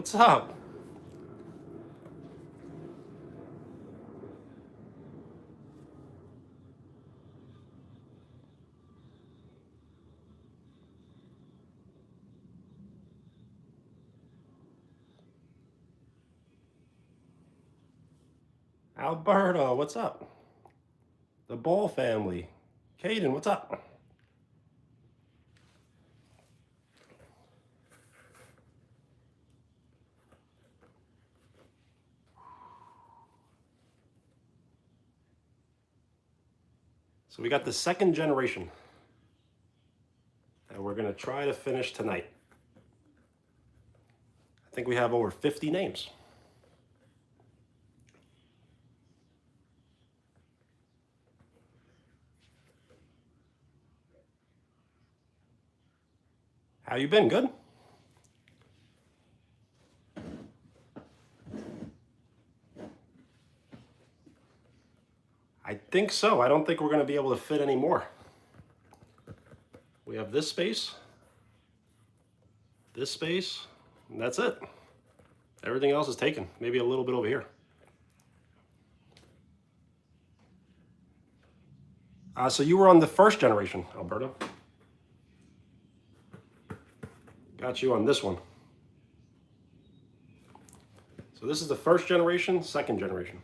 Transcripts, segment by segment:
What's up? Alberto, what's up? The Ball family. Caden, what's up? So we got the second generation that we're going to try to finish tonight. I think we have over 50 names. How you been? Good? I think so. I don't think we're going to be able to fit any more. We have this space, and that's it. Everything else is taken. Maybe a little bit over here. So you were on the first generation, Alberto. Got you on this one. So this is the first generation, second generation.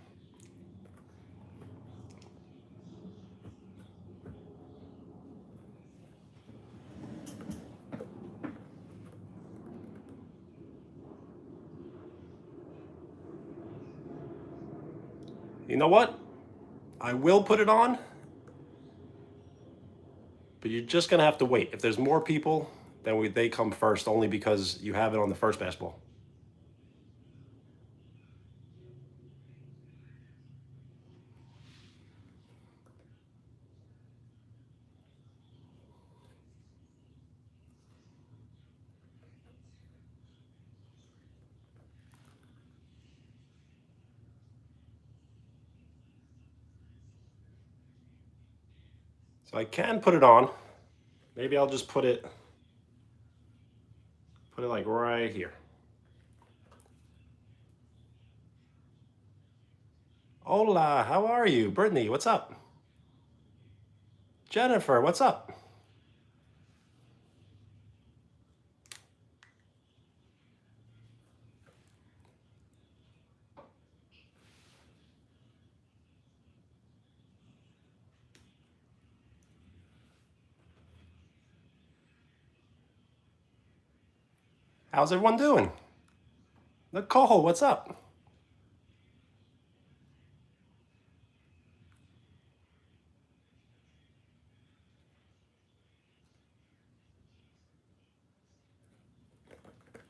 You know what? I will put it on, but you're just going to have to wait. If there's more people, then they come first, only because you have it on the first basketball. So I can put it on. Maybe I'll just put it like right here. Hola, how are you? Brittany, what's up? Jennifer, what's up? How's everyone doing? Nicole, what's up?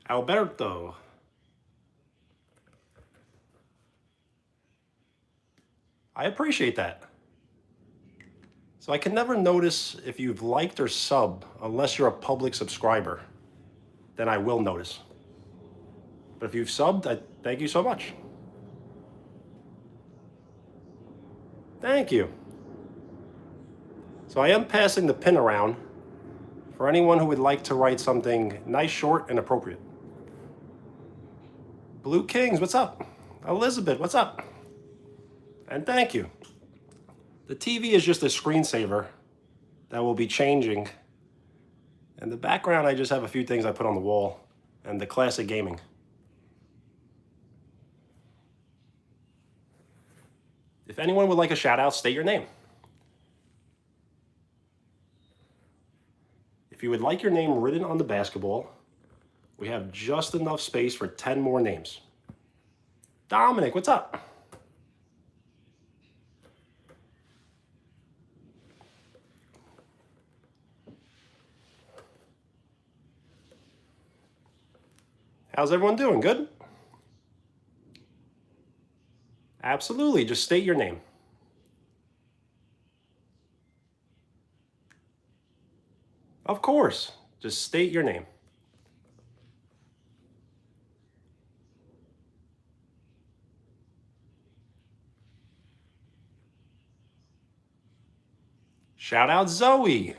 Alberto. I appreciate that. So I can never notice if you've liked or subbed unless you're a public subscriber. Then I will notice. But if you've subbed, I thank you so much. Thank you. So I am passing the pin around for anyone who would like to write something nice, short, and appropriate. Blue Kings, what's up? Elizabeth, what's up? And thank you. The TV is just a screensaver that will be changing. And the background, I just have a few things I put on the wall and the classic gaming. If anyone would like a shout out, state your name. If you would like your name written on the basketball, we have just enough space for 10 more names. Dominic, what's up? How's everyone doing? Good? Absolutely. Just state your name. Of course. Just state your name. Shout out Zoe.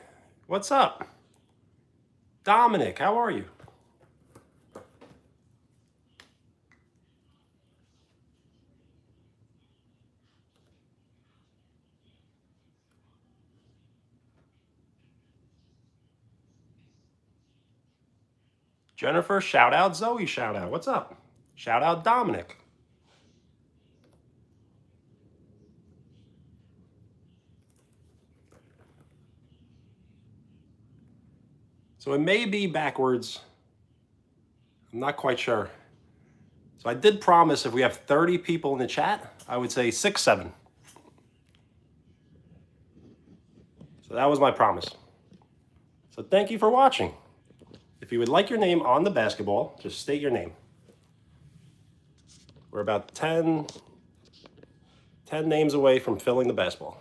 What's up? Dominic, how are you? Jennifer, shout out. Zoe, shout out. What's up? Shout out Dominic. So it may be backwards. I'm not quite sure. So I did promise if we have 30 people in the chat, I would say 6, 7. So that was my promise. So thank you for watching. If you would like your name on the basketball, just state your name. We're about 10 names away from filling the basketball.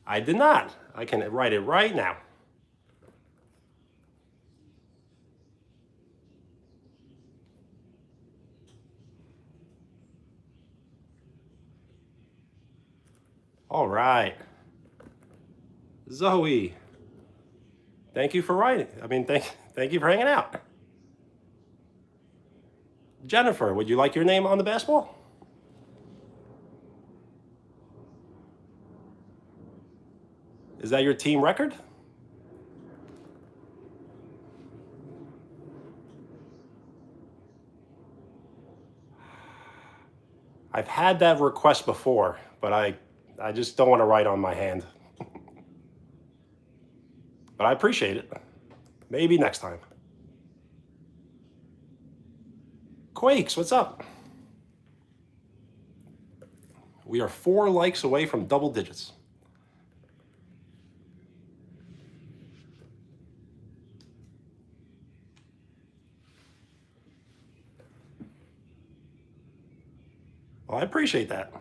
I did not. I can write it right now. All right. Zoe, thank you for writing. Thank you for hanging out. Jennifer, would you like your name on the basketball? Is that your team record? I've had that request before, but I just don't want to write on my hand. But I appreciate it. Maybe next time. Quakes, what's up? We are 4 likes away from double digits. Well, I appreciate that.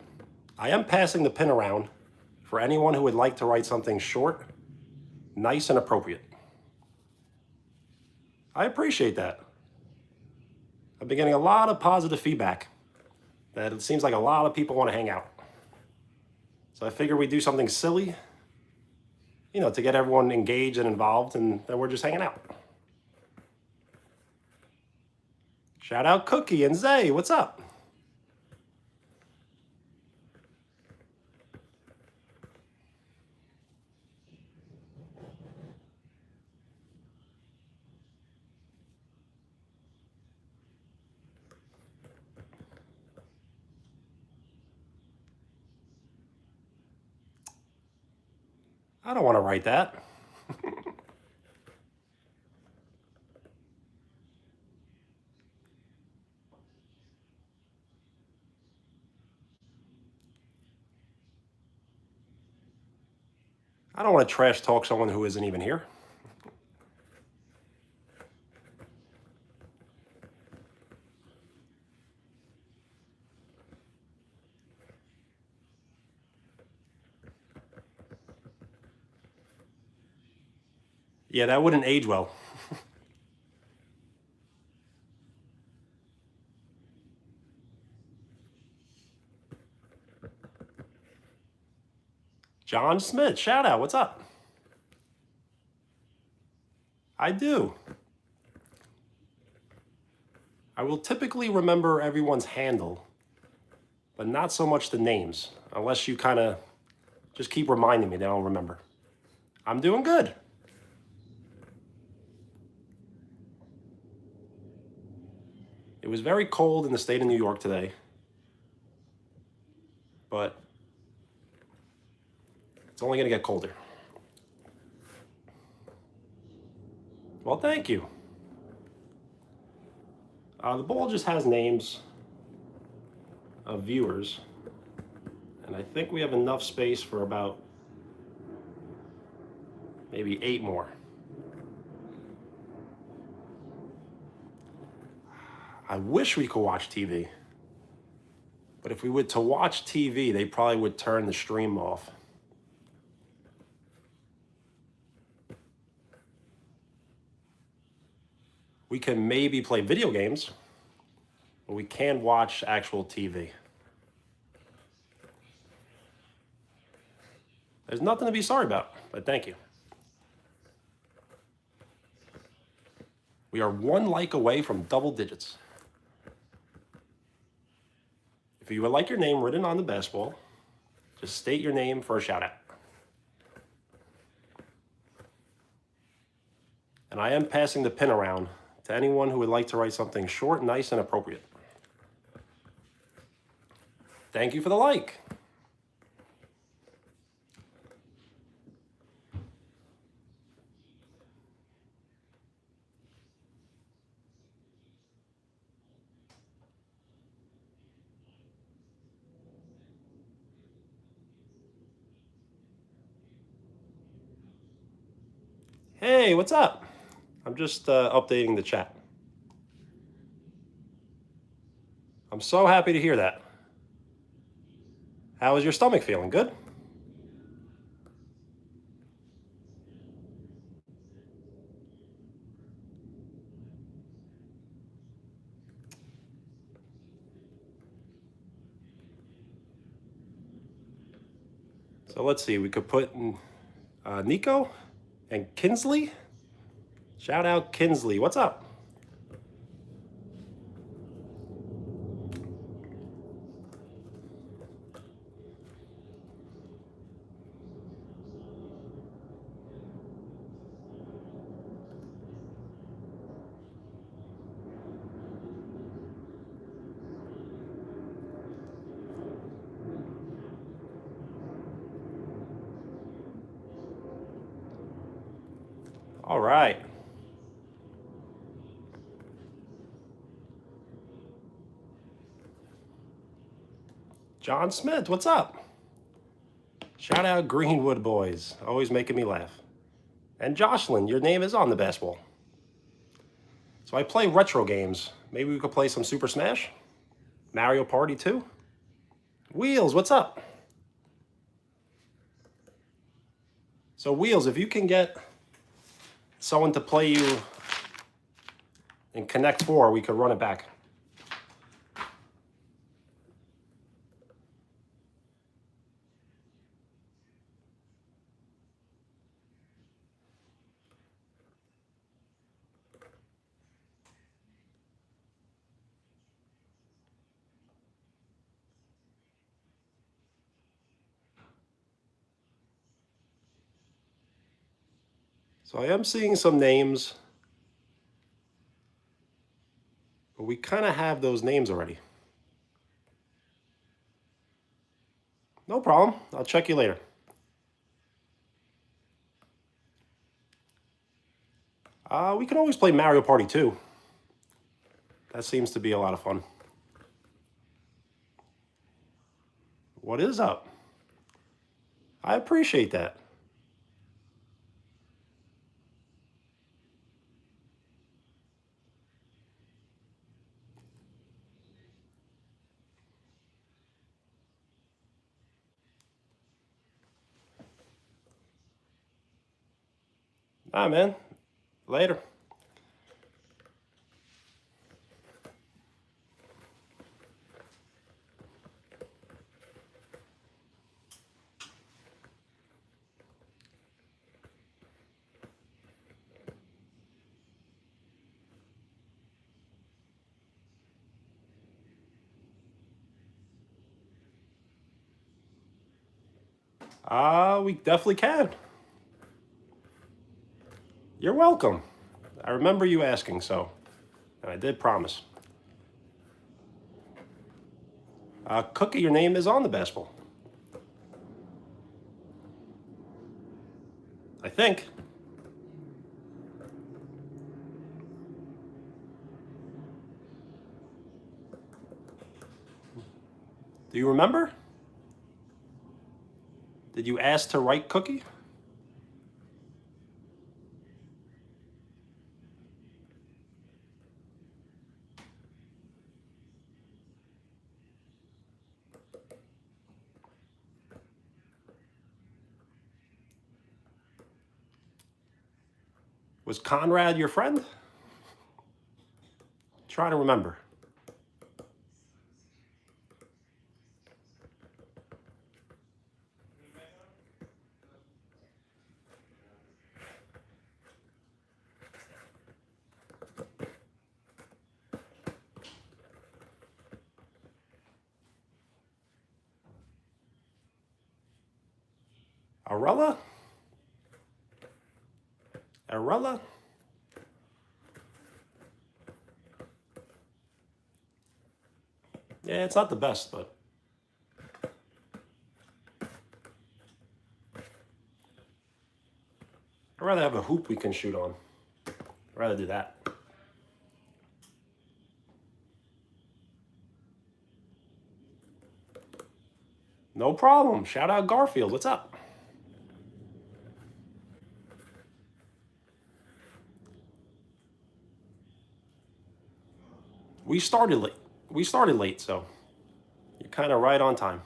I am passing the pin around for anyone who would like to write something short, nice, and appropriate. I appreciate that. I've been getting a lot of positive feedback that it seems like a lot of people want to hang out. So I figure we do something silly, to get everyone engaged and involved, and then we're just hanging out. Shout out Cookie and Zay, what's up? I don't want to write that. I don't want to trash talk someone who isn't even here. Yeah, that wouldn't age well. John Smith, shout out, what's up? I do. I will typically remember everyone's handle, but not so much the names, unless you kind of just keep reminding me that I'll remember. I'm doing good. It was very cold in the state of New York today, but it's only going to get colder. Well, thank you. The ball just has names of viewers, and I think we have enough space for about maybe 8 more. I wish we could watch TV, but if we were to watch TV, they probably would turn the stream off. We can maybe play video games, but we can't watch actual TV. There's nothing to be sorry about, but thank you. We are 1 like away from double digits. If you would like your name written on the basketball, just state your name for a shout out. And I am passing the pin around to anyone who would like to write something short, nice, and appropriate. Thank you for the like. Hey, what's up? I'm just updating the chat. I'm so happy to hear that. How is your stomach feeling? Good? So let's see, we could put Nico and Kinsley. Shout out Kinsley. What's up? All right. John Smith, what's up? Shout out Greenwood boys, always making me laugh. And Jocelyn, your name is on the basketball. So I play retro games. Maybe we could play some Super Smash? Mario Party 2? Wheels, what's up? So Wheels, if you can get someone to play you in Connect 4, we could run it back. So I am seeing some names, but we kind of have those names already. No problem. I'll check you later. We can always play Mario Party 2. That seems to be a lot of fun. What is up? I appreciate that. Ah, man. Later. We definitely can. You're welcome. I remember you asking, so and I did promise. Cookie, your name is on the basketball. I think. Do you remember? Did you ask to write Cookie? Was Conrad your friend? Try to remember. Arella? Arella? Yeah, it's not the best, but I'd rather have a hoop we can shoot on. I'd rather do that. No problem. Shout out Garfield. What's up? We started late. So you're kind of right on time.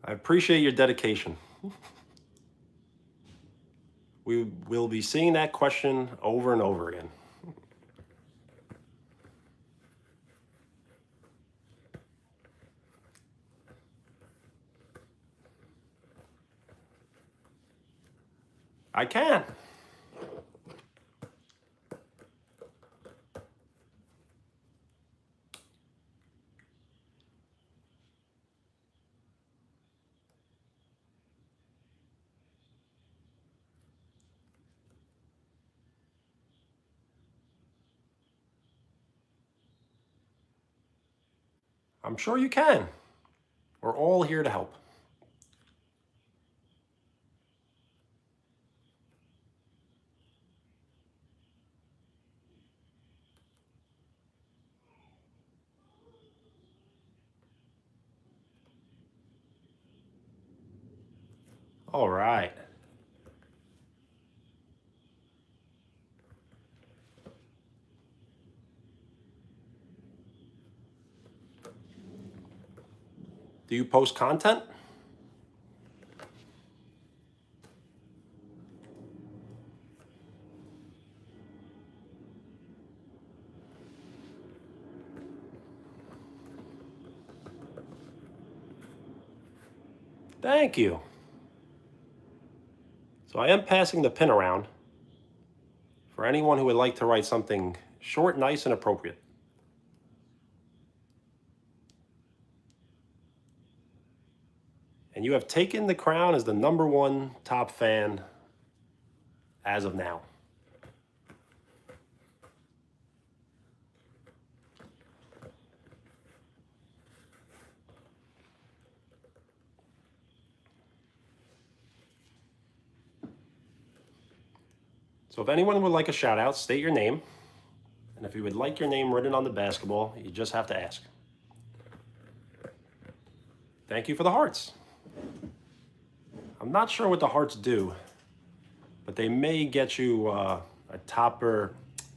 I appreciate your dedication. We will be seeing that question over and over again. I can. I'm sure you can. We're all here to help. All right. Do you post content? Thank you. So I am passing the pin around for anyone who would like to write something short, nice, and appropriate. And you have taken the crown as the #1 top fan as of now. So if anyone would like a shout out, state your name. And if you would like your name written on the basketball, you just have to ask. Thank you for the hearts. I'm not sure what the hearts do, but they may get you a topper,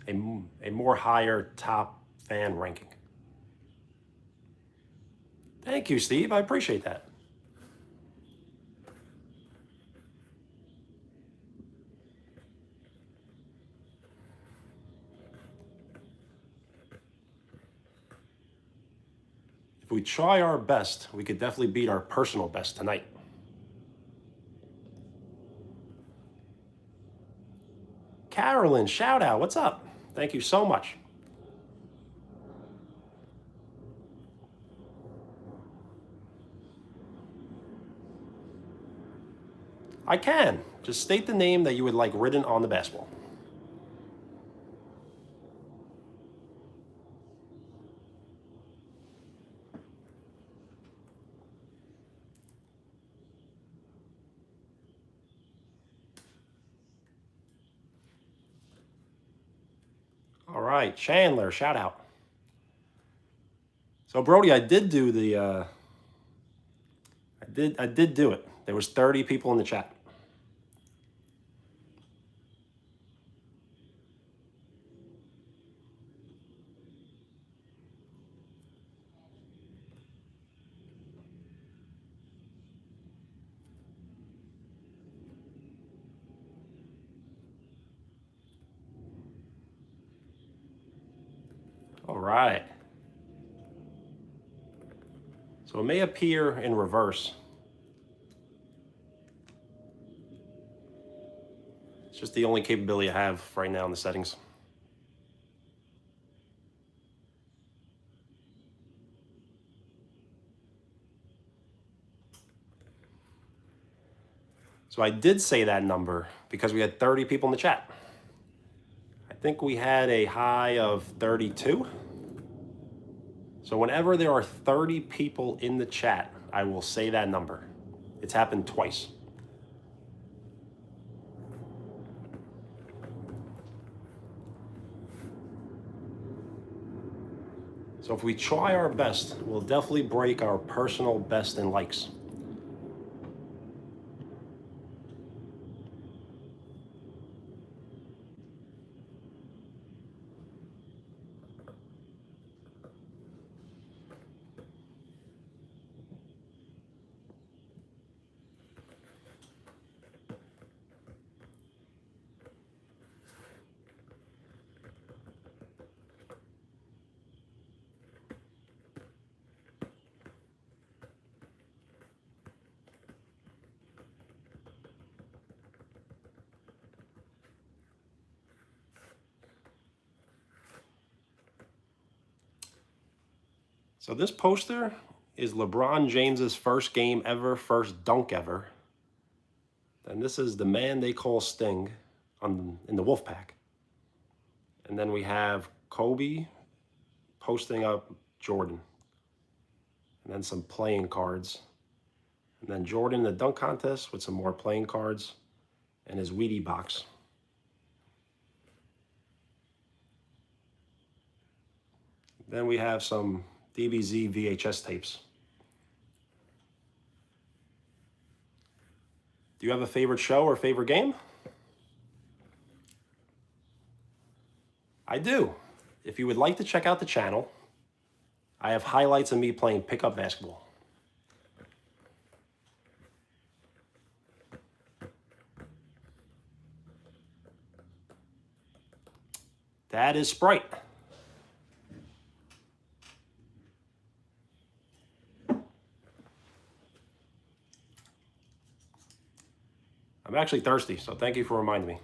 a more higher top fan ranking. Thank you, Steve. I appreciate that. If we try our best, we could definitely beat our personal best tonight. Carolyn, shout out. What's up? Thank you so much. I can. Just state the name that you would like written on the basketball. All right, Chandler, shout out. So Brody, I did do the. I did do it. There was 30 people in the chat. All right. So it may appear in reverse. It's just the only capability I have right now in the settings. So I did say that number because we had 30 people in the chat. I think we had a high of 32. So whenever there are 30 people in the chat, I will say that number. It's happened twice. So if we try our best, we'll definitely break our personal best in likes. So this poster is LeBron James's first game ever, first dunk ever. And this is the man they call Sting in the Wolfpack. And then we have Kobe posting up Jordan. And then some playing cards. And then Jordan in the dunk contest with some more playing cards and his Wheatie box. Then we have some DBZ VHS tapes. Do you have a favorite show or favorite game? I do. If you would like to check out the channel, I have highlights of me playing pickup basketball. That is Sprite. I'm actually thirsty, so thank you for reminding me.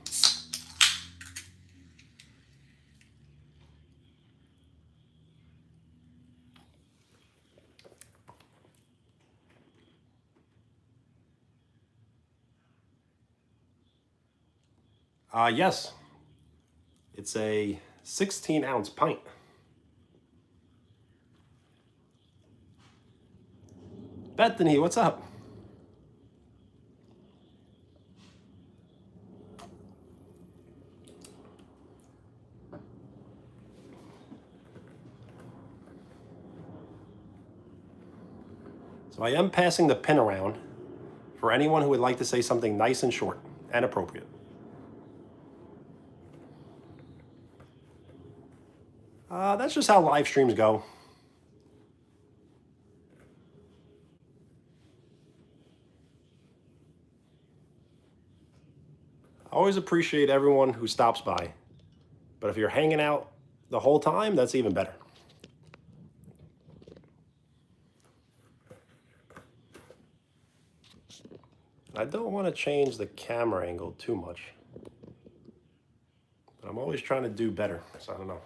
Yes, it's a 16-ounce pint. Bethany, what's up? So I am passing the pin around for anyone who would like to say something nice and short and appropriate. That's just how live streams go. I always appreciate everyone who stops by. But if you're hanging out the whole time, that's even better. I don't want to change the camera angle too much. But I'm always trying to do better, so I don't know.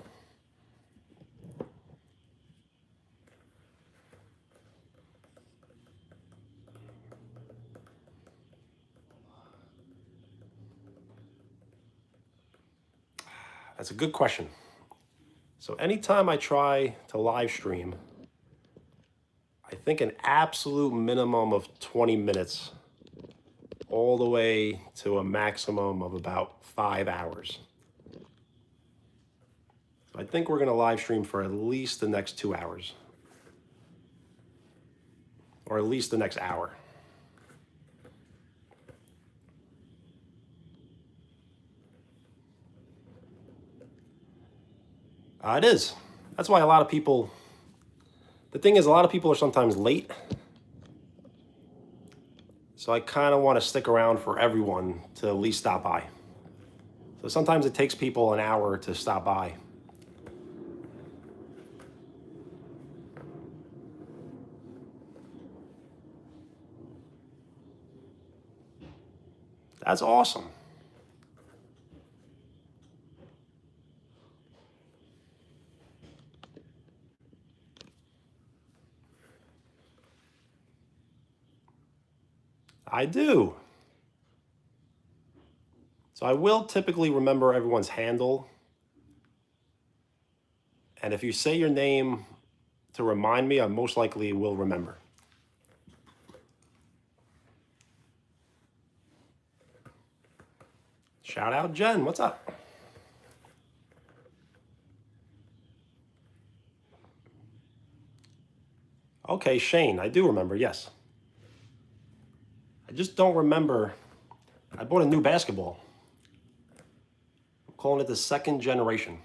That's a good question. So anytime I try to live stream, I think an absolute minimum of 20 minutes, all the way to a maximum of about 5 hours. So I think we're going to live stream for at least the next 2 hours. Or at least the next hour. It is. That's why a lot of people, the thing is, a lot of people are sometimes late. So I kind of want to stick around for everyone to at least stop by. So sometimes it takes people an hour to stop by. That's awesome. I do. So I will typically remember everyone's handle. And if you say your name to remind me, I most likely will remember. Shout out Jen, what's up? Okay, Shane, I do remember, yes. I just don't remember. I bought a new basketball. I'm calling it the second generation.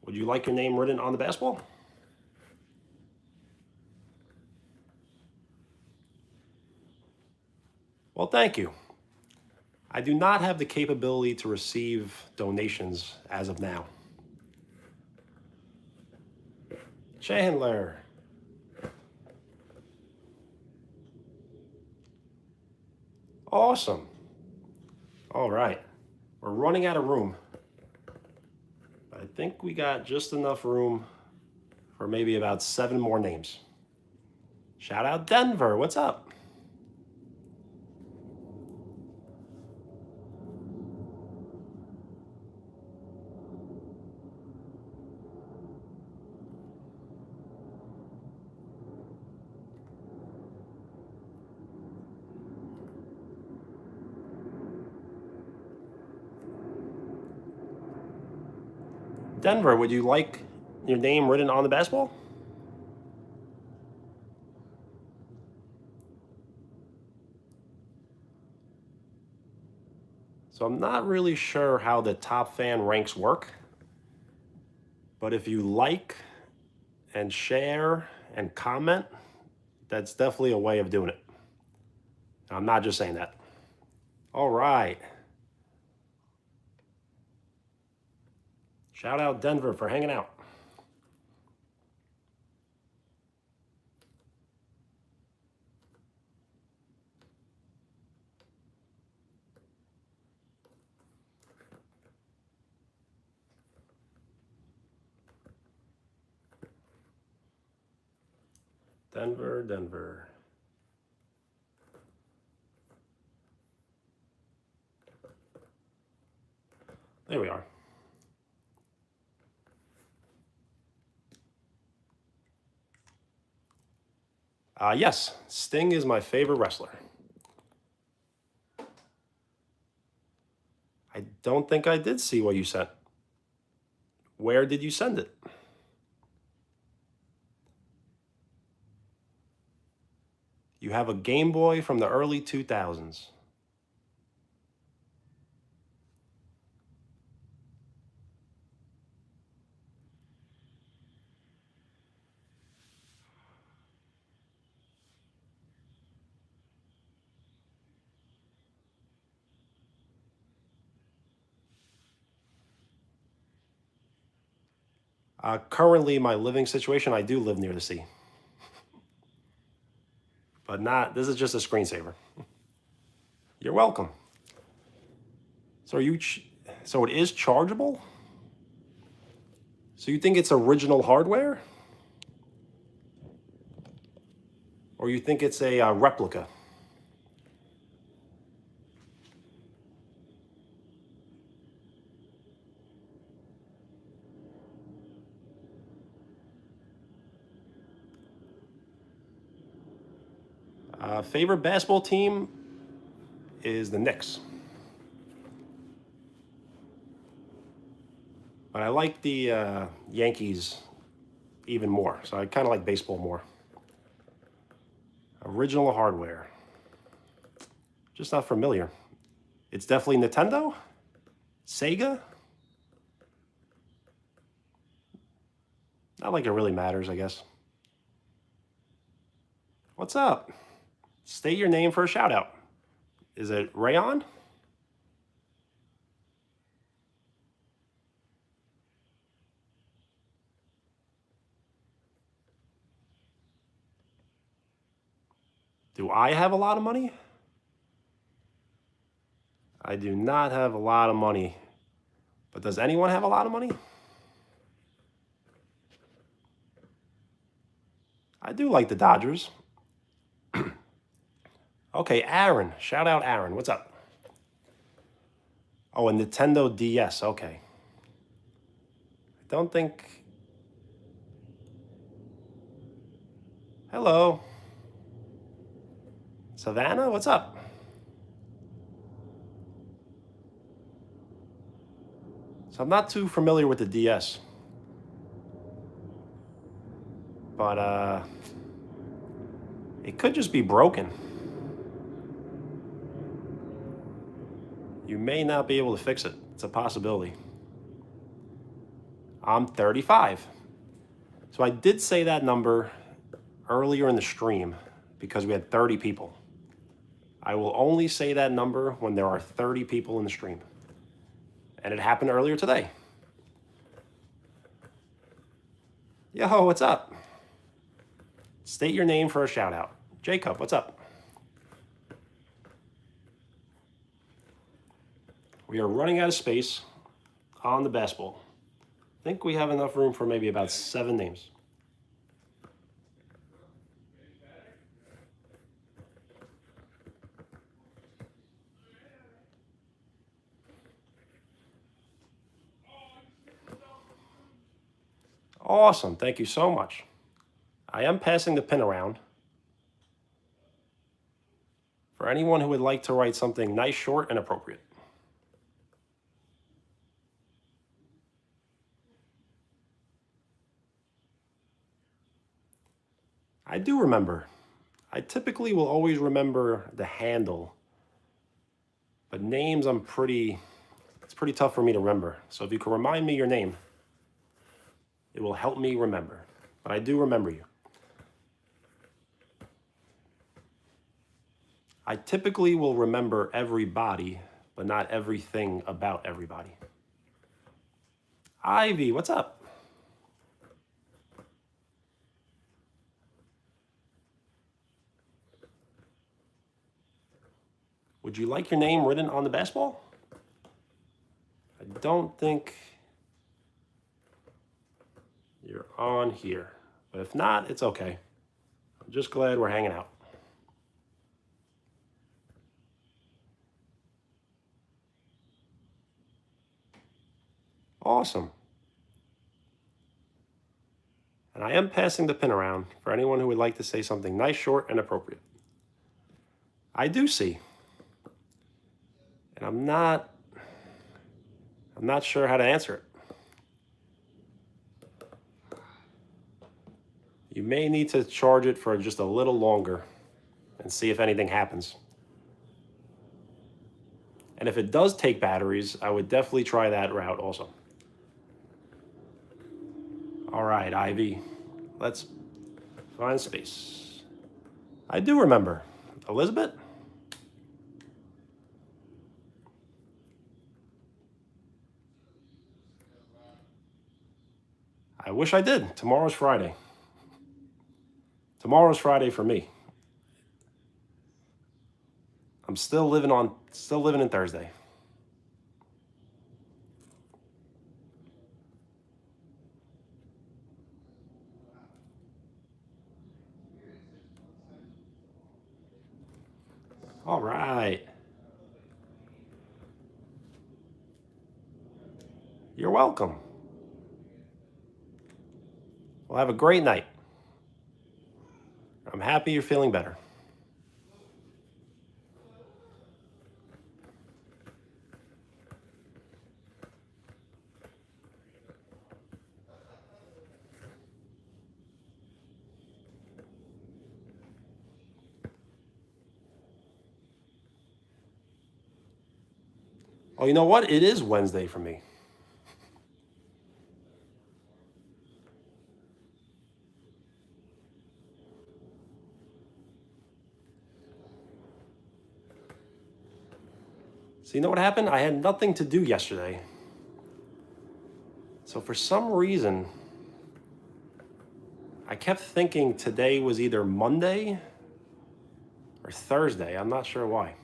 Would you like your name written on the basketball? Well, thank you. I do not have the capability to receive donations as of now. Chandler. Awesome. All right. We're running out of room. I think we got just enough room for maybe about 7 more names. Shout out Denver. What's up? Denver, would you like your name written on the basketball? So I'm not really sure how the top fan ranks work, but if you like and share and comment, that's definitely a way of doing it. I'm not just saying that. All right. Shout out Denver for hanging out. Denver, Denver. There we are. Yes, Sting is my favorite wrestler. I don't think I did see what you sent. Where did you send it? You have a Game Boy from the early 2000s. Currently, my living situation, I do live near the sea. But not, this is just a screensaver. You're welcome. So so it is chargeable? So you think it's original hardware? Or you think it's a replica? Favorite basketball team is the Knicks. But I like the Yankees even more. So I kind of like baseball more. Original hardware. Just not familiar. It's definitely Nintendo? Sega? Not like it really matters, I guess. What's up? State your name for a shout out. Is it Rayon? Do I have a lot of money? I do not have a lot of money. But does anyone have a lot of money? I do like the Dodgers. Okay, Aaron. Shout out Aaron. What's up? Oh, a Nintendo DS. Okay. I don't think... Hello. Savannah, what's up? So I'm not too familiar with the DS. But it could just be broken. You may not be able to fix it. It's a possibility. I'm 35. So I did say that number earlier in the stream because we had 30 people. I will only say that number when there are 30 people in the stream. And it happened earlier today. Yo, what's up? State your name for a shout out. Jacob, what's up? We are running out of space on the basketball. I think we have enough room for maybe about 7 names. Awesome, thank you so much. I am passing the pin around. For anyone who would like to write something nice, short, and appropriate. I do remember. I typically will always remember the handle. But names, it's pretty tough for me to remember. So if you can remind me your name, it will help me remember. But I do remember you. I typically will remember everybody, but not everything about everybody. Ivy, what's up? Would you like your name written on the basketball? I don't think you're on here. But if not, it's okay. I'm just glad we're hanging out. Awesome. And I am passing the pin around for anyone who would like to say something nice, short, and appropriate. I do see. And I'm not sure how to answer it. You may need to charge it for just a little longer and see if anything happens. And if it does take batteries, I would definitely try that route also. All right, Ivy, let's find space. I do remember. Elizabeth? I wish I did. Tomorrow's Friday. Tomorrow's Friday for me. I'm still living in Thursday. All right. You're welcome. Well, have a great night. I'm happy you're feeling better. Oh, you know what? It is Wednesday for me. So you know what happened? I had nothing to do yesterday. So for some reason, I kept thinking today was either Monday or Thursday. I'm not sure why.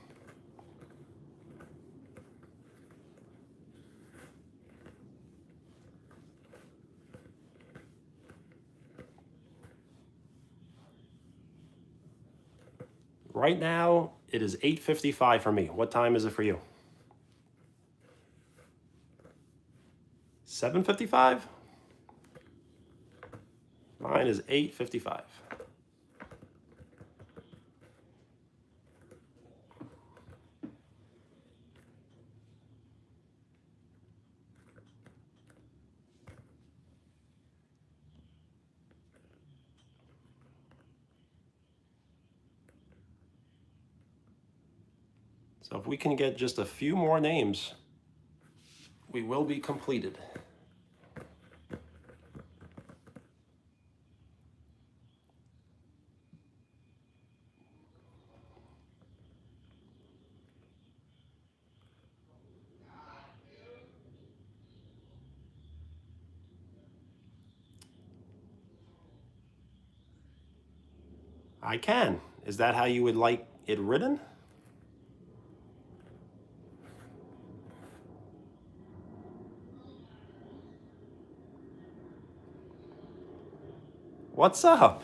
Right now, It is 8:55 for me. What time is it for you? 7:55? Mine is 8:55. So if we can get just a few more names, we will be completed. I can. Is that how you would like it written? What's up?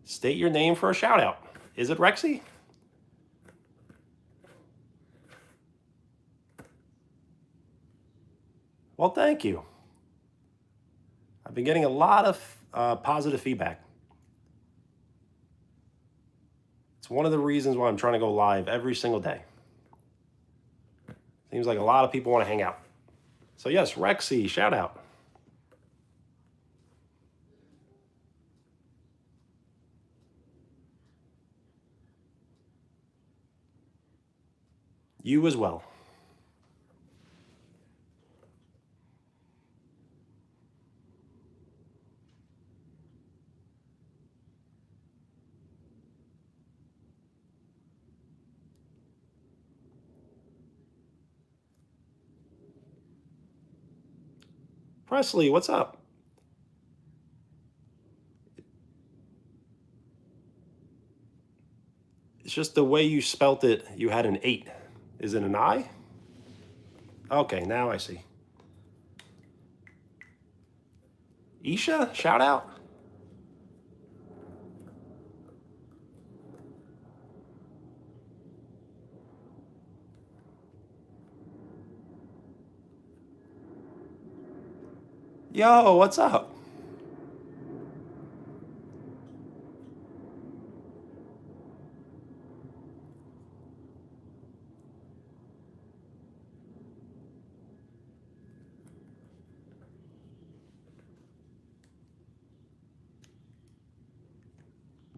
State your name for a shout out. Is it Rexy? Well, thank you. I've been getting a lot of positive feedback. It's one of the reasons why I'm trying to go live every single day. Seems like a lot of people want to hang out. So yes, Rexy, shout out. You as well. Presley, what's up? It's just the way you spelt it, you had an 8. Is it an I? Okay, now I see. Isha, shout out. Yo, what's up?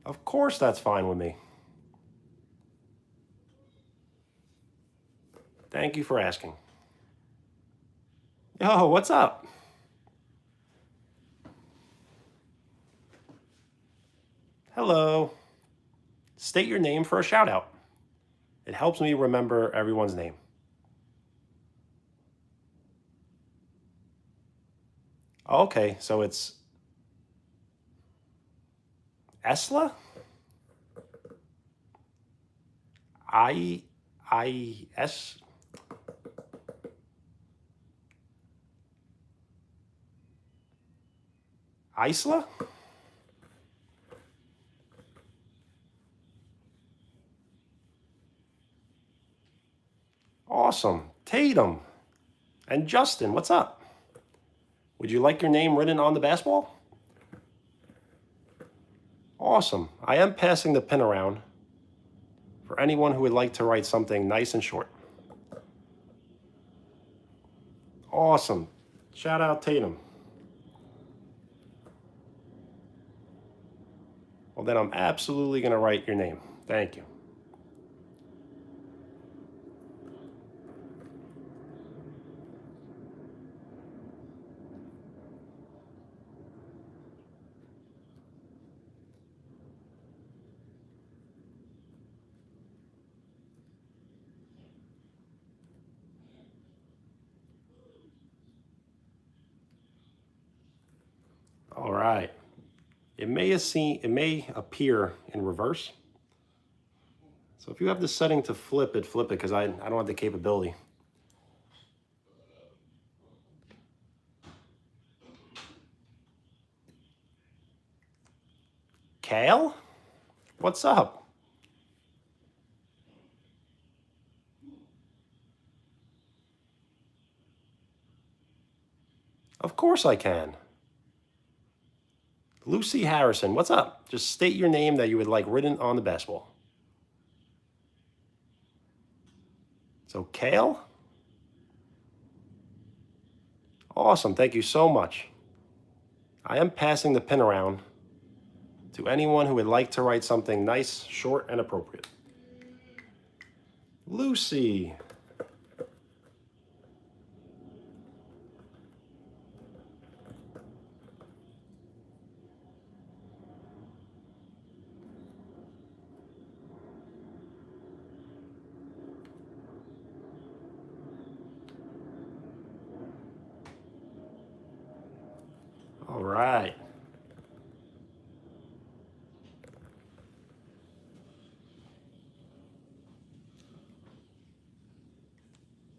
Of course that's fine with me. Thank you for asking. Yo, what's up? Hello. State your name for a shout out. It helps me remember everyone's name. Okay, so it's Esla? I-S? Isla? Awesome. Tatum. And Justin, what's up? Would you like your name written on the basketball? Awesome. I am passing the pin around for anyone who would like to write something nice and short. Awesome. Shout out Tatum. Well, then I'm absolutely going to write your name. Thank you. All right. It may appear in reverse. So if you have the setting to flip it because I don't have the capability. Kale? What's up? Of course I can. Lucy Harrison, what's up? Just state your name that you would like written on the basketball. So Kale? Awesome, thank you so much. I am passing the pin around to anyone who would like to write something nice, short, and appropriate. Lucy. All right.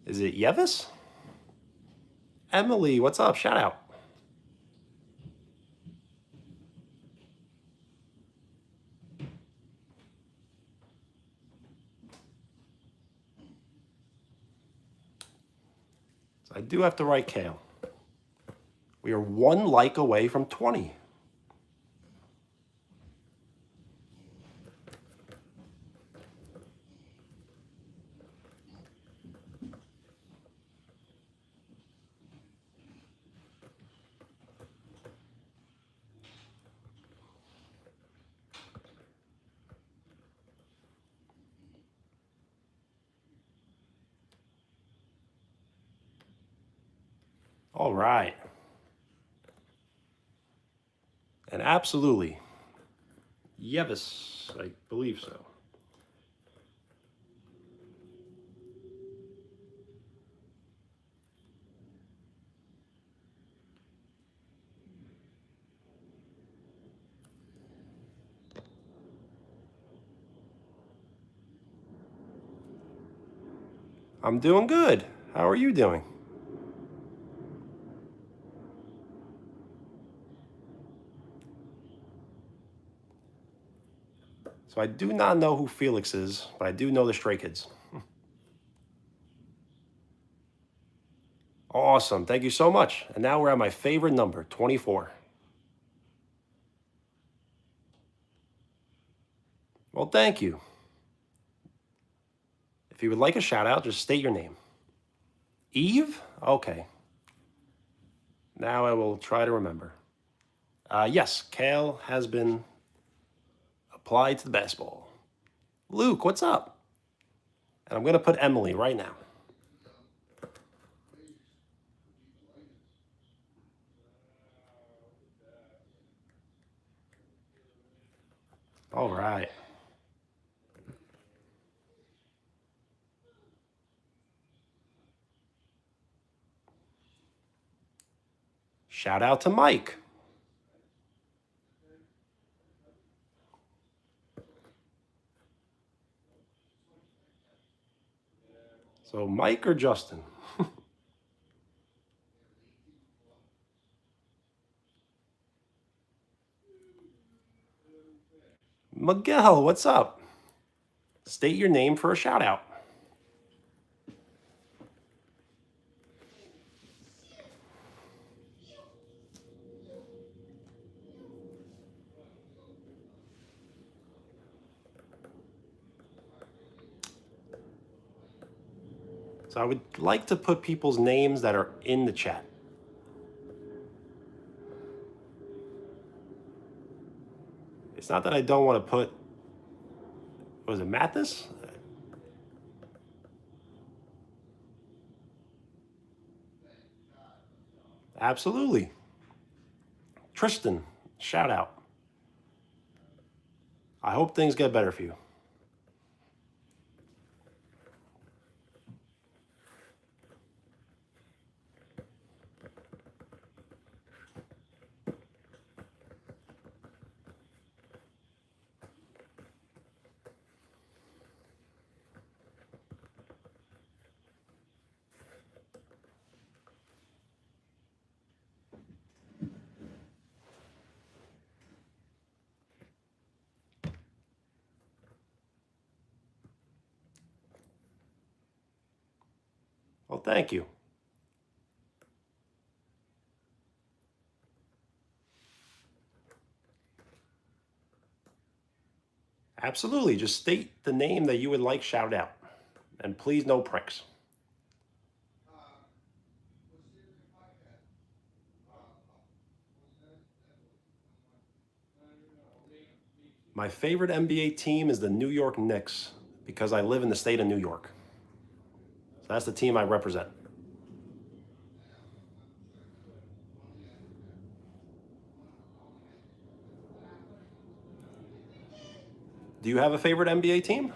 Is it Yevis? Emily, what's up? Shout out. So I do have to write Kale. We are 1 like away from 20. All right. And absolutely, Yevis, I believe so. I'm doing good. How are you doing? So I do not know who Felix is, but I do know the Stray Kids. Awesome. Thank you so much. And now we're at my favorite number, 24. Well, thank you. If you would like a shout out, just state your name. Eve? Okay. Now I will try to remember. Yes, Kale has been applied to the basketball. Luke, what's up? And I'm going to put Emily right now. All right. Shout out to Mike. So Mike or Justin? Miguel, what's up? State your name for a shout out. So I would like to put people's names that are in the chat. It's not that I don't want to put, was it Mathis? Absolutely. Tristan, shout out. I hope things get better for you. Well, thank you. Absolutely. Just state the name that you would like shouted out. And please, no pranks. My favorite NBA team is the New York Knicks because I live in the state of New York. So that's the team I represent. Do you have a favorite NBA team?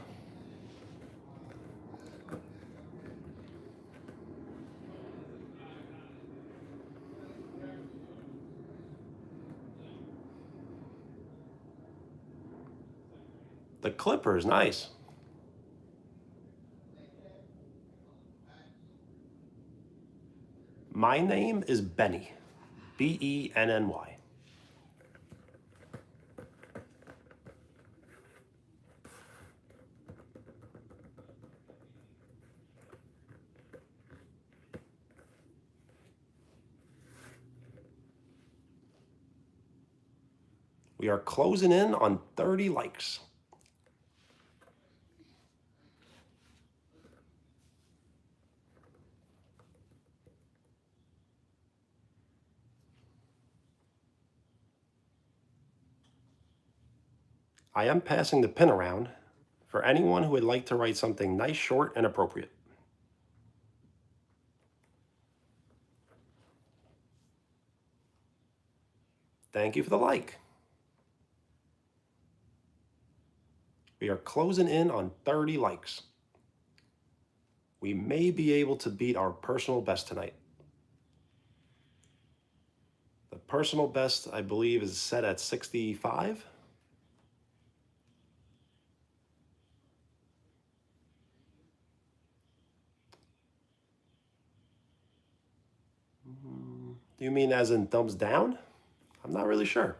The Clippers, nice. My name is Benny, Benny. We are closing in on 30 likes. I am passing the pin around for anyone who would like to write something nice, short, and appropriate. Thank you for the like. We are closing in on 30 likes. We may be able to beat our personal best tonight. The personal best, I believe, is set at 65. Do you mean as in thumbs down? I'm not really sure.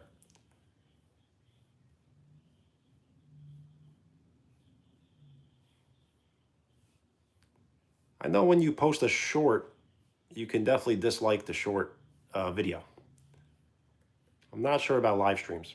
I know when you post a short, you can definitely dislike the short video. I'm not sure about live streams.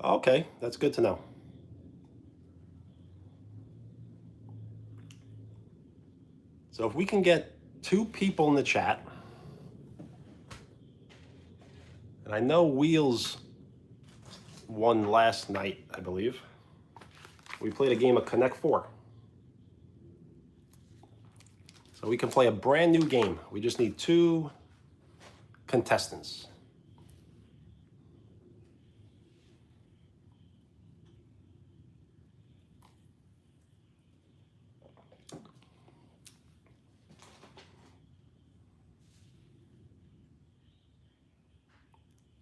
Okay, that's good to know. So if we can get 2 people in the chat, and I know Wheels won last night, I believe. We played a game of Connect 4. So we can play a brand new game. We just need 2 contestants.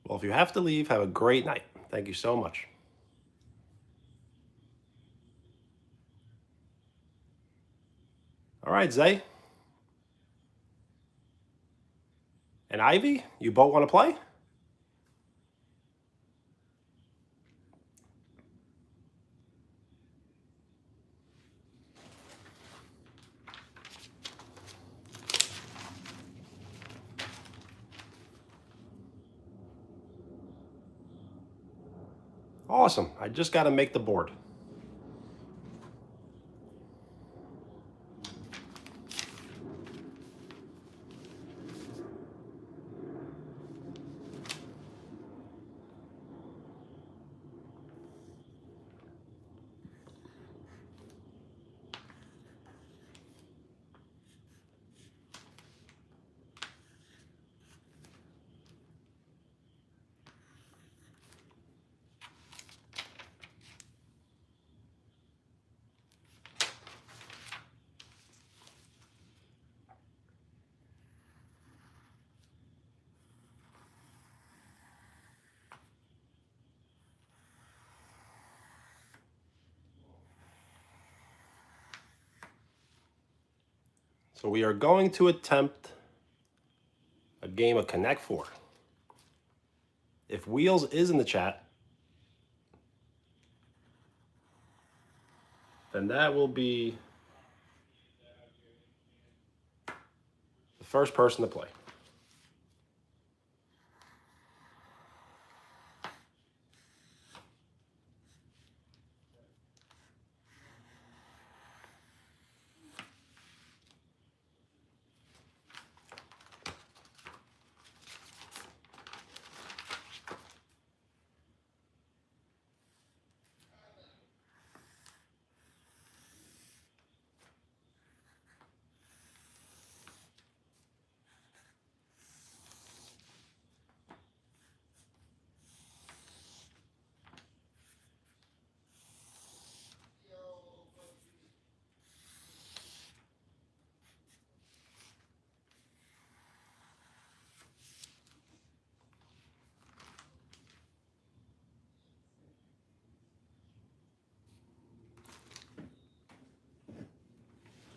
Well, if you have to leave, have a great night. Thank you so much. All right, Zay. And Ivy, you both want to play? Awesome. I just got to make the board. So we are going to attempt a game of Connect 4. If Wheels is in the chat, then that will be the first person to play.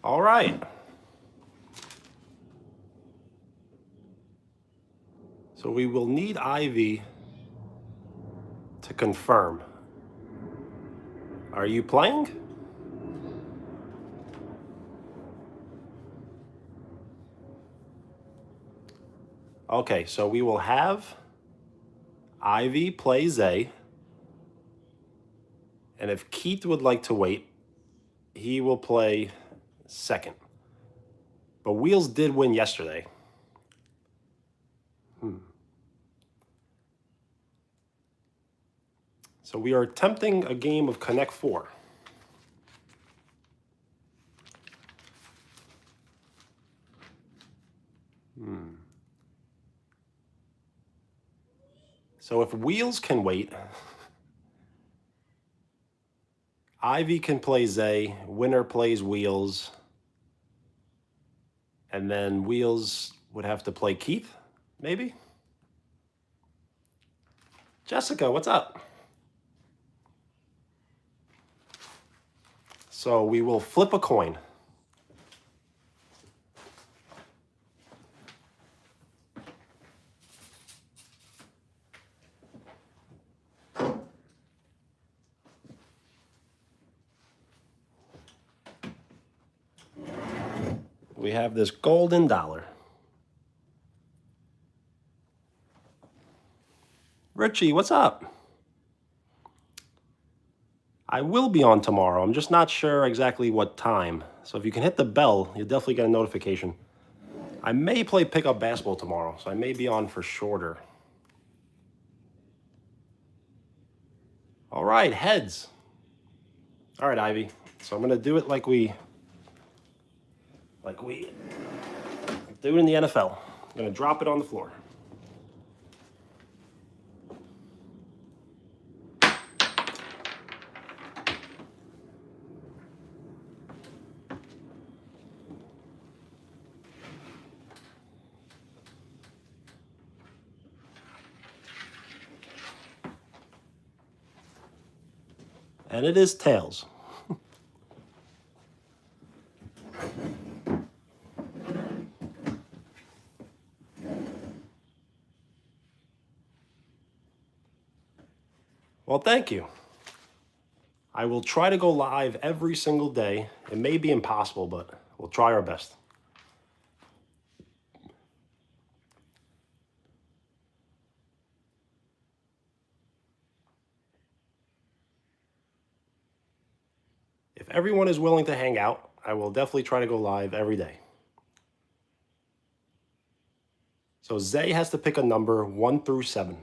All right. So we will need Ivy to confirm. Are you playing? Okay, so we will have Ivy play Zay. And if Keith would like to wait, he will play second. But Wheels did win yesterday. So we are attempting a game of Connect 4. So if Wheels can wait, Ivy can play Zay, winner plays Wheels, and then Wheels would have to play Keith, maybe? Jessica, what's up? So we will flip a coin. We have this golden dollar. Richie, what's up? I will be on tomorrow. I'm just not sure exactly what time. So if you can hit the bell, you'll definitely get a notification. I may play pickup basketball tomorrow, so I may be on for shorter. All right, heads. All right, Ivy. So I'm gonna do it like we do it in the NFL. I'm gonna drop it on the floor. And it is tails. Well, thank you. I will try to go live every single day. It may be impossible, but we'll try our best. If everyone is willing to hang out, I will definitely try to go live every day. So Zay has to pick a number 1 through 7.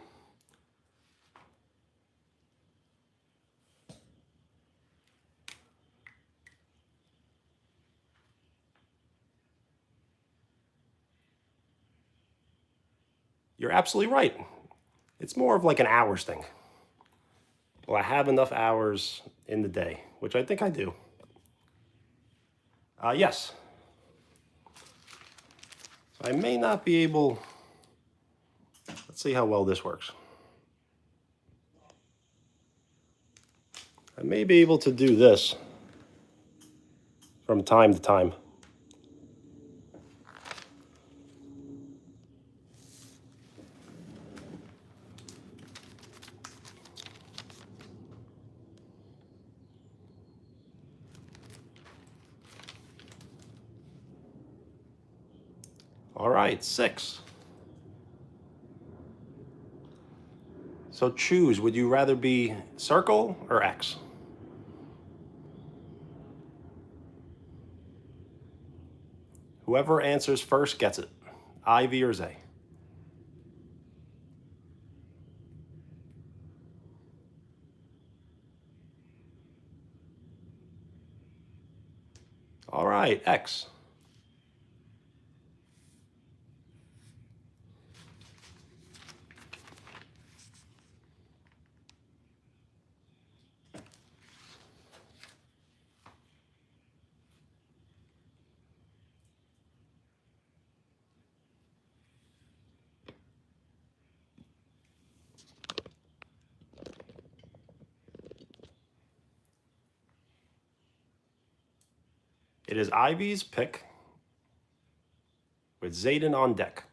You're absolutely right. It's more of like an hours thing. Well, I have enough hours in the day, which I think I do. Yes. So I may not be able. Let's see how well this works. I may be able to do this from time to time. All right, 6. So choose, would you rather be circle or X? Whoever answers first gets it. I, V, or Z. All right, X. It is Ivy's pick with Zayden on deck.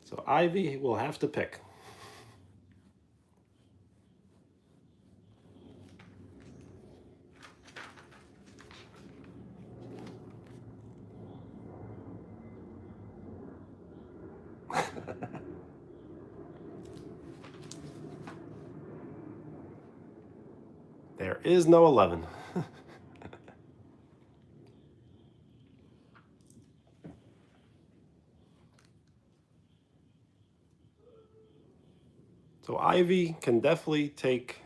So Ivy will have to pick. There is no 11. So Ivy can definitely take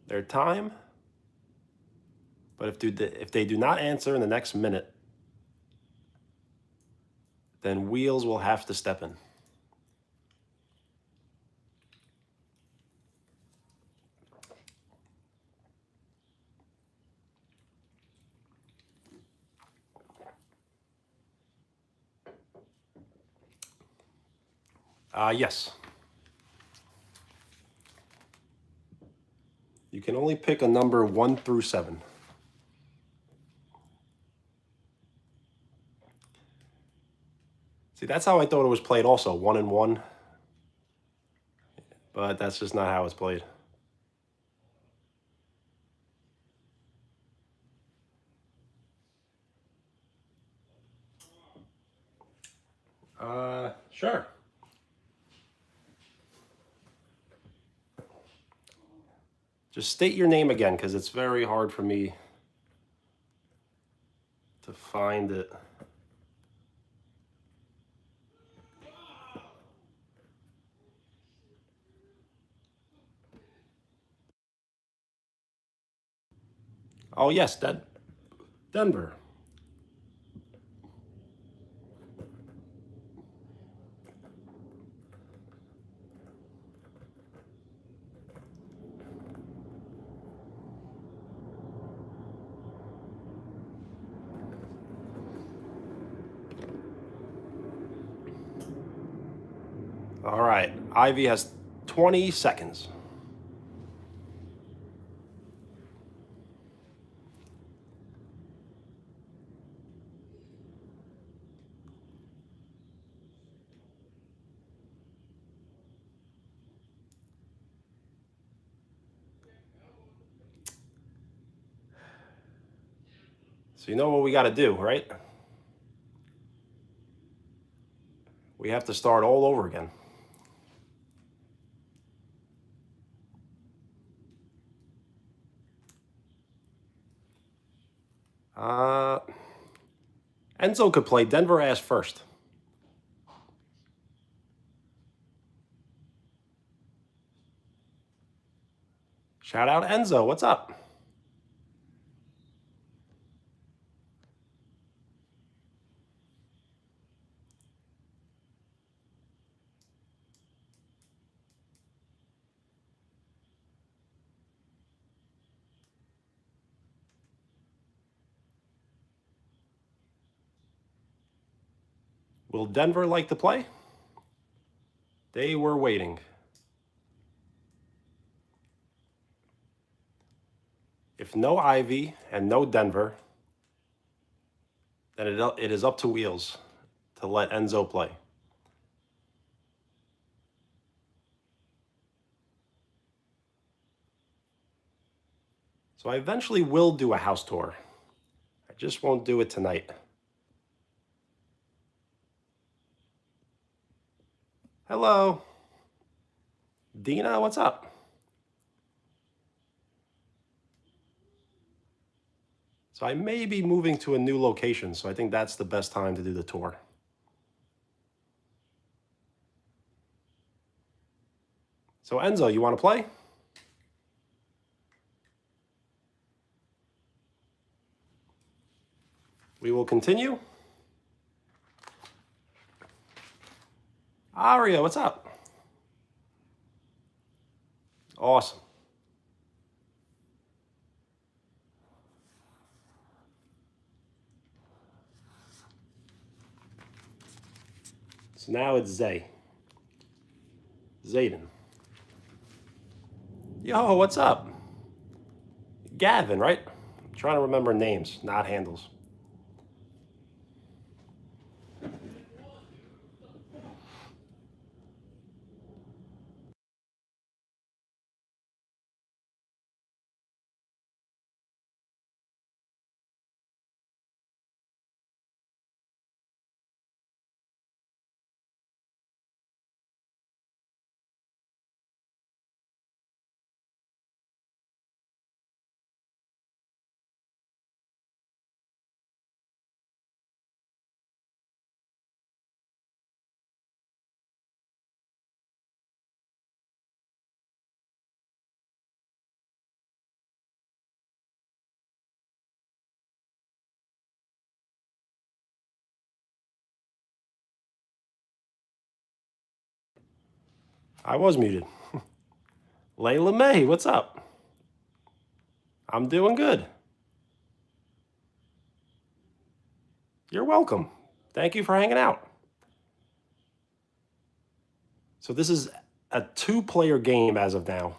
their time, but if they do not answer in the next minute, then Wheels will have to step in. Yes. You can only pick a number 1 through 7. See, that's how I thought it was played also, 1 and 1. But that's just not how it's played. Sure. Just state your name again, because it's very hard for me to find it. Oh, yes, Denver. All right, Ivy has 20 seconds. So you know what we got to do, right? We have to start all over again. Enzo could play. Denver asked first. Shout out Enzo. What's up? Will Denver like to play? They were waiting. If no Ivy and no Denver, then it is up to Wheels to let Enzo play. So I eventually will do a house tour. I just won't do it tonight. Hello. Dina, what's up? So I may be moving to a new location, so I think that's the best time to do the tour. So Enzo, you want to play? We will continue. Aria, what's up? Awesome. So now it's Zay. Zayden. Yo, what's up? Gavin, right? I'm trying to remember names, not handles. I was muted. Layla May, what's up? I'm doing good. You're welcome. Thank you for hanging out. So this is a 2-player game as of now.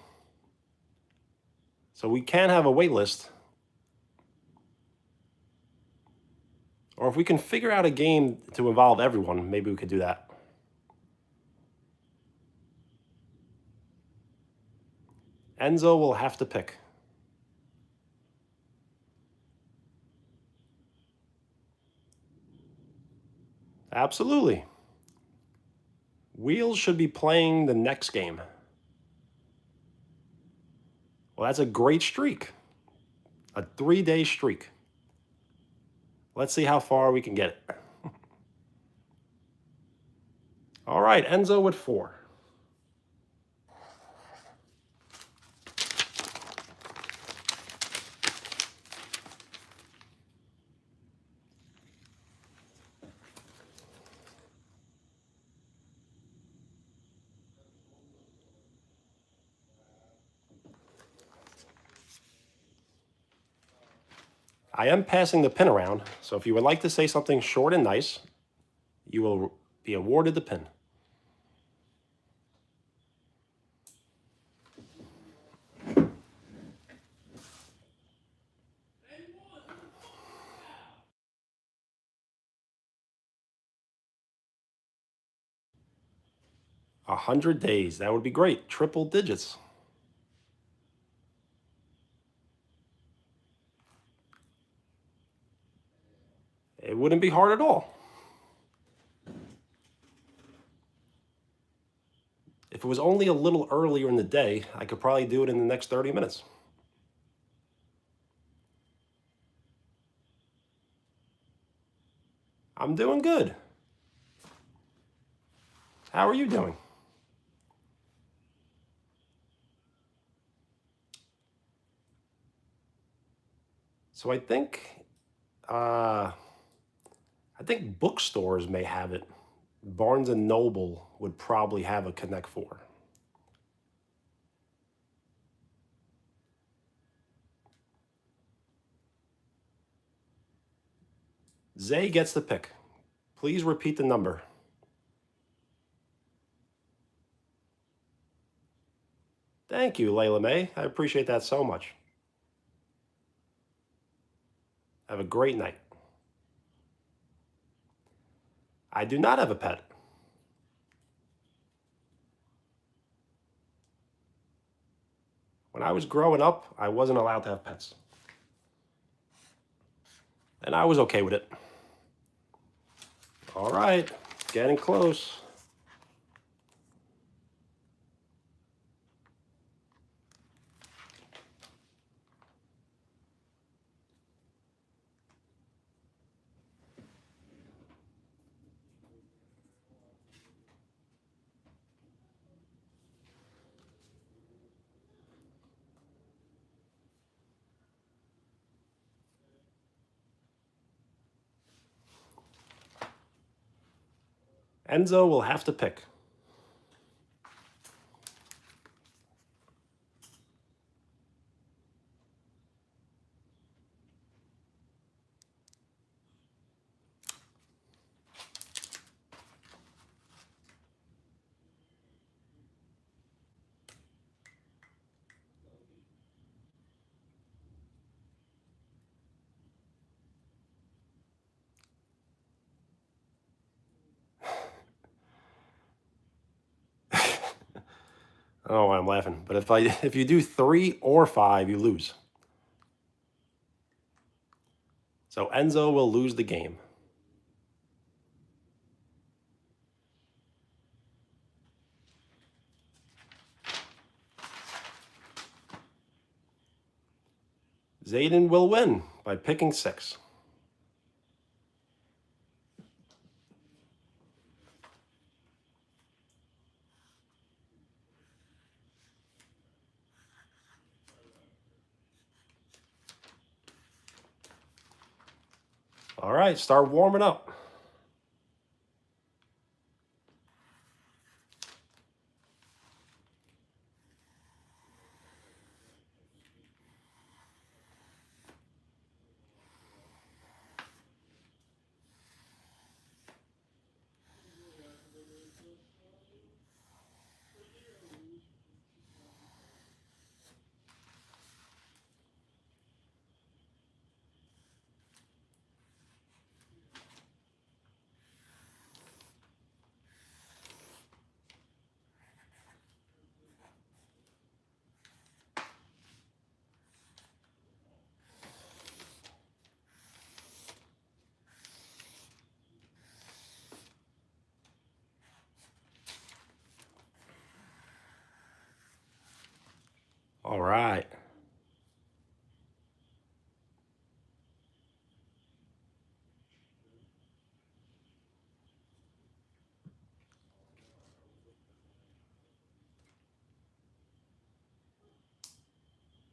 So we can have a wait list. Or if we can figure out a game to involve everyone, maybe we could do that. Enzo will have to pick. Absolutely. Wheels should be playing the next game. Well, that's a great streak. A 3-day streak. Let's see how far we can get it. All right, Enzo with 4. I am passing the pin around, so if you would like to say something short and nice, you will be awarded the pin. A 100 days, that would be great. Triple digits. It wouldn't be hard at all. If it was only a little earlier in the day, I could probably do it in the next 30 minutes. I'm doing good. How are you doing? So I think bookstores may have it. Barnes and Noble would probably have a Connect 4. Zay gets the pick. Please repeat the number. Thank you, Layla May. I appreciate that so much. Have a great night. I do not have a pet. When I was growing up, I wasn't allowed to have pets. And I was okay with it. All right, getting close. Enzo will have to pick. I don't know why I'm laughing, but if you do 3 or 5, you lose. So Enzo will lose the game. Zayden will win by picking 6. All right, start warming up. All right.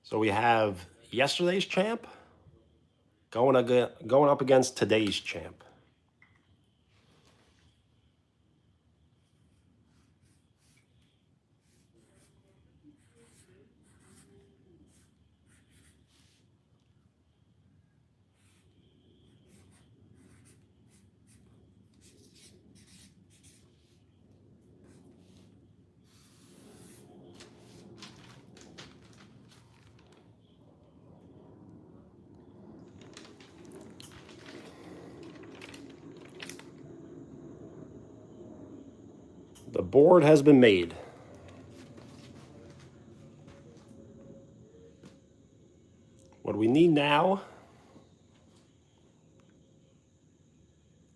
So we have yesterday's champ going up against today's champ. The board has been made. What we need now,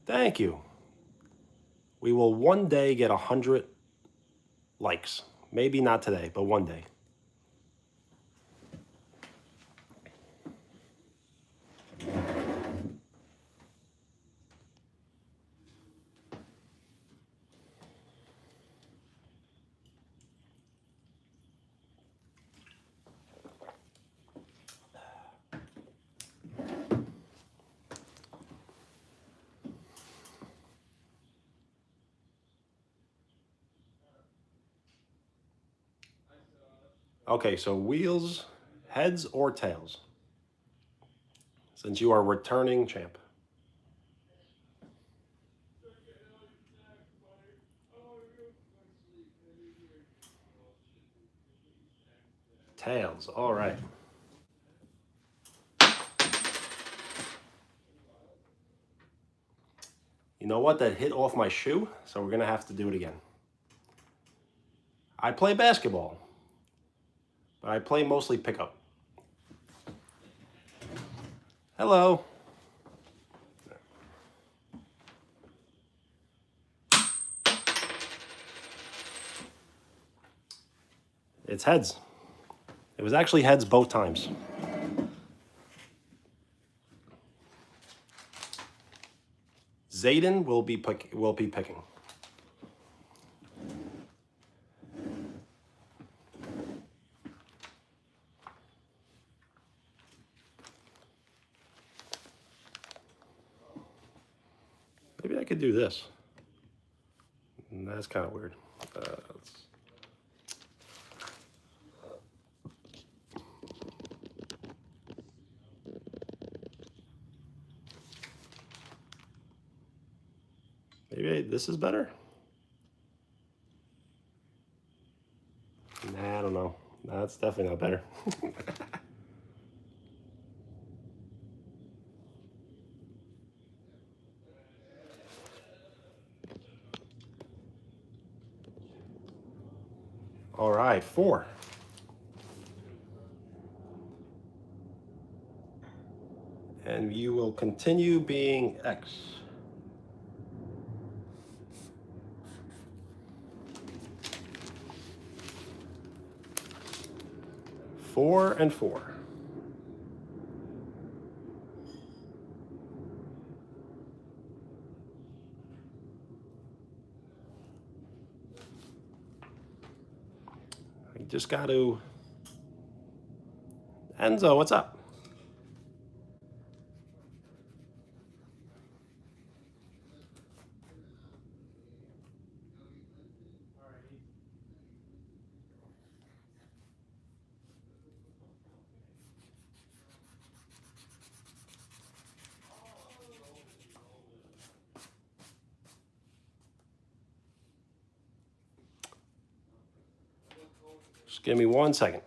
thank you. We will one day get 100 likes. Maybe not today, but one day. Okay, so wheels, heads or tails? Since you are returning champ. Tails. All right. You know what? That hit off my shoe, so we're going to have to do it again. I play basketball, but I play mostly pickup. Hello. It's heads. It was actually heads both times. Zayden will be picking. Maybe I could do this. That's kind of weird. Maybe this is better? Nah, I don't know. That's definitely not better. All right, 4. And you will continue being X. 4 and 4. I just got to... Enzo, what's up? Just give me 1 second.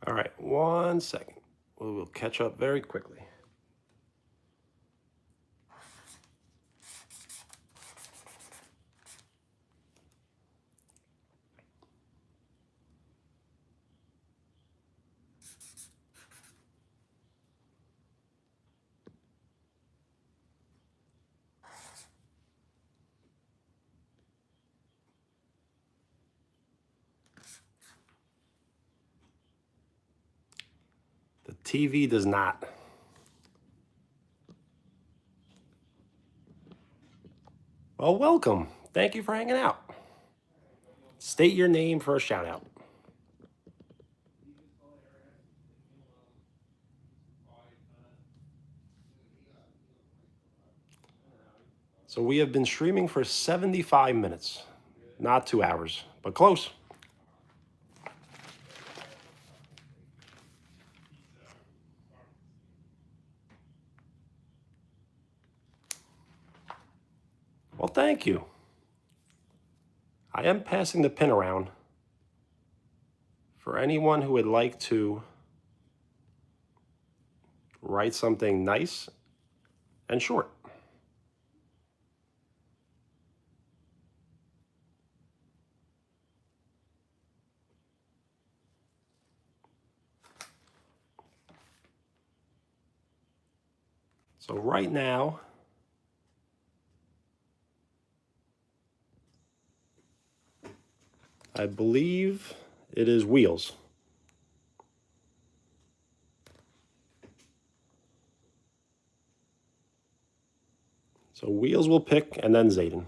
All right, 1 second. We will catch up very quickly. The TV does not. Well, welcome. Thank you for hanging out. State your name for a shout out. So we have been streaming for 75 minutes. Not 2 hours, but close. Well, thank you. I am passing the pin around for anyone who would like to write something nice and short. So right now, I believe it is wheels. So Wheels will pick, and then Zayden.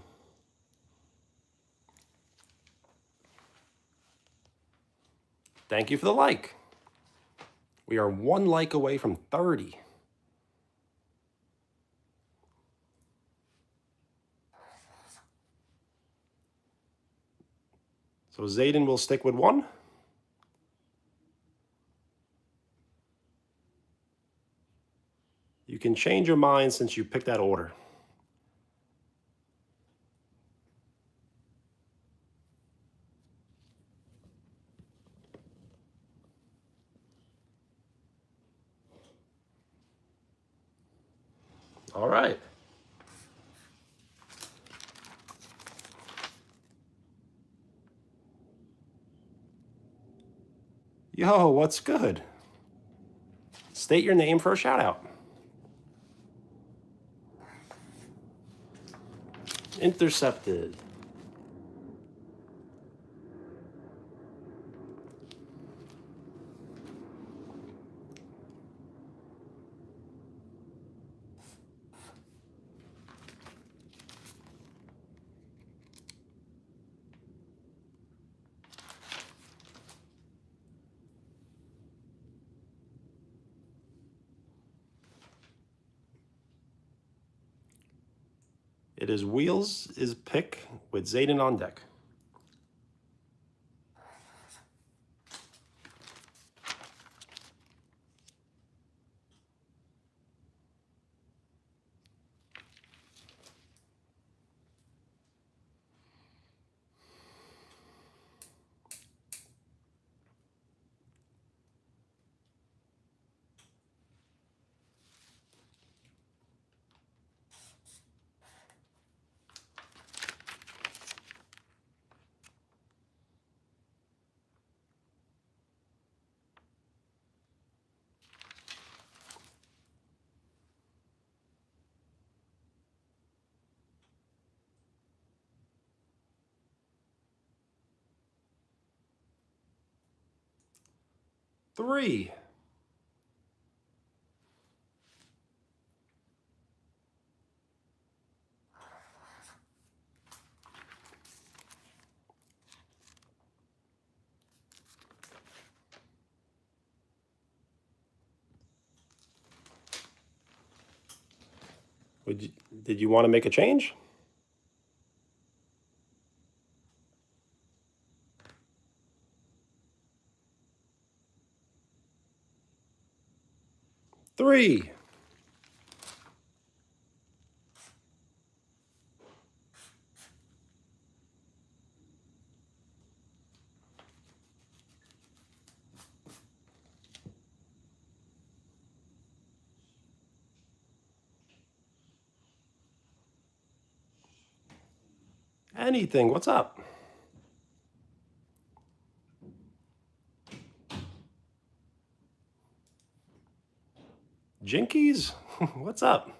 Thank you for the like. We are 1 like away from 30. So Zayden will stick with 1. You can change your mind since you picked that order. All right. Yo, what's good? State your name for a shout out. Intercepted. It is Wheels is pick with Zayden on deck. Three. Did you want to make a change? Three. Anything. What's up? Jinkies? What's up?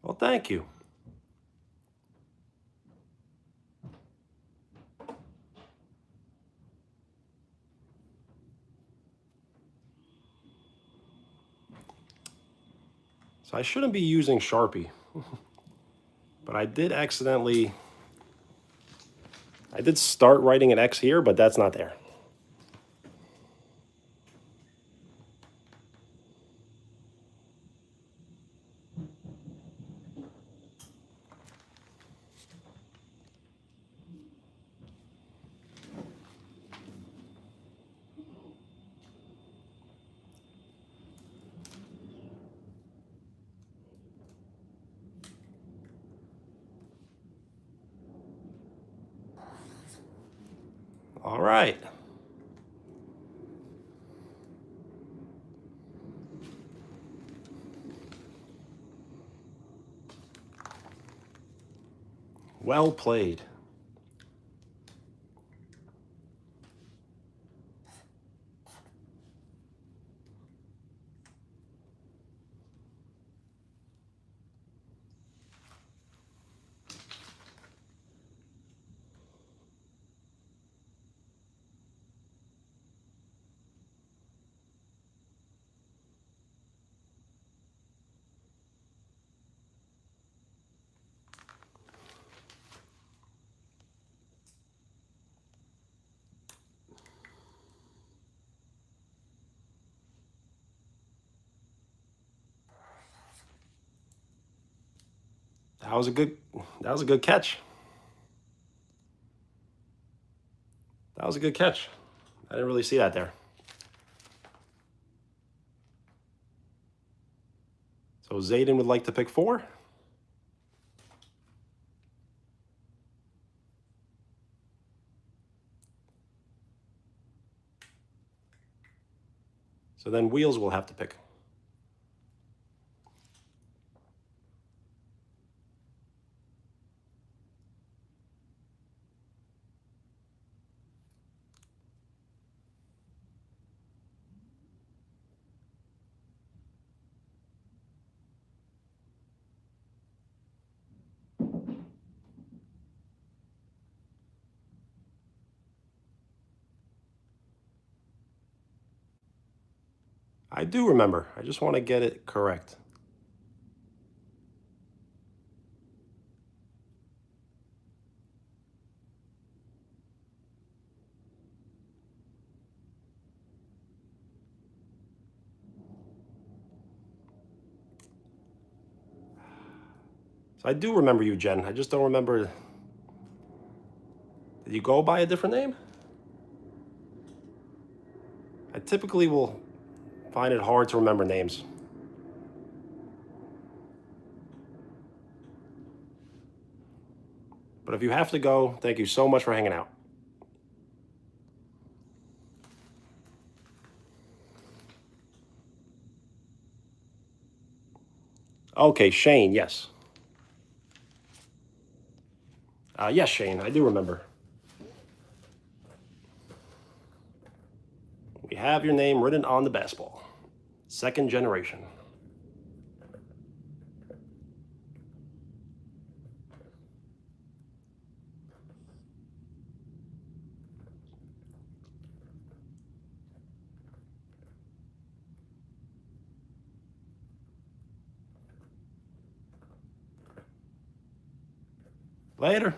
Well, thank you. So I shouldn't be using Sharpie, but I did start writing an X here, but that's not there. All right. Well played. That was a good catch. That was a good catch. I didn't really see that there. So Zayden would like to pick 4. So then Wheels will have to pick. I do remember. I just want to get it correct. So I do remember you, Jen. I just don't remember. Did you go by a different name? I typically will find it hard to remember names. But if you have to go, thank you so much for hanging out. Okay, Shane, yes. Yes, Shane, I do remember. We have your name written on the basketball. 2nd generation. Later.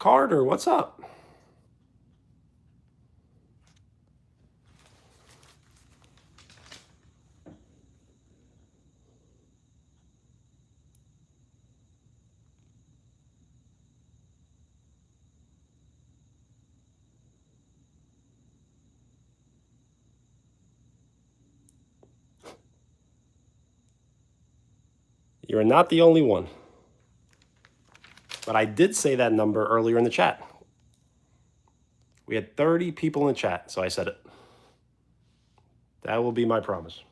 Carter, what's up? You're not the only one. But I did say that number earlier in the chat. We had 30 people in the chat, so I said it. That will be my promise.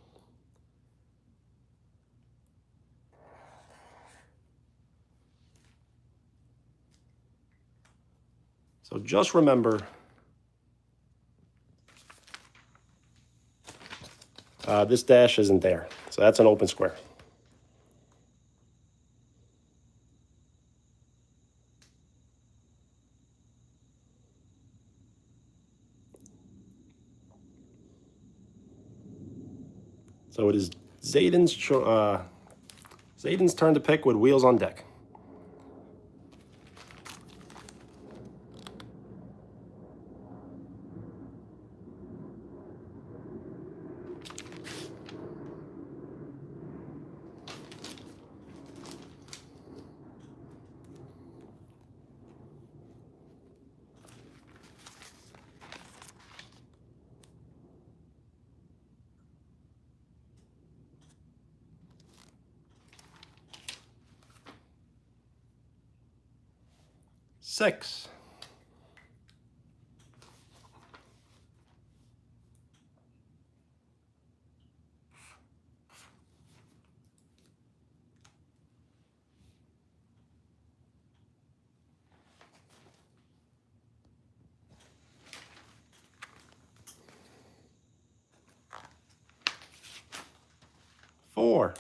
So just remember, this dash isn't there. So that's an open square. So it is Zayden's turn to pick with Wheels on deck. Six. Four.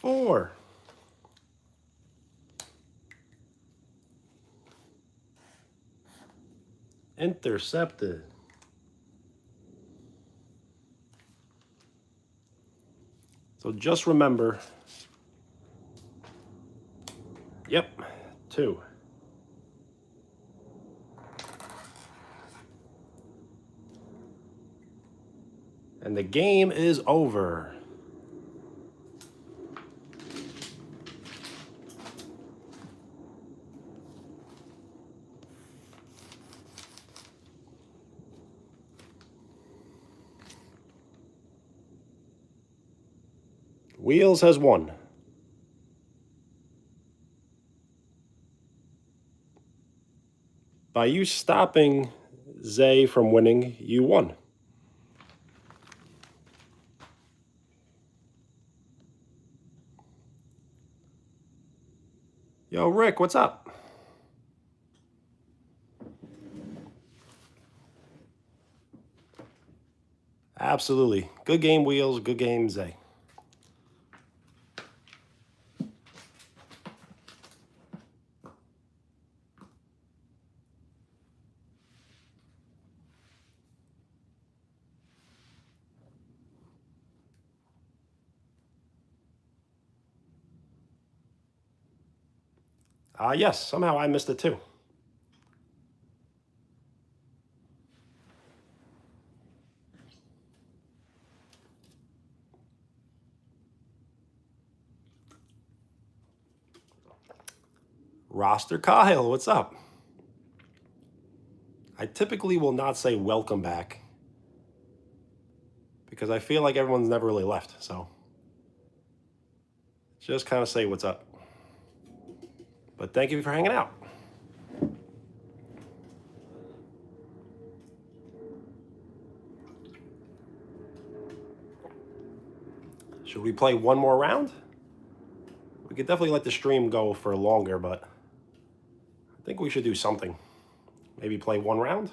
4. Intercepted. So just remember, yep, 2. And the game is over. Wheels has won. By you stopping Zay from winning, you won. Yo, Rick, what's up? Absolutely. Good game, Wheels. Good game, Zay. Yes, somehow I missed it too. Roster Kyle, what's up? I typically will not say welcome back because I feel like everyone's never really left. So just kind of say what's up. But thank you for hanging out. Should we play one more round? We could definitely let the stream go for longer, but I think we should do something. Maybe play one round?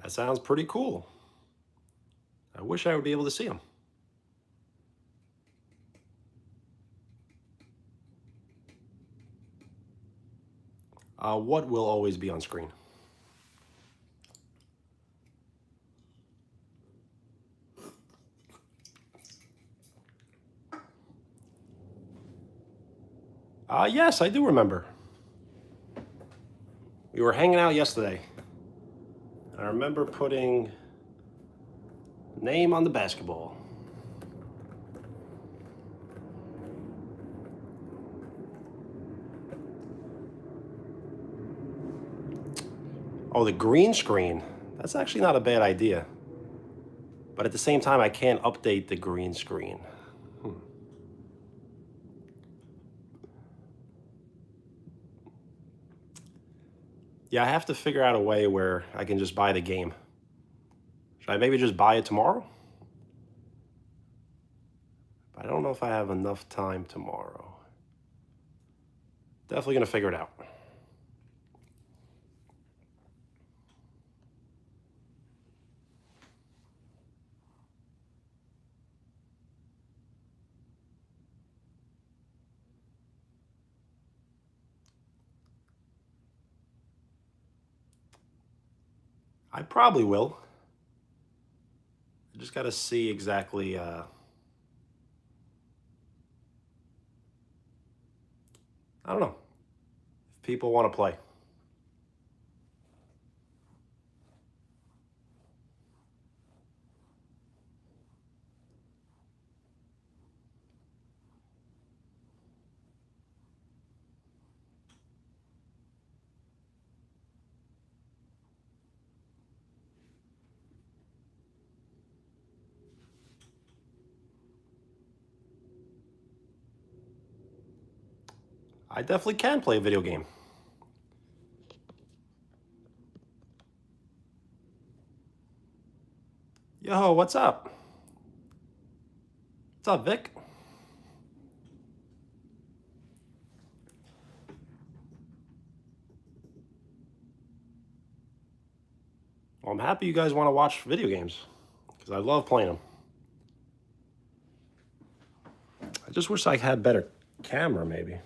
That sounds pretty cool. I wish I would be able to see them. What will always be on screen? Yes, I do remember. We were hanging out yesterday. I remember putting name on the basketball. Oh, the green screen. That's actually not a bad idea. But at the same time, I can't update the green screen. Yeah, I have to figure out a way where I can just buy the game. Should I maybe just buy it tomorrow? I don't know if I have enough time tomorrow. Definitely gonna figure it out. I probably will. I just gotta see exactly, I don't know, if people wanna play. I definitely can play a video game. Yo, what's up? What's up, Vic? Well, I'm happy you guys want to watch video games, because I love playing them. I just wish I had better camera, maybe.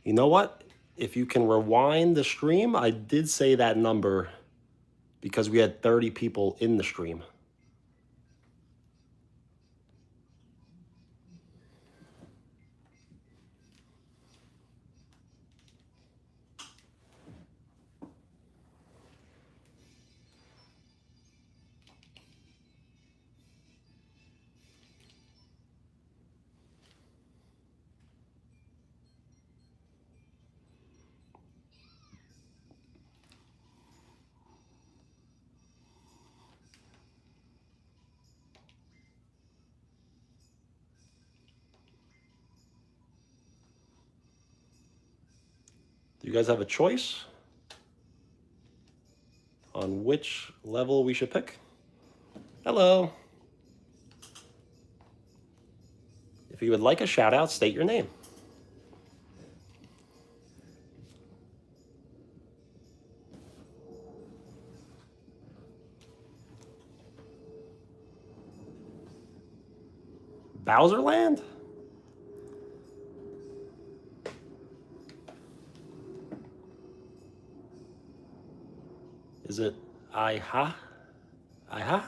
You know what? If you can rewind the stream, I did say that number because we had 30 people in the stream. Do you guys have a choice on which level we should pick? Hello. If you would like a shout out, state your name. Bowser Land? Is it Iha? Iha?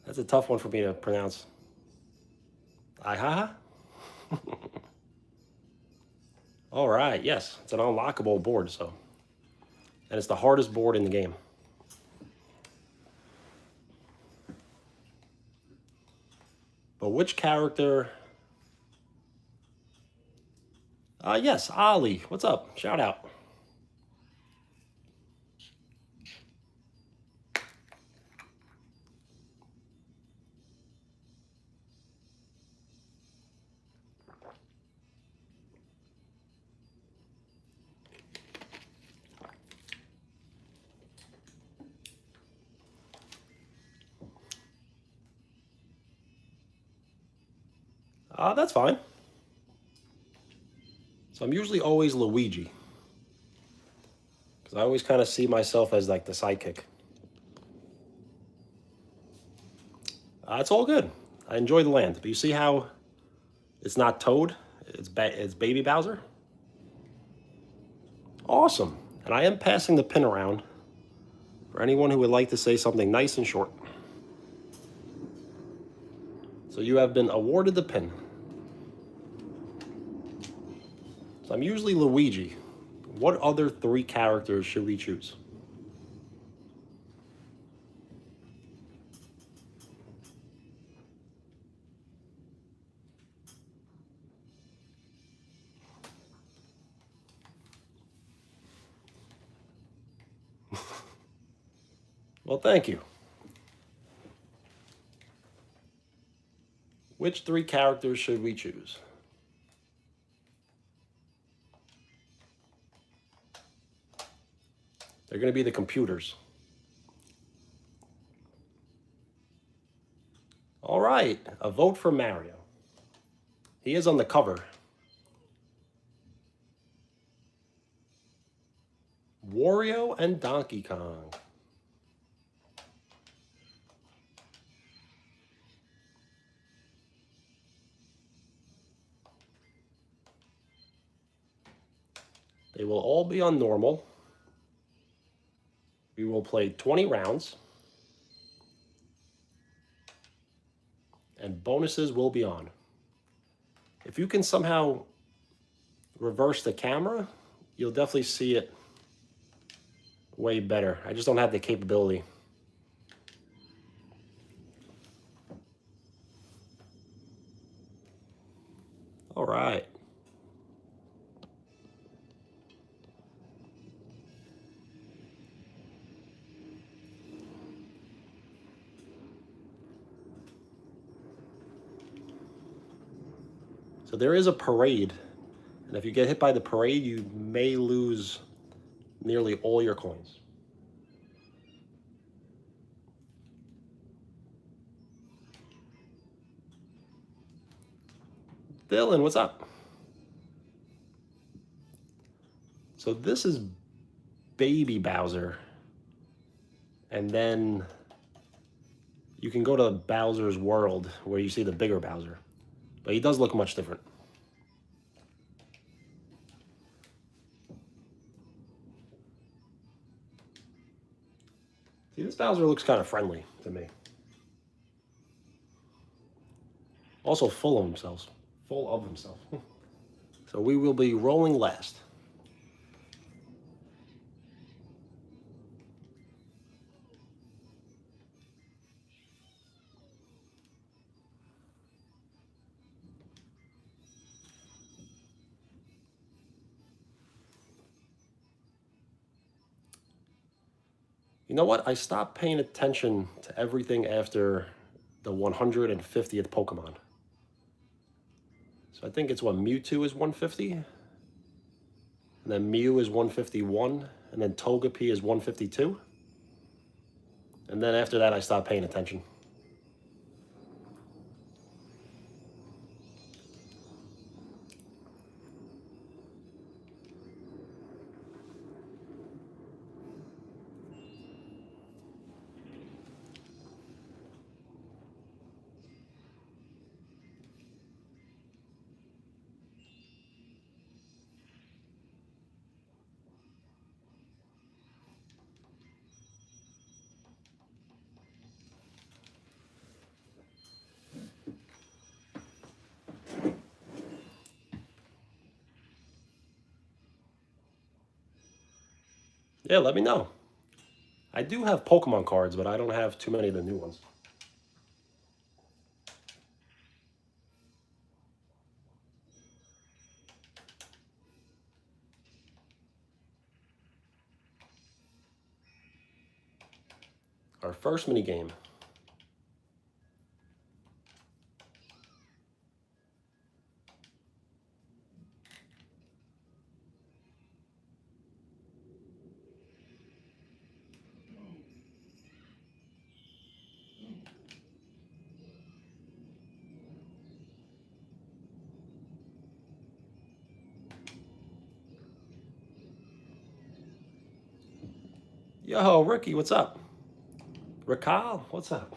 That's a tough one for me to pronounce. Iha? All right, yes, it's an unlockable board, so. And it's the hardest board in the game. But which character? Yes, Ali. What's up? Shout out. That's fine. So I'm usually always Luigi, because I always kind of see myself as like the sidekick. It's all good. I enjoy the land. But you see how it's not Toad? It's Baby Bowser? Awesome. And I am passing the pin around for anyone who would like to say something nice and short. So you have been awarded the pin. So I'm usually Luigi. What other 3 characters should we choose? Well, thank you. Which 3 characters should we choose? They're going to be the computers. All right, a vote for Mario. He is on the cover. Wario and Donkey Kong. They will all be on normal. We will play 20 rounds. And bonuses will be on. If you can somehow reverse the camera, you'll definitely see it way better. I just don't have the capability. All right. So there is a parade. And if you get hit by the parade, you may lose nearly all your coins. Dylan, what's up? So this is Baby Bowser. And then you can go to Bowser's World where you see the bigger Bowser. But he does look much different. See, this Bowser looks kind of friendly to me. Also full of himself. Full of himself. So we will be rolling last. You know what? I stopped paying attention to everything after the 150th Pokemon. So I think it's what, Mewtwo is 150? And then Mew is 151. And then Togepi is 152. And then after that, I stopped paying attention. Yeah, let me know. I do have Pokemon cards, but I don't have too many of the new ones. Our first mini game. Yo, Ricky, what's up? Raquel, what's up?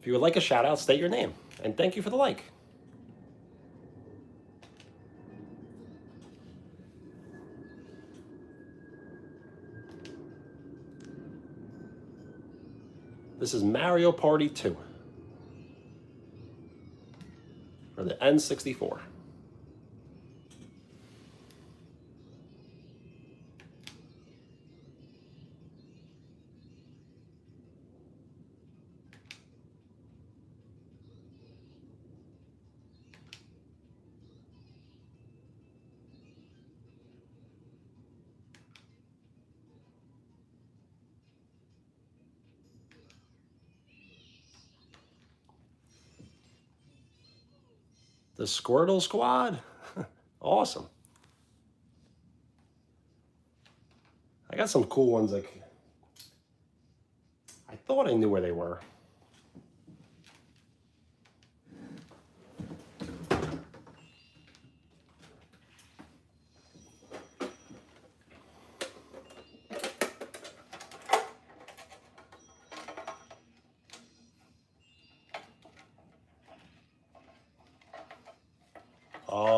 If you would like a shout out, state your name. And thank you for the like. This is Mario Party 2 for the N64. The Squirtle Squad? Awesome. I got some cool ones. Like, I thought I knew where they were.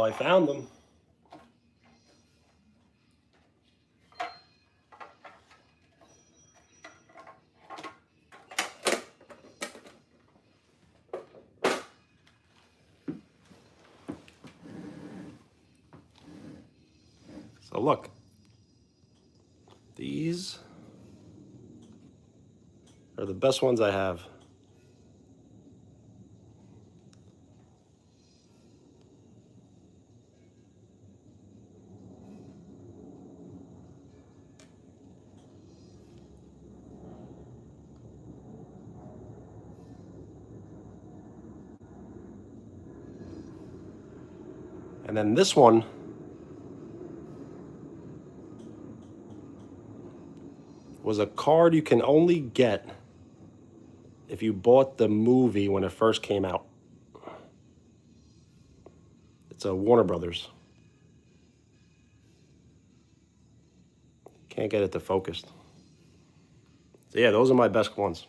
go. I found them. So look, these are the best ones I have. And then this one was a card you can only get if you bought the movie when it first came out. It's a Warner Brothers. Can't get it to focus. So yeah, those are my best ones.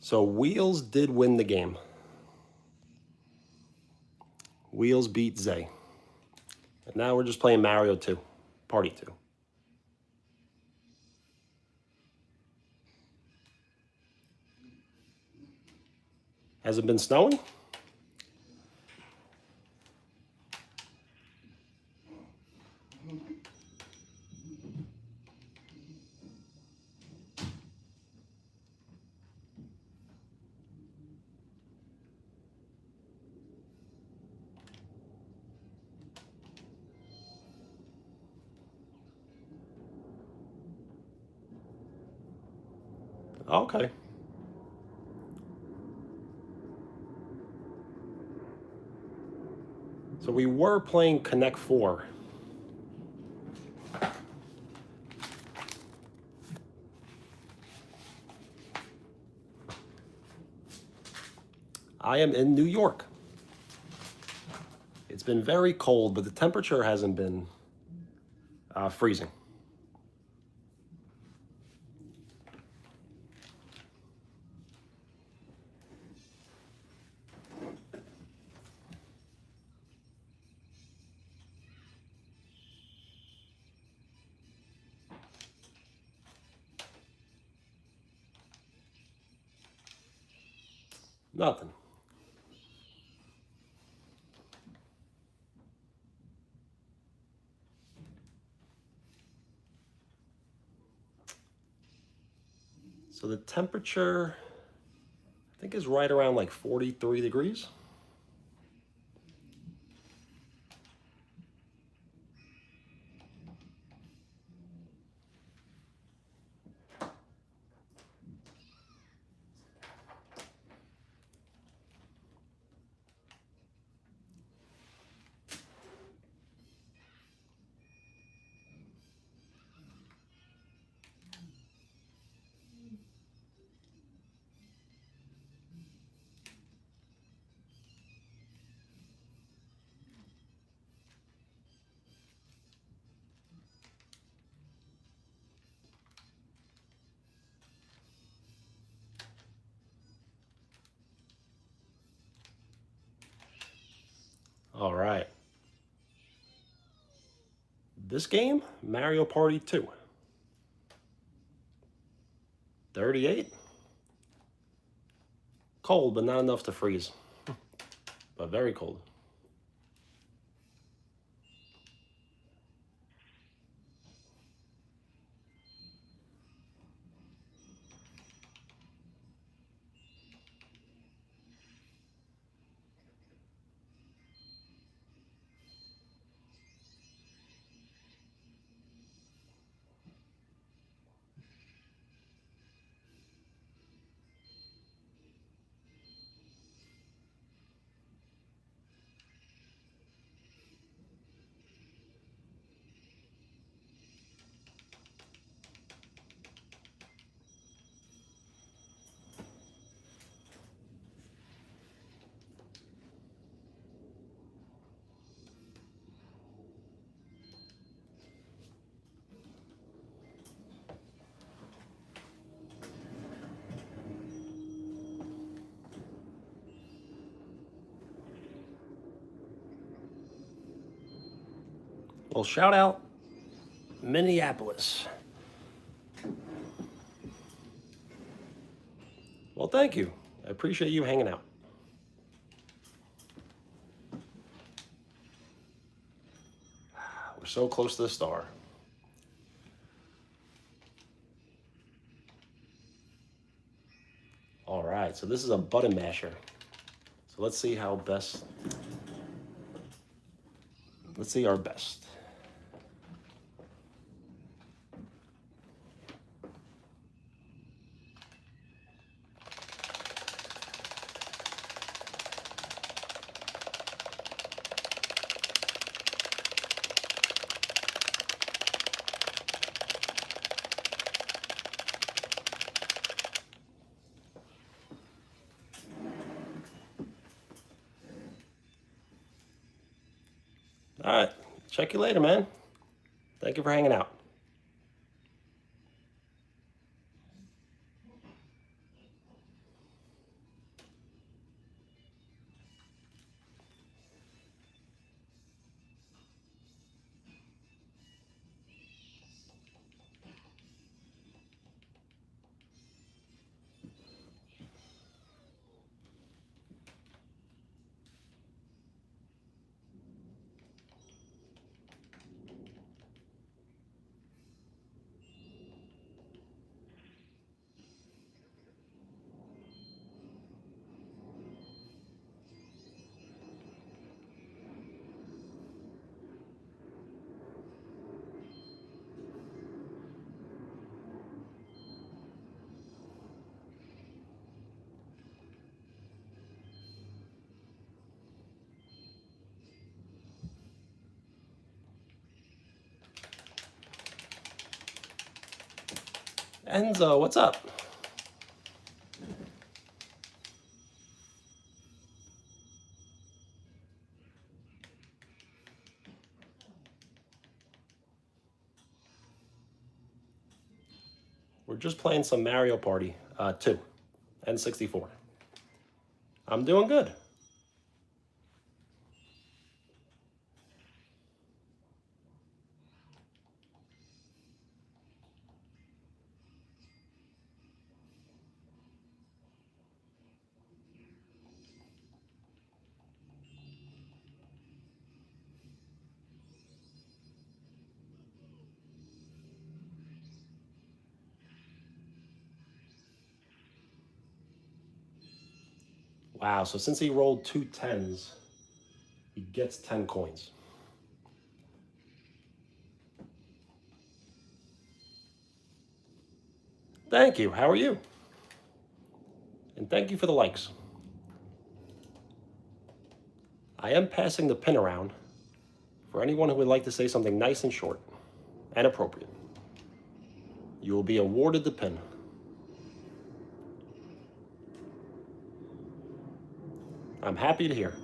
So Wheels did win the game. Wheels beat Zay. And now we're just playing Mario 2, Party 2. Has it been snowing? Okay. So we were playing Connect 4. I am in New York. It's been very cold, but the temperature hasn't been freezing. Nothing. So the temperature, I think, is right around like 43 degrees. All right. This game, Mario Party 2. 38. Cold, but not enough to freeze. But very cold. Well, shout out Minneapolis. Well, thank you. I appreciate you hanging out. We're so close to the star. All right, so this is a button masher. So let's see how best. Let's see our best. All right, check you later, man. Thank you for hanging out. Enzo, what's up? We're just playing some Mario Party 2 and 64. I'm doing good. Wow, so since he rolled 2 10s, he gets 10 coins. Thank you. How are you? And thank you for the likes. I am passing the pin around for anyone who would like to say something nice and short and appropriate. You will be awarded the pin. I'm happy to hear.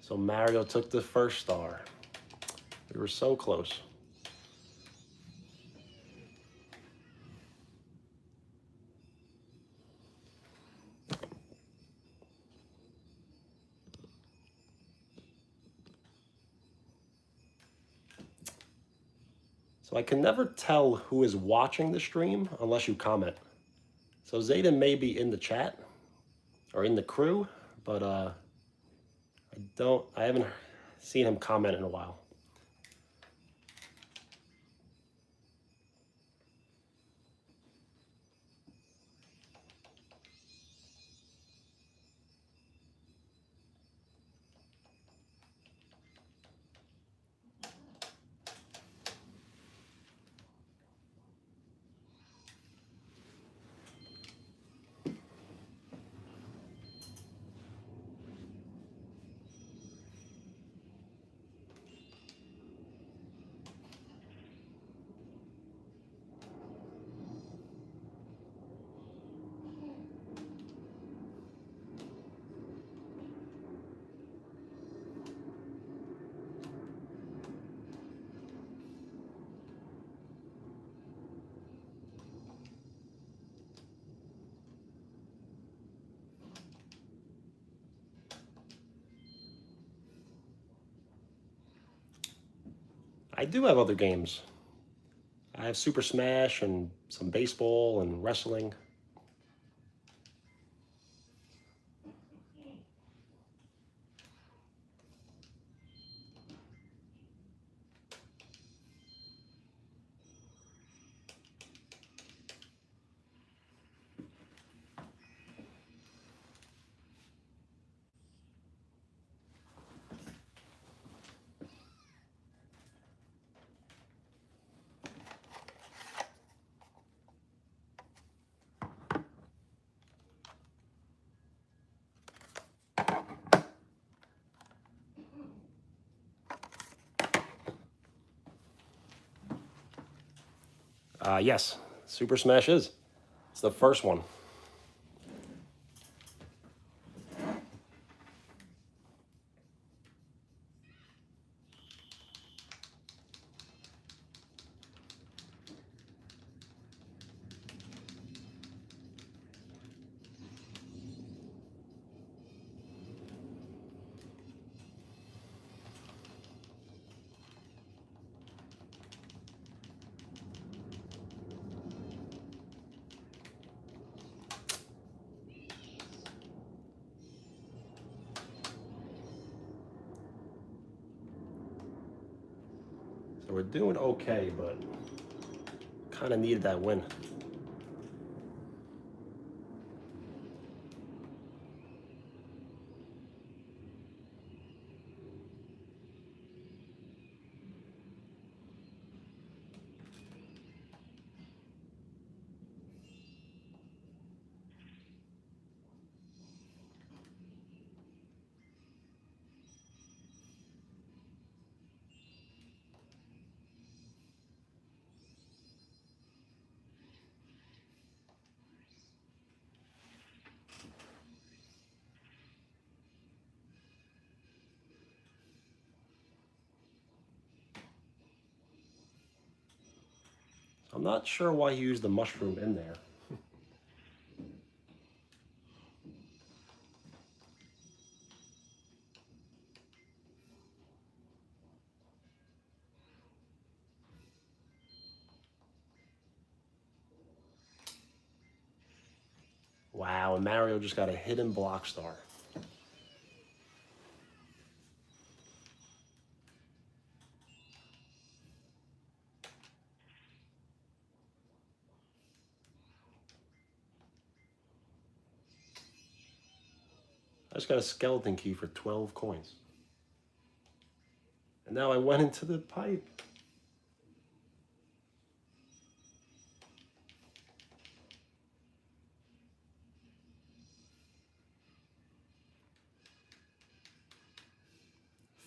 So Mario took the first star. We were so close. So I can never tell who is watching the stream unless you comment. So Zayden may be in the chat or in the crew, but I haven't seen him comment in a while. I do have other games. I have Super Smash and some baseball and wrestling. Yes, Super Smash is. It's the first one. So we're doing okay, but kind of needed that win. I'm not sure why he used the mushroom in there. Wow, and Mario just got a hidden block star. I just got a skeleton key for 12 coins. And now I went into the pipe.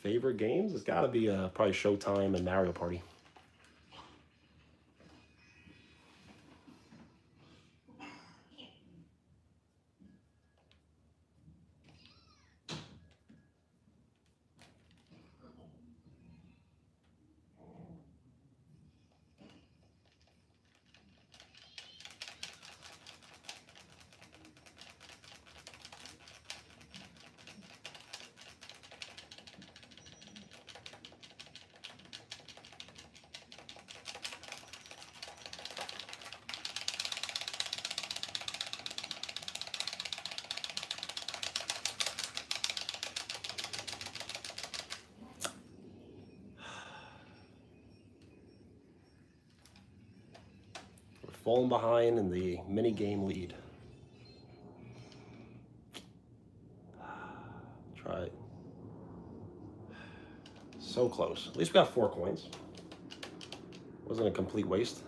Favorite games? It's got to be probably Showtime and Mario Party. We're falling behind in the mini game lead. Try it. So close. At least we got 4 coins. Wasn't a complete waste.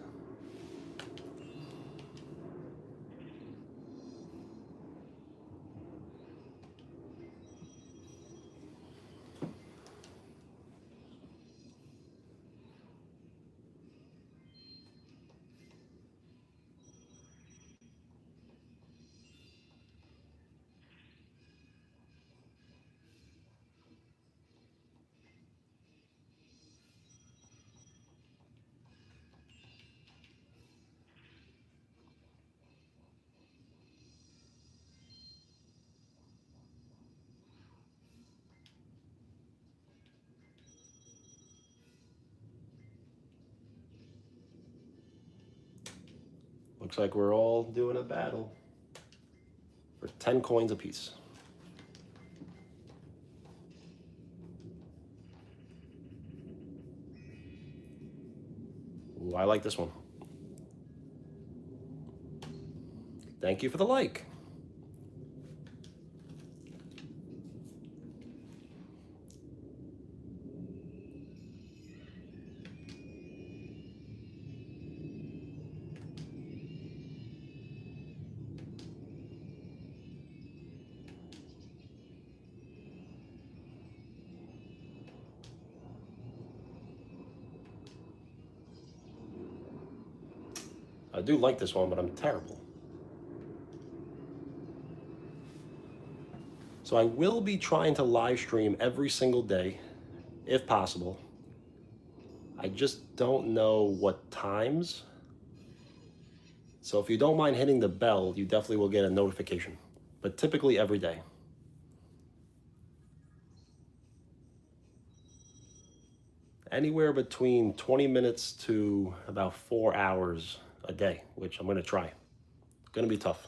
Looks like we're all doing a battle for 10 coins apiece. Ooh, I like this one. Thank you for the like. I do like this one, but I'm terrible. So I will be trying to live stream every single day, if possible. I just don't know what times. So if you don't mind hitting the bell, you definitely will get a notification, but typically every day. Anywhere between 20 minutes to about 4 hours a day, which I'm gonna try. It's gonna be tough.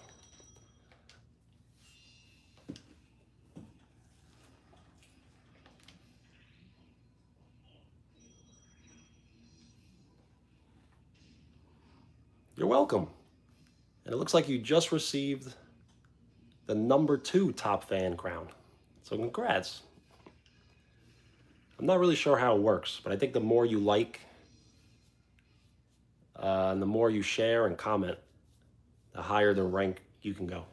You're welcome. And it looks like you just received the #2 top fan crown. So congrats. I'm not really sure how it works, but I think the more you like and the more you share and comment, the higher the rank you can go.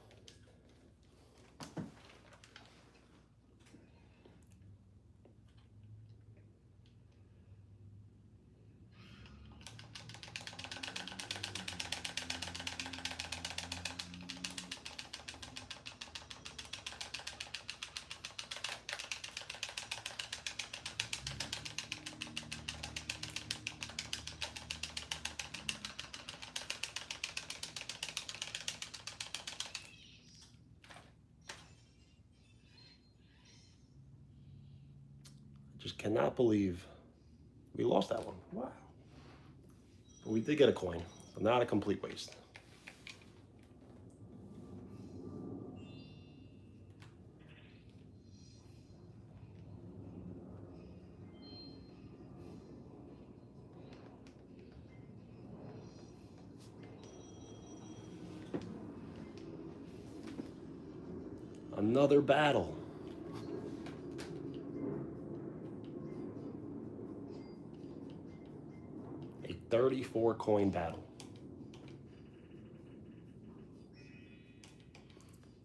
Just cannot believe we lost that one. Wow. But we did get a coin, but not a complete waste. Another battle. A 34 coin battle.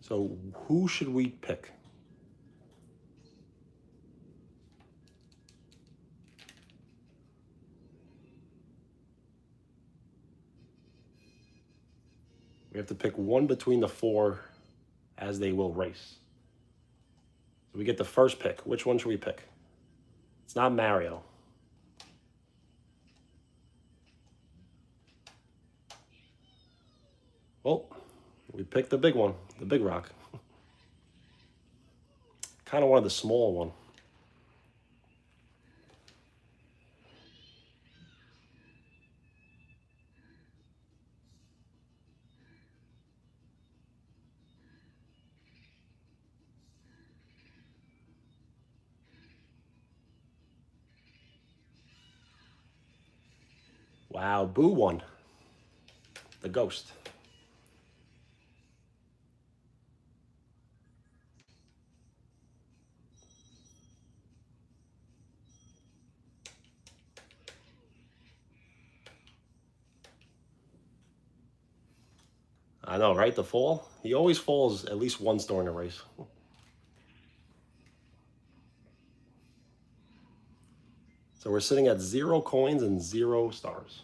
So who should we pick? We have to pick one between the 4 as they will race. So we get the first pick. Which one should we pick? It's not Mario. Well, we picked the big one, the big rock. Kind of wanted the small one. Wow, Boo won. The ghost. I know, right? The fall. He always falls at least once during a race. So we're sitting at 0 coins and 0 stars.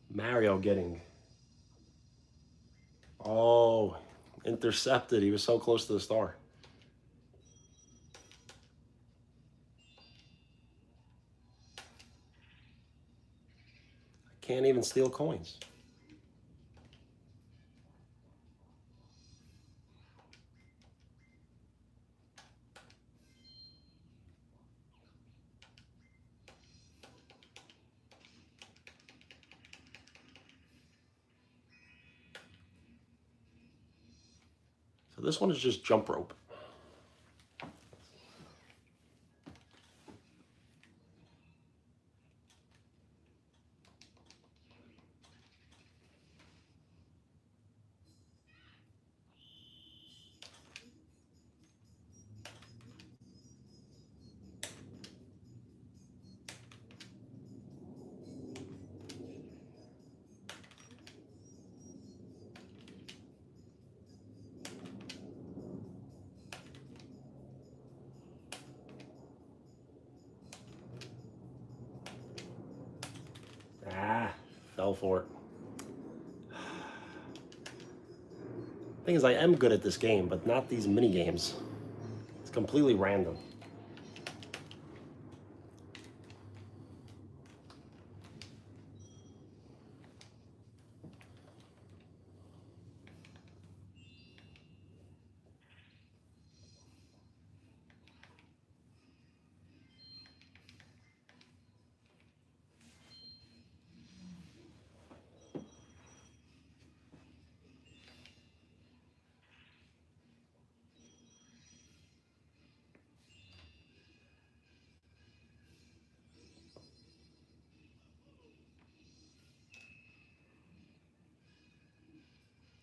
Mario getting. Oh, intercepted. He was so close to the star. Can't even steal coins. So this one is just jump rope. Ah, fell for it. Thing is, I am good at this game, but not these mini games. It's completely random.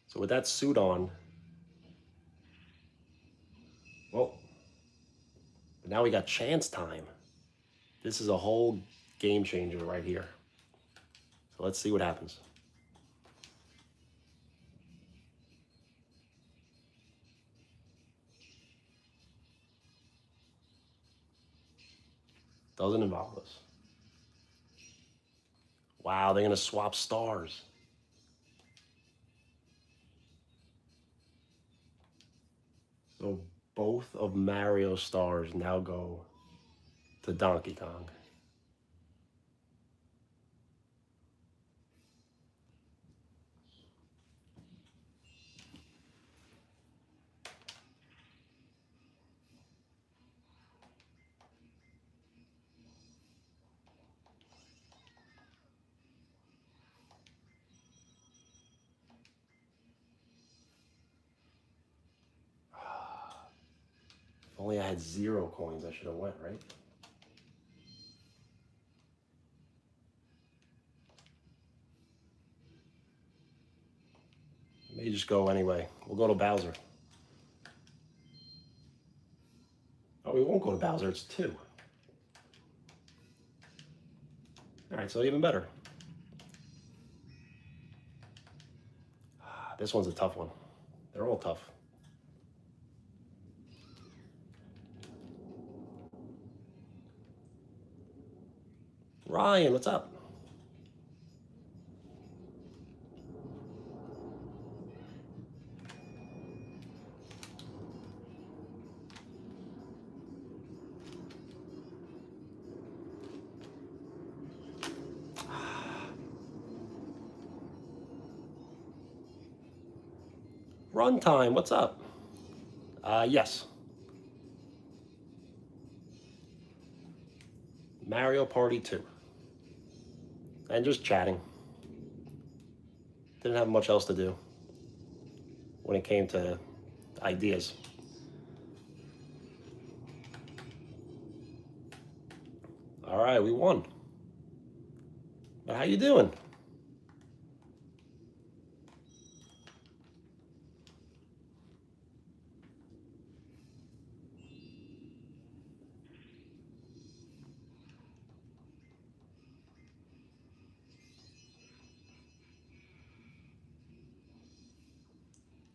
So with that suit on, well, now we got chance time. This is a whole game changer right here. So let's see what happens. Doesn't involve us. Wow, they're gonna swap stars. So both of Mario's stars now go to Donkey Kong. If only I had 0 coins, I should have went, right? May just go anyway. We'll go to Bowser. Oh, we won't go to Bowser, it's 2. All right, so even better. This one's a tough one. They're all tough. Ryan, what's up? Runtime, what's up? Yes. Mario Party 2. And just chatting. Didn't have much else to do when it came to ideas. All right, we won. But how you doing?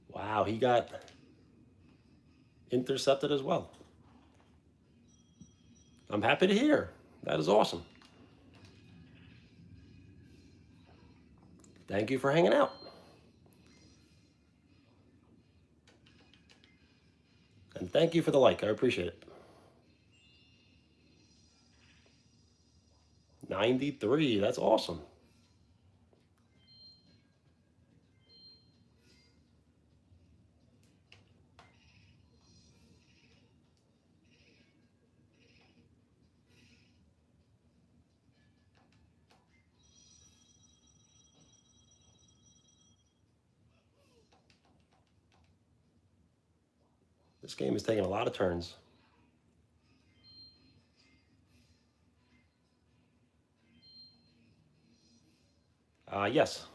Wow, he got intercepted as well. I'm happy to hear. That is awesome. Thank you for hanging out. And thank you for the like. I appreciate it. 93. That's awesome. This game is taking a lot of turns. Yes.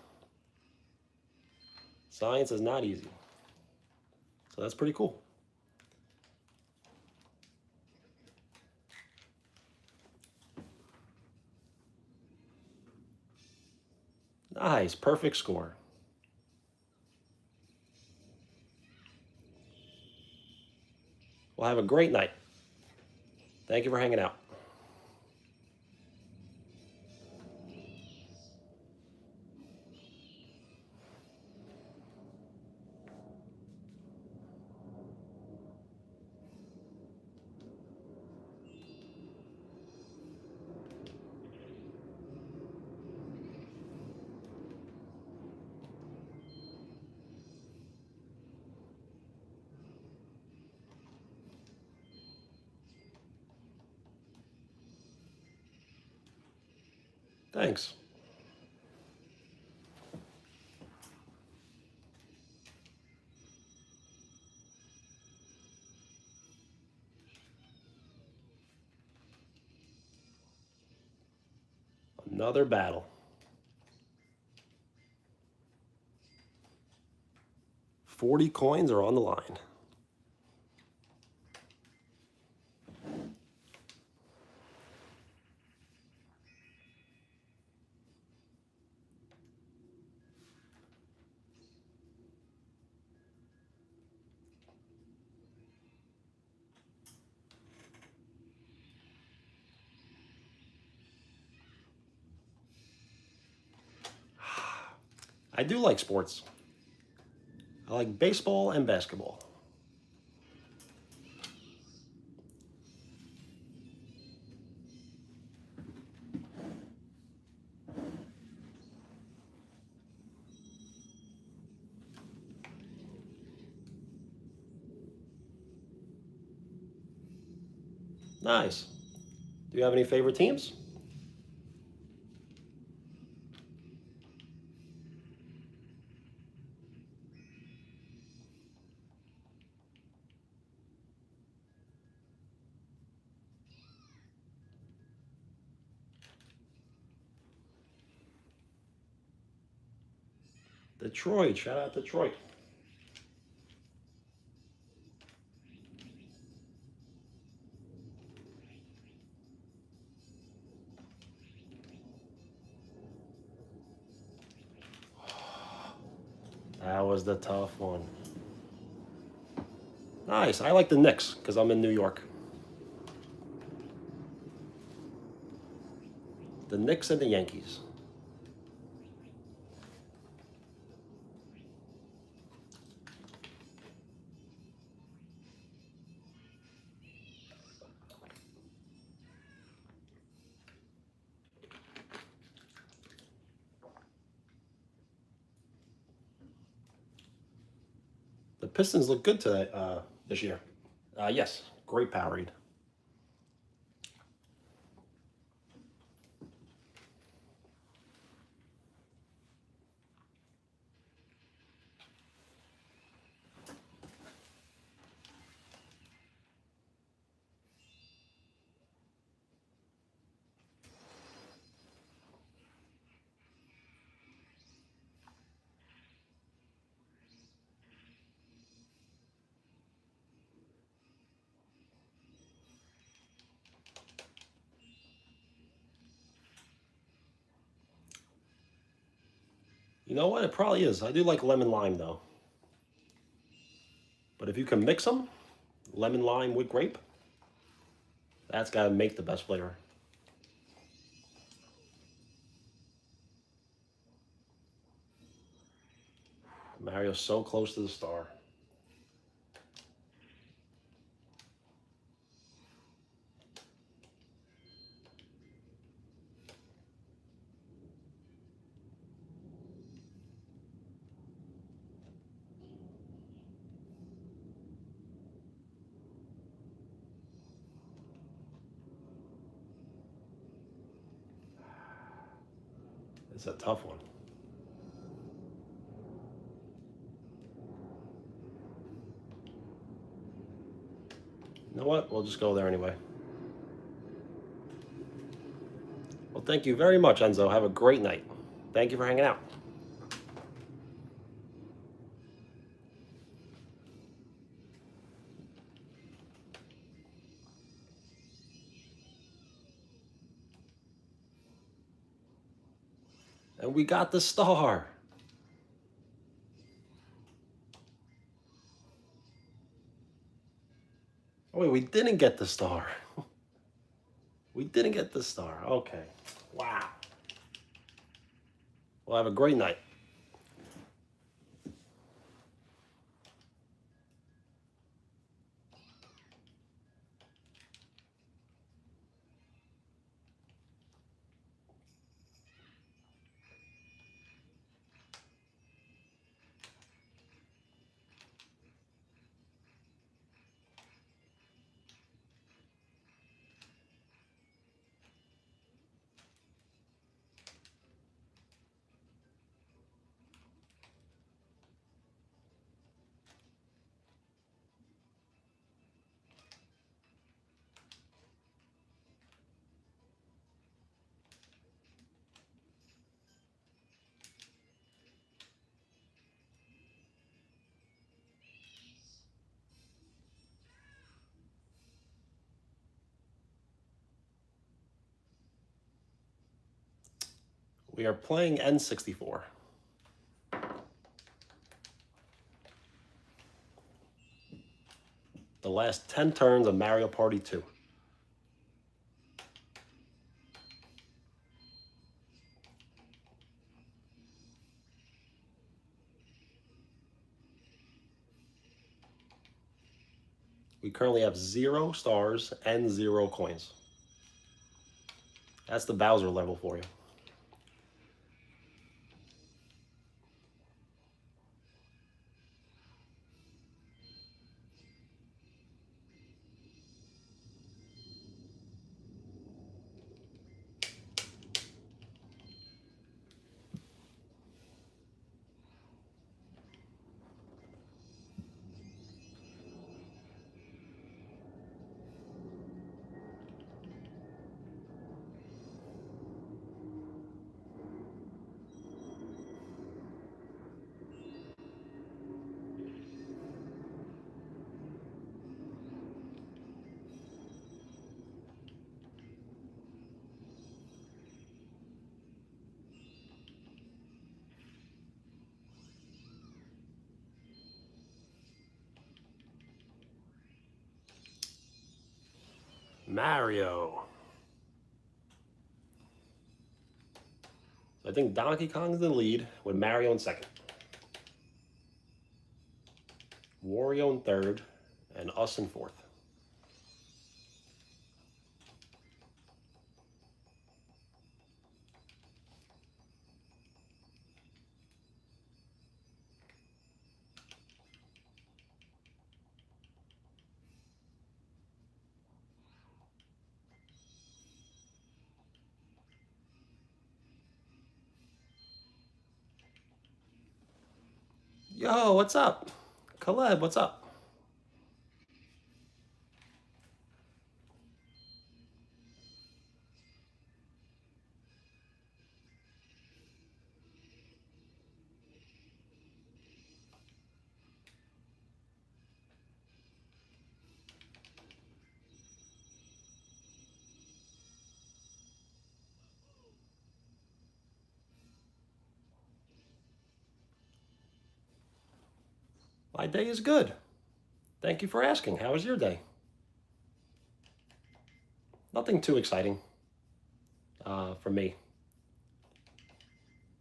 Science is not easy. So that's pretty cool. Nice, perfect score. Well, have a great night. Thank you for hanging out. Thanks. Another battle. 40 coins are on the line. I do like sports. I like baseball and basketball. Nice. Do you have any favorite teams? Detroit. Shout out Detroit. That was the tough one. Nice. I like the Knicks because I'm in New York. The Knicks and the Yankees. The Pistons look good today, this year. Yes, great Powerade. You know what? It probably is. I do like lemon lime though. But if you can mix them, lemon lime with grape, that's got to make the best flavor. Mario's so close to the star. It's a tough one. You know what? We'll just go there anyway. Well, thank you very much, Enzo. Have a great night. Thank you for hanging out. And we got the star. Oh, wait, we didn't get the star. We didn't get the star. Okay. Wow. Well, have a great night. We are playing N64. The last 10 turns of Mario Party 2. We currently have 0 stars and 0 coins. That's the Bowser level for you. Mario. I think Donkey Kong's in the lead with Mario in second. Wario in third, and us in fourth. Yo, what's up? Caleb, what's up? My day is good. Thank you for asking. How was your day? Nothing too exciting for me.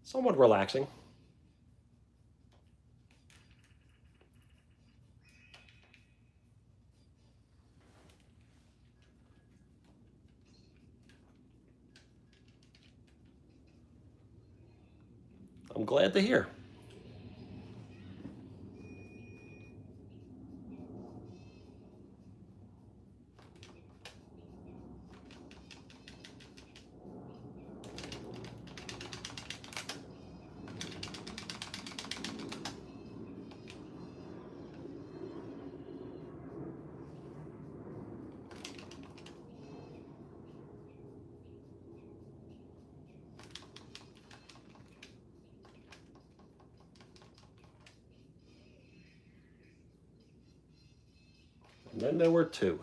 Somewhat relaxing. I'm glad to hear. And then there were two.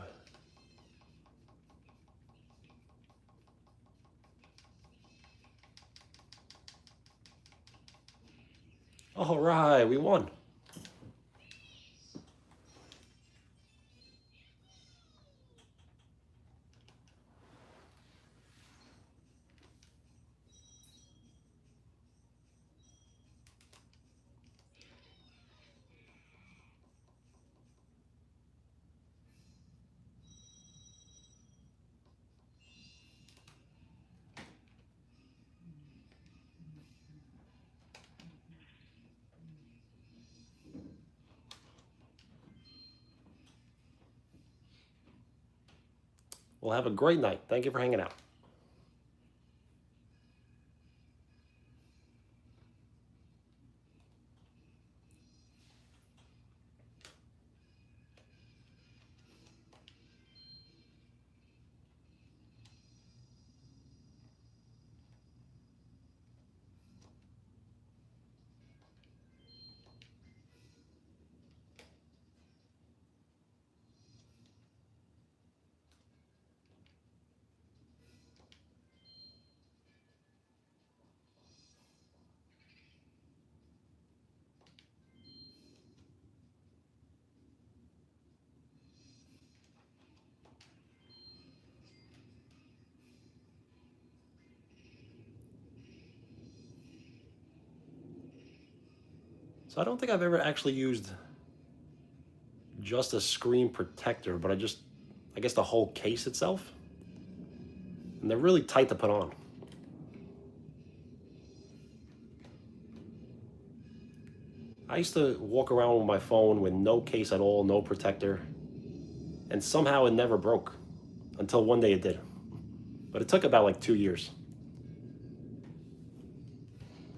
All right, we won. Well, have a great night. Thank you for hanging out. So I don't think I've ever actually used just a screen protector, but I guess the whole case itself. And they're really tight to put on. I used to walk around with my phone with no case at all, no protector, and somehow it never broke until one day it did. But it took about like 2 years.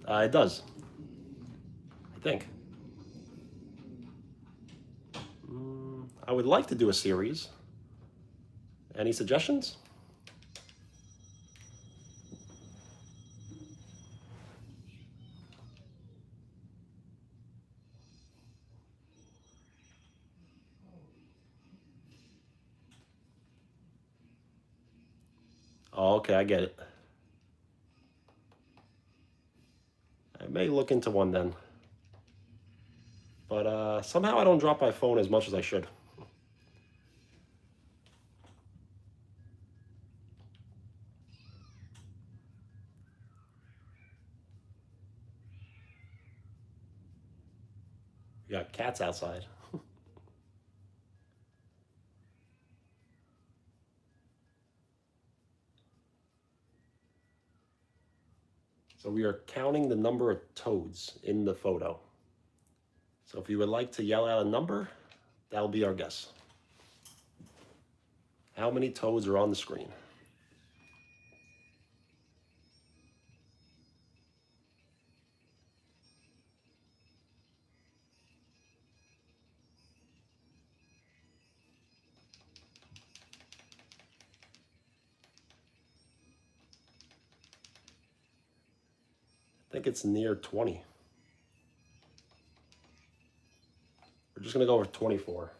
It does, I think. I would like to do a series. Any suggestions? Oh, okay, I get it. I may look into one then. But somehow I don't drop my phone as much as I should. We got cats outside. So we are counting the number of toads in the photo. So if you would like to yell out a number, that'll be our guess. How many toads are on the screen? I think it's near 20. We're just gonna go with 24.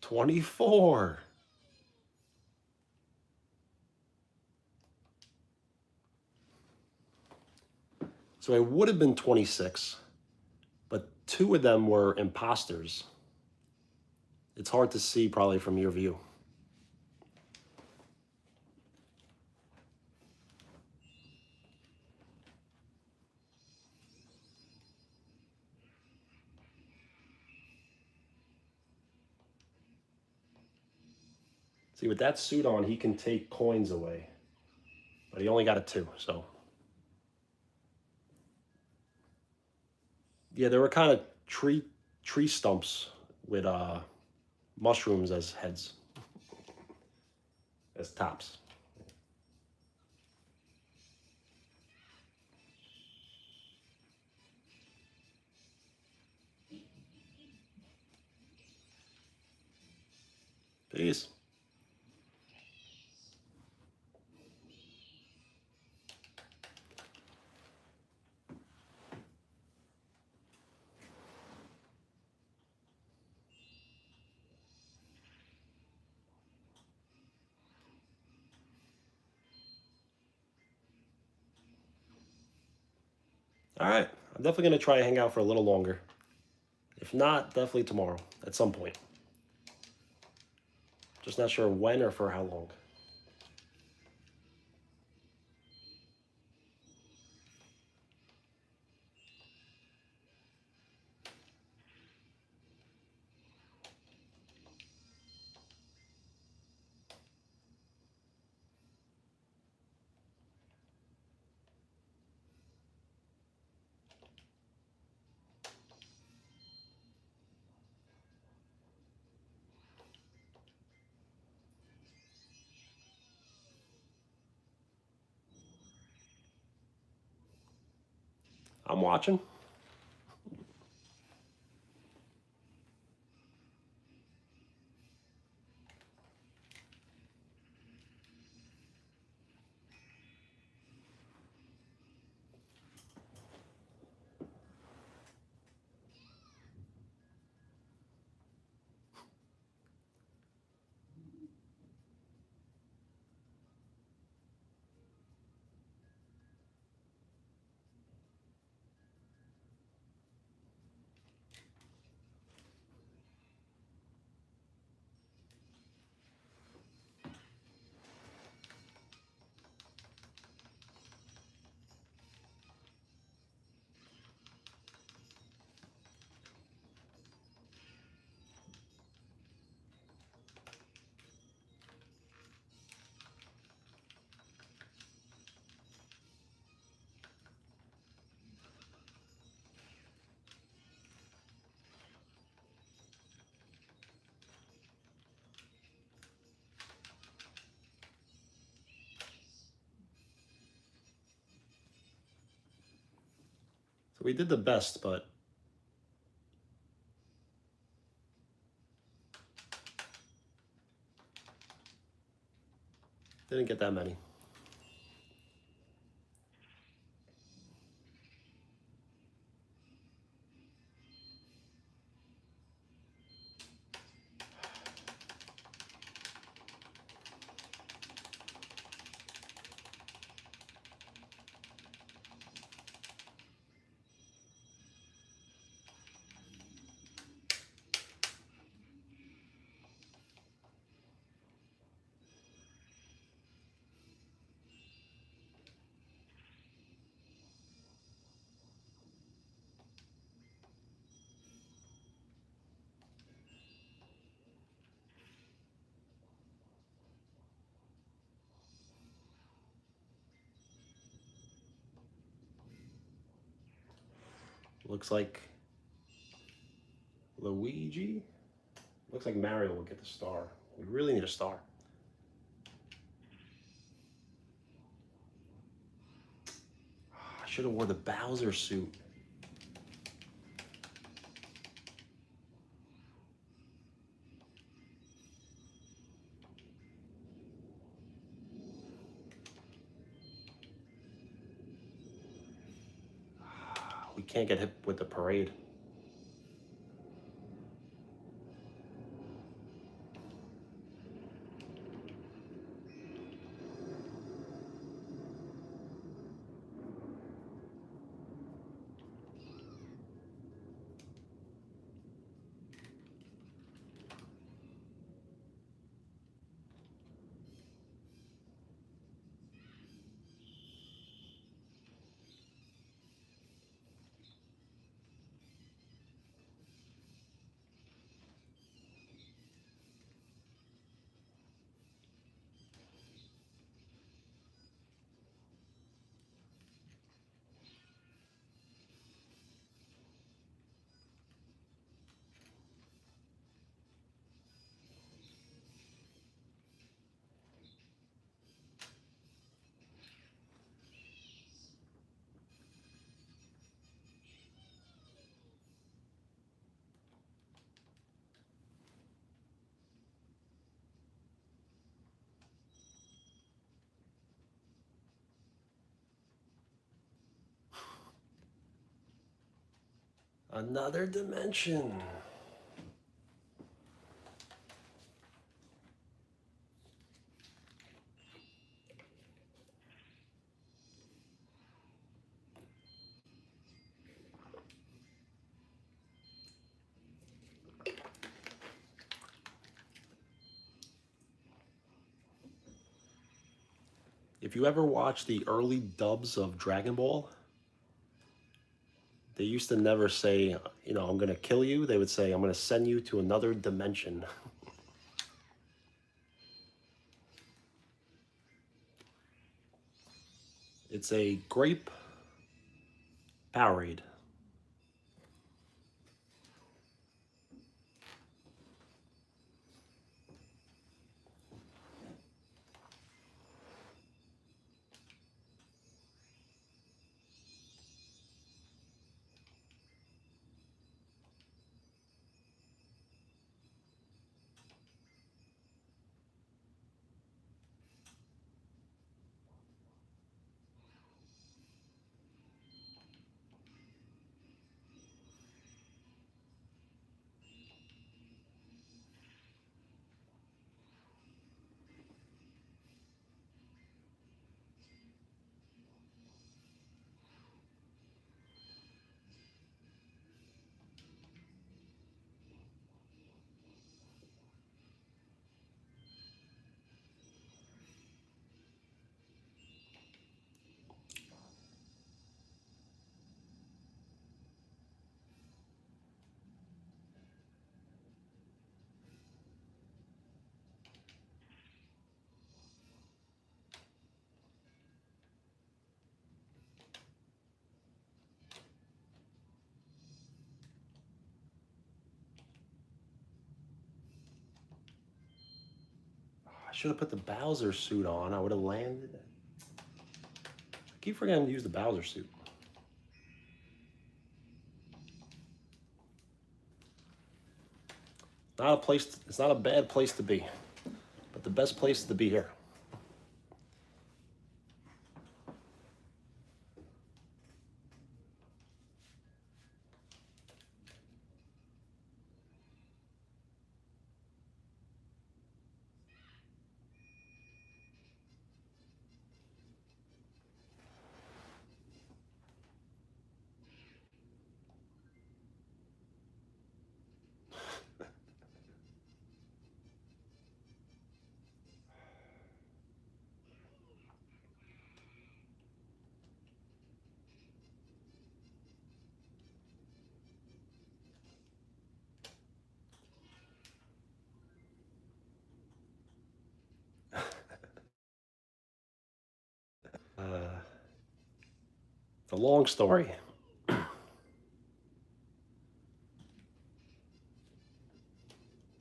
$24. So it would have been 26, but 2 of them were imposters. It's hard to see probably from your view. See, with that suit on, he can take coins away, but he only got a 2, so. Yeah, they were kind of tree stumps with mushrooms as heads, as tops. Peace. All right. I'm definitely going to try to hang out for a little longer. If not, definitely tomorrow at some point. Just not sure when or for how long. I'm watching. So we did the best, but didn't get that many. Looks like Luigi. Looks like Mario will get the star. We really need a star. I should have wore the Bowser suit. We can't get hit with the parade. Another dimension. If you ever watch the early dubs of Dragon Ball, they used to never say, you know, I'm going to kill you. They would say, I'm going to send you to another dimension. It's a grape Powerade. I should have put the Bowser suit on. I would have landed. I keep forgetting to use the Bowser suit. Not a place. It's not a bad place to be, but the best place to be here. It's a long story. So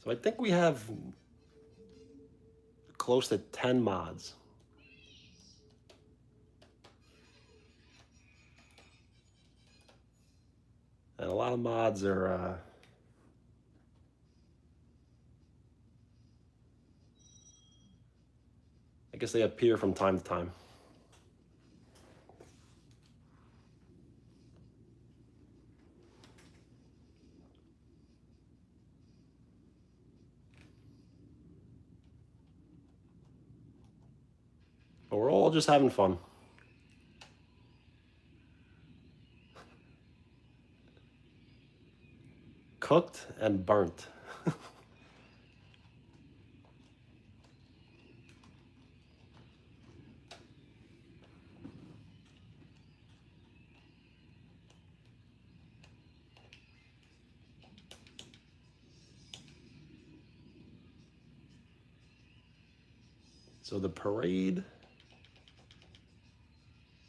I think we have close to 10 mods. And a lot of mods are, I guess they appear from time to time. But we're all just having fun. Cooked and burnt. So the parade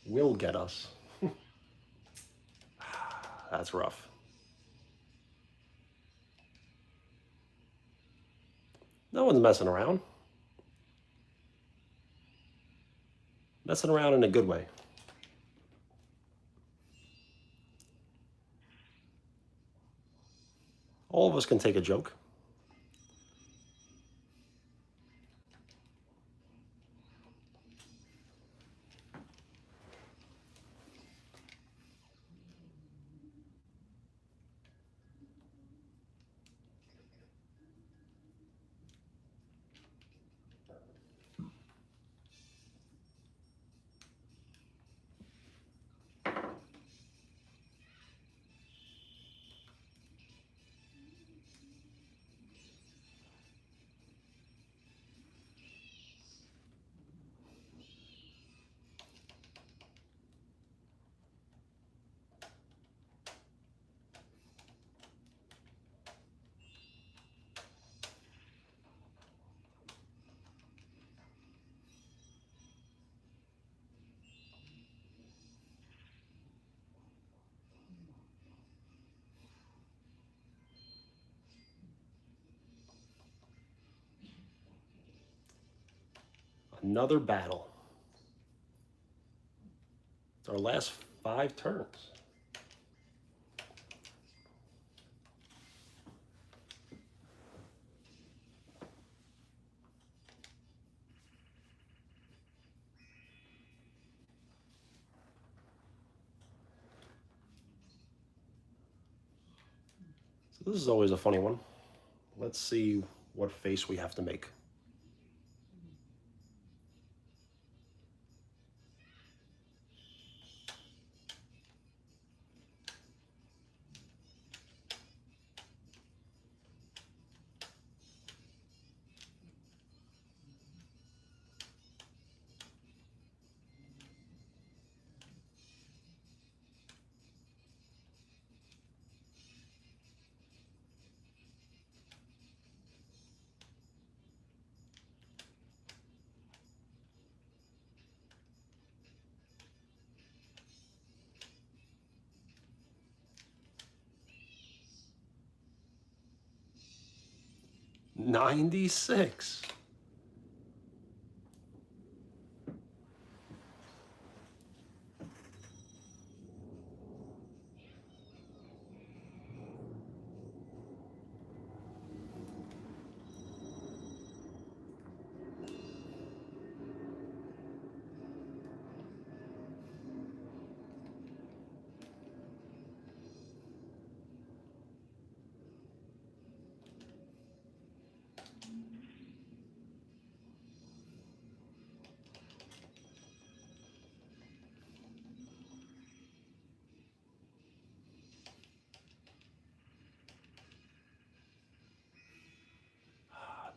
will get us. That's rough. No one's messing around. Messing around in a good way. All of us can take a joke. Another battle. It's our last 5 turns. So this is always a funny one. Let's see what face we have to make. $96.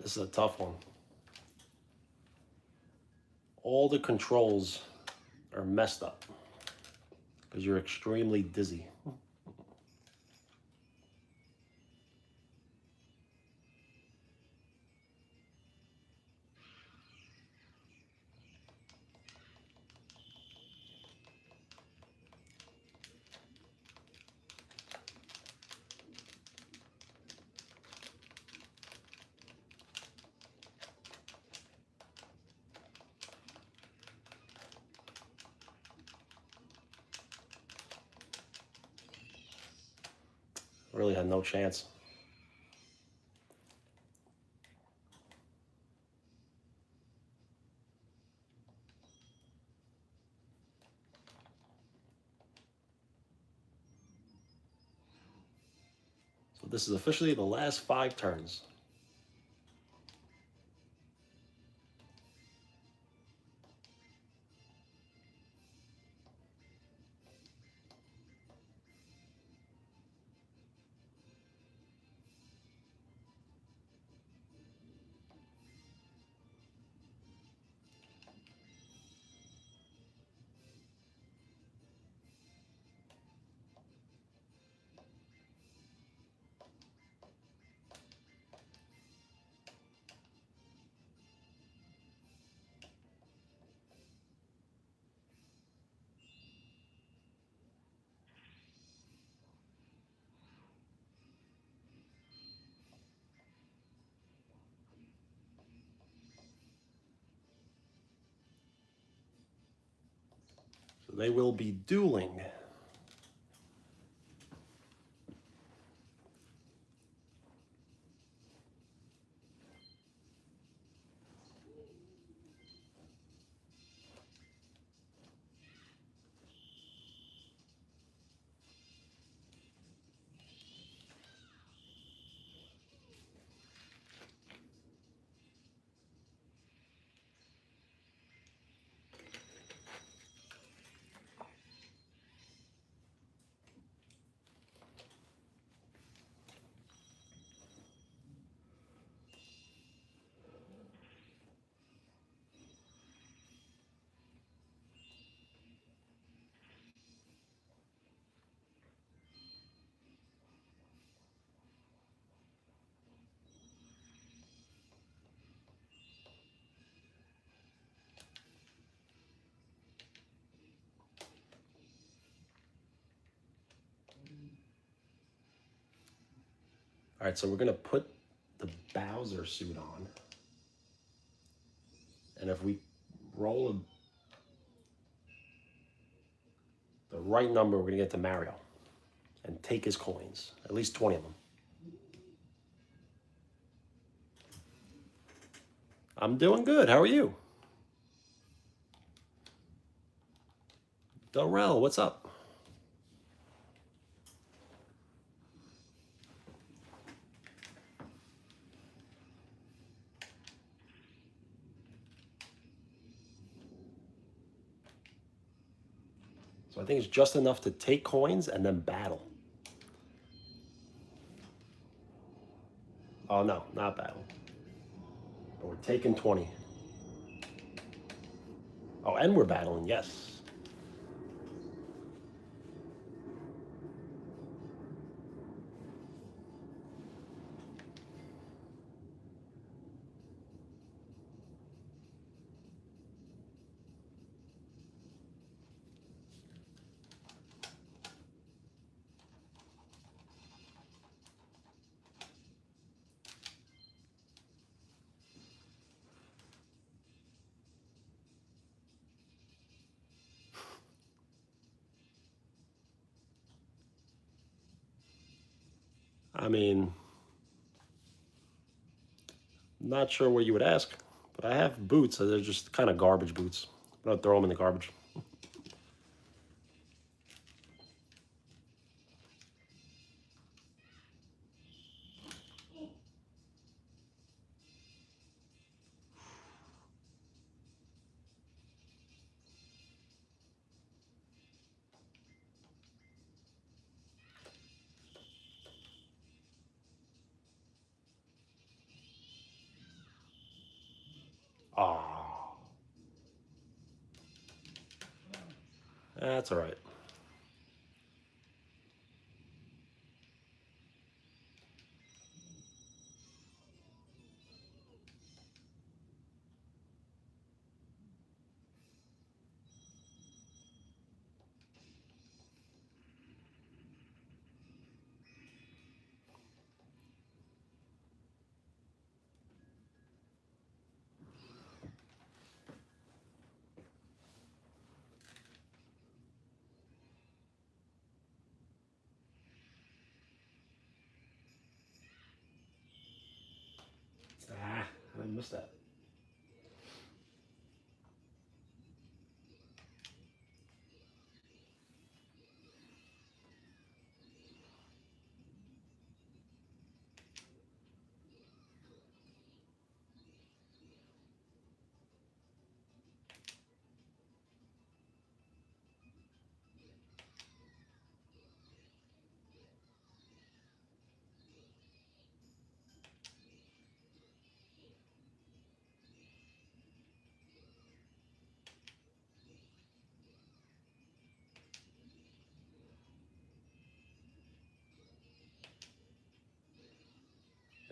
This is a tough one. All the controls are messed up because you're extremely dizzy. Really had no chance. So this is officially the last 5 turns. So they will be dueling. All right, so we're gonna put the Bowser suit on. And if we roll the right number, we're going to get to Mario and take his coins, at least 20 of them. I'm doing good. How are you? Darrell, what's up? So I think it's just enough to take coins and then battle. Oh, no, not battle. But we're taking 20. Oh, and we're battling, yes. I mean, not sure what you would ask, but I have boots. So they're just kind of garbage boots. I'm gonna throw them in the garbage. Oh, that's all right. Ah, I missed that.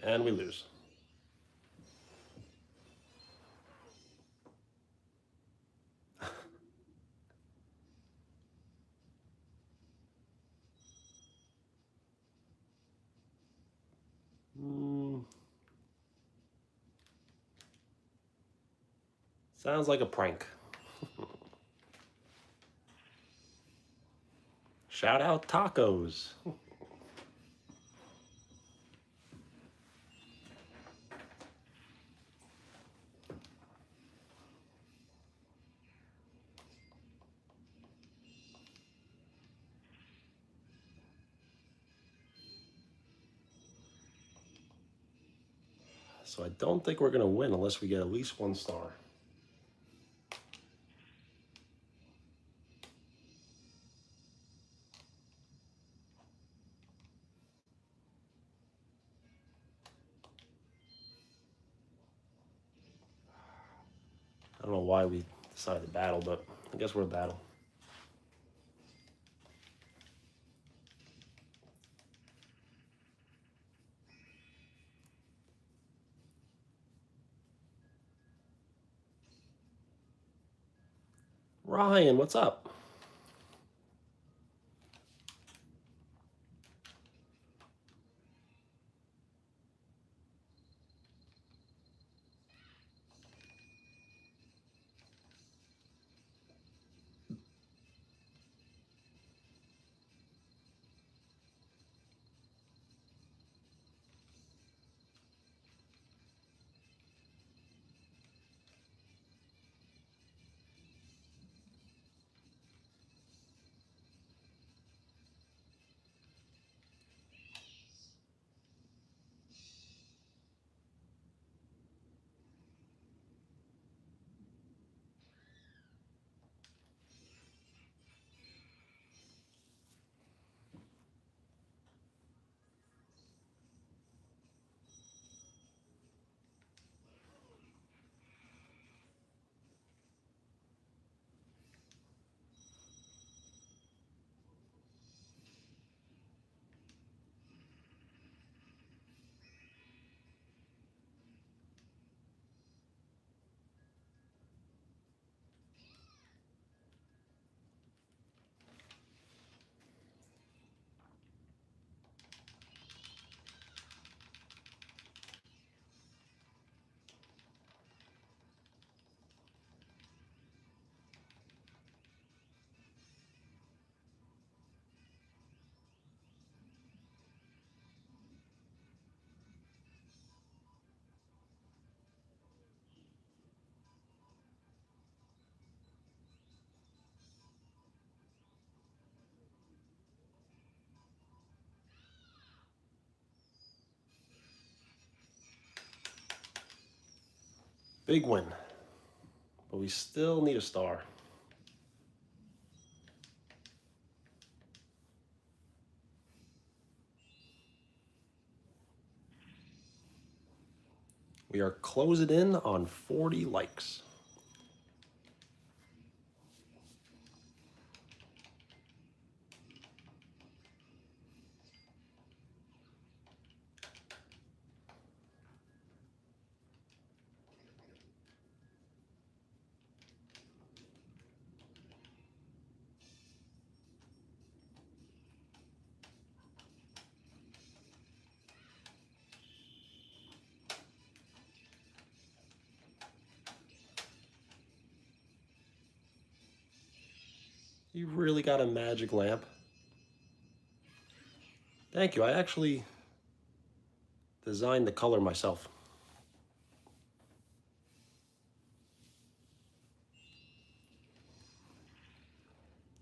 And we lose. Mm, sounds like a prank. Shout out tacos. So I don't think we're going to win unless we get at least 1 star. I don't know why we decided to battle, but I guess we're a battle. Ryan, what's up? Big win. But we still need a star. We are closing in on 40 likes. You really got a magic lamp? Thank you. I actually designed the color myself.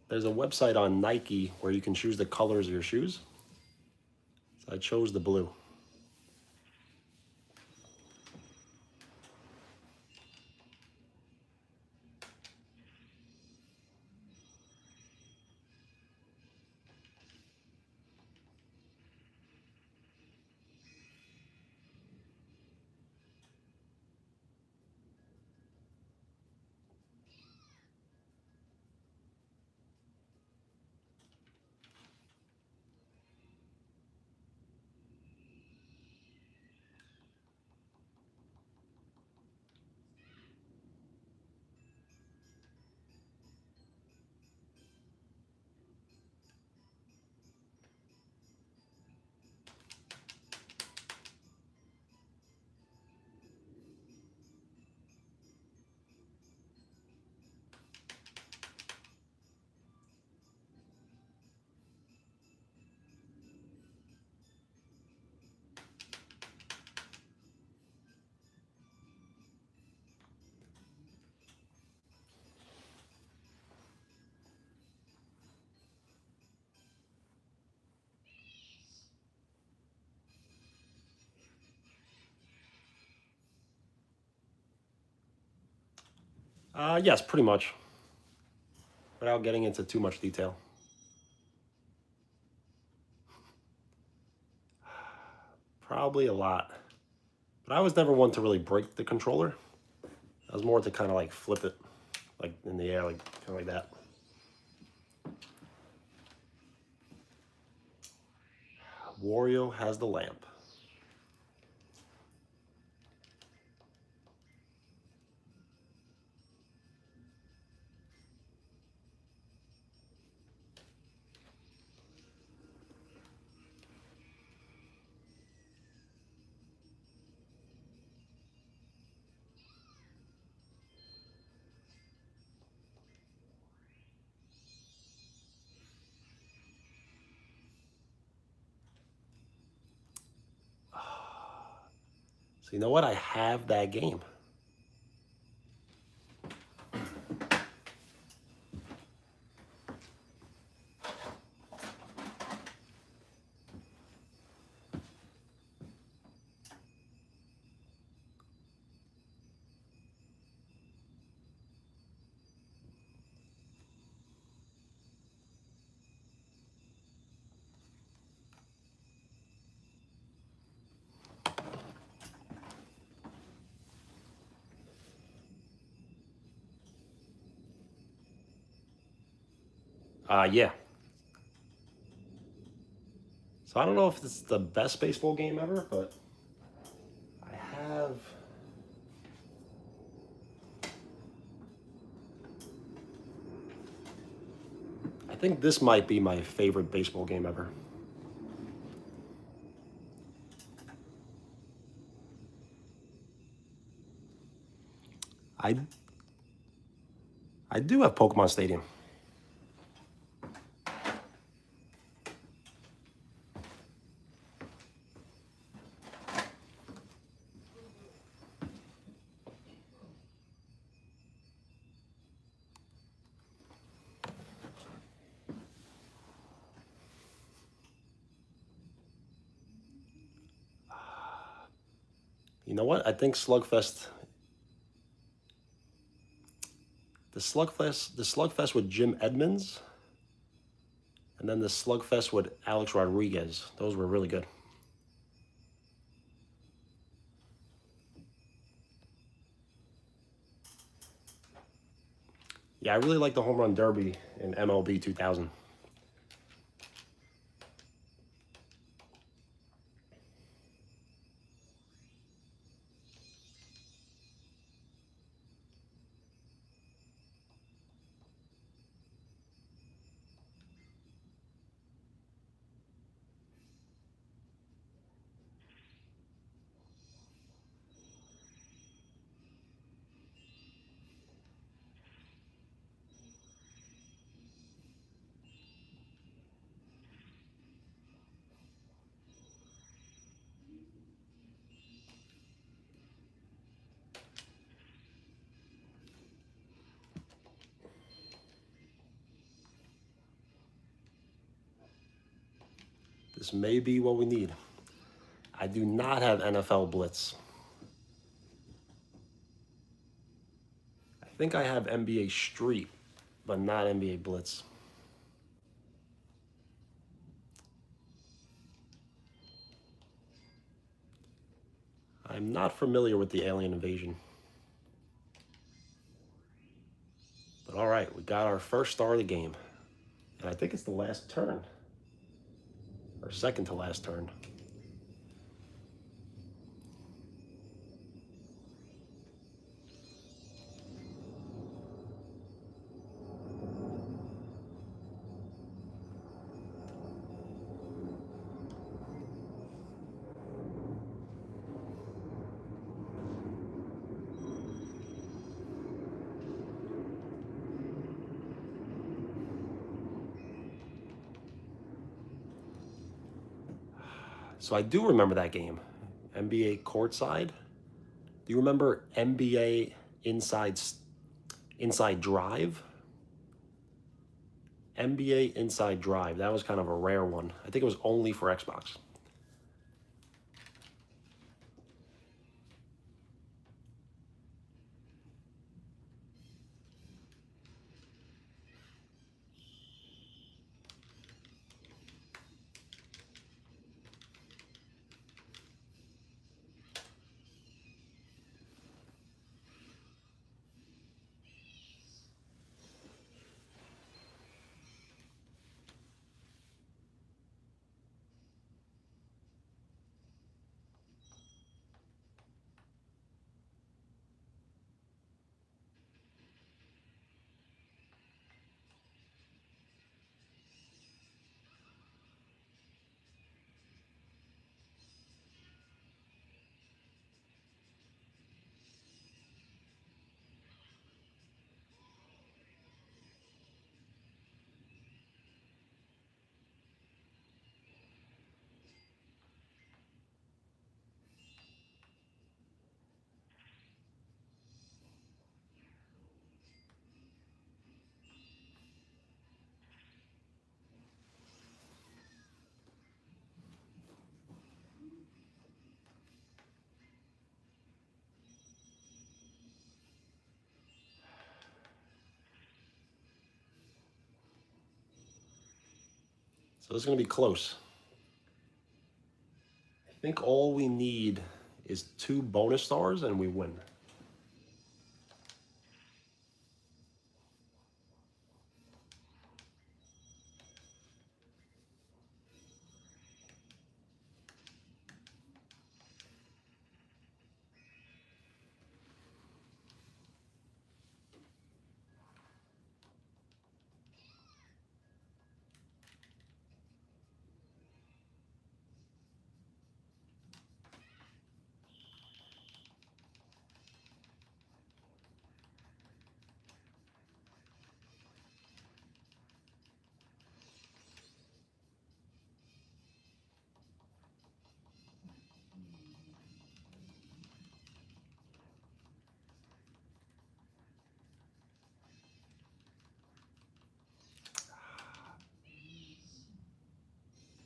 There's a website on Nike where you can choose the colors of your shoes. So I chose the blue. Yes, pretty much. Without getting into too much detail. Probably a lot. But I was never one to really break the controller. I was more to kind of like flip it, like in the air, like kind of like that. Wario has the lamp. So you know what? I have that game. Yeah. So I don't know if it's the best baseball game ever, but I have. I think this might be my favorite baseball game ever. I I do have Pokemon Stadium. You know what? I think Slugfest Slugfest with Jim Edmonds, and then the Slugfest with Alex Rodriguez. Those were really good. Yeah, I really like the Home Run Derby in MLB 2000. This may be what we need. I do not have NFL Blitz. I think I have NBA Street, but not NBA Blitz. I'm not familiar with the Alien Invasion. But all right, we got our first star of the game. And I think it's the last turn. Or second to last turn. So I do remember that game. NBA Courtside. Do you remember NBA Inside Drive? NBA Inside Drive. That was kind of a rare one. I think it was only for Xbox. So this is going to be close. I think all we need is 2 bonus stars and we win.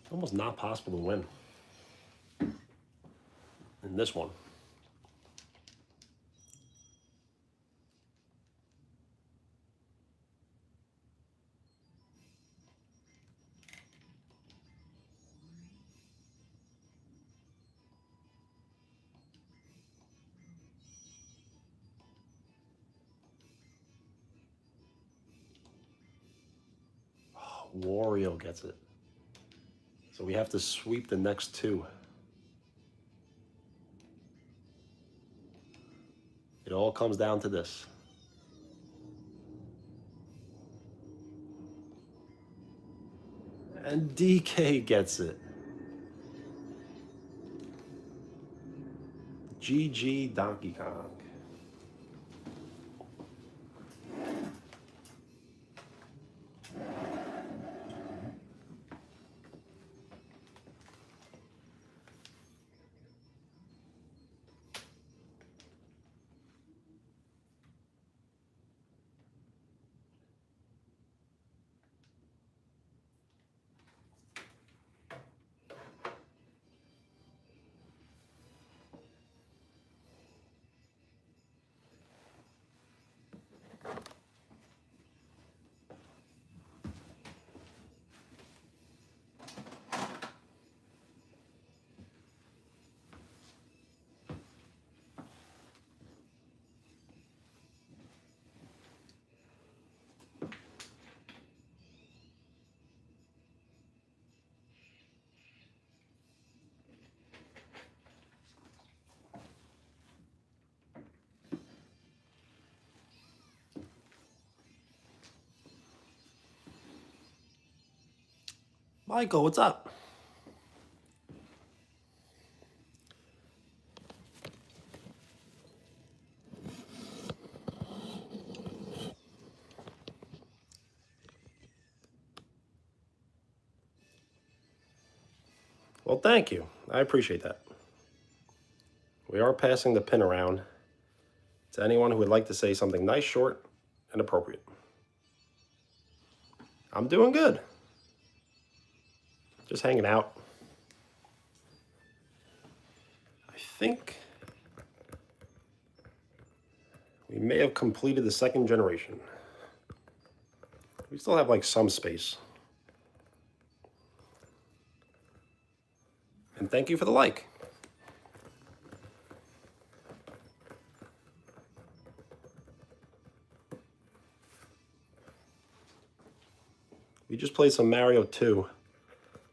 It's almost not possible to win in this one. Wario gets it. So we have to sweep the next two. It all comes down to this. And DK gets it. GG Donkey Kong. Michael, what's up? Well, thank you. I appreciate that. We are passing the pin around to anyone who would like to say something nice, short, and appropriate. I'm doing good. Just hanging out. I think we may have completed the second generation. We still have like some space. And thank you for the like. We just played some Mario 2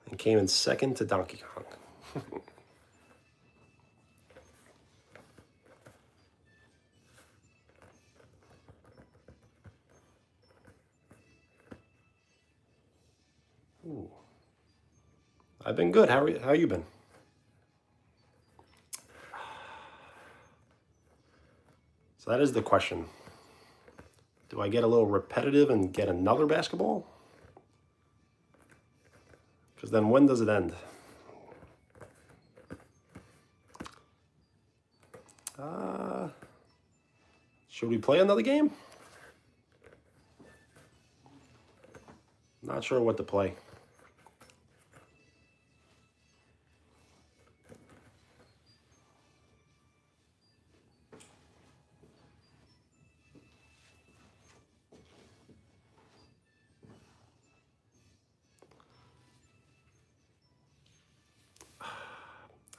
and came in second to Donkey Kong. Ooh. I've been good. How you been? So that is the question. Do I get a little repetitive and get another basketball? Because then when does it end? Should we play another game? Not sure what to play.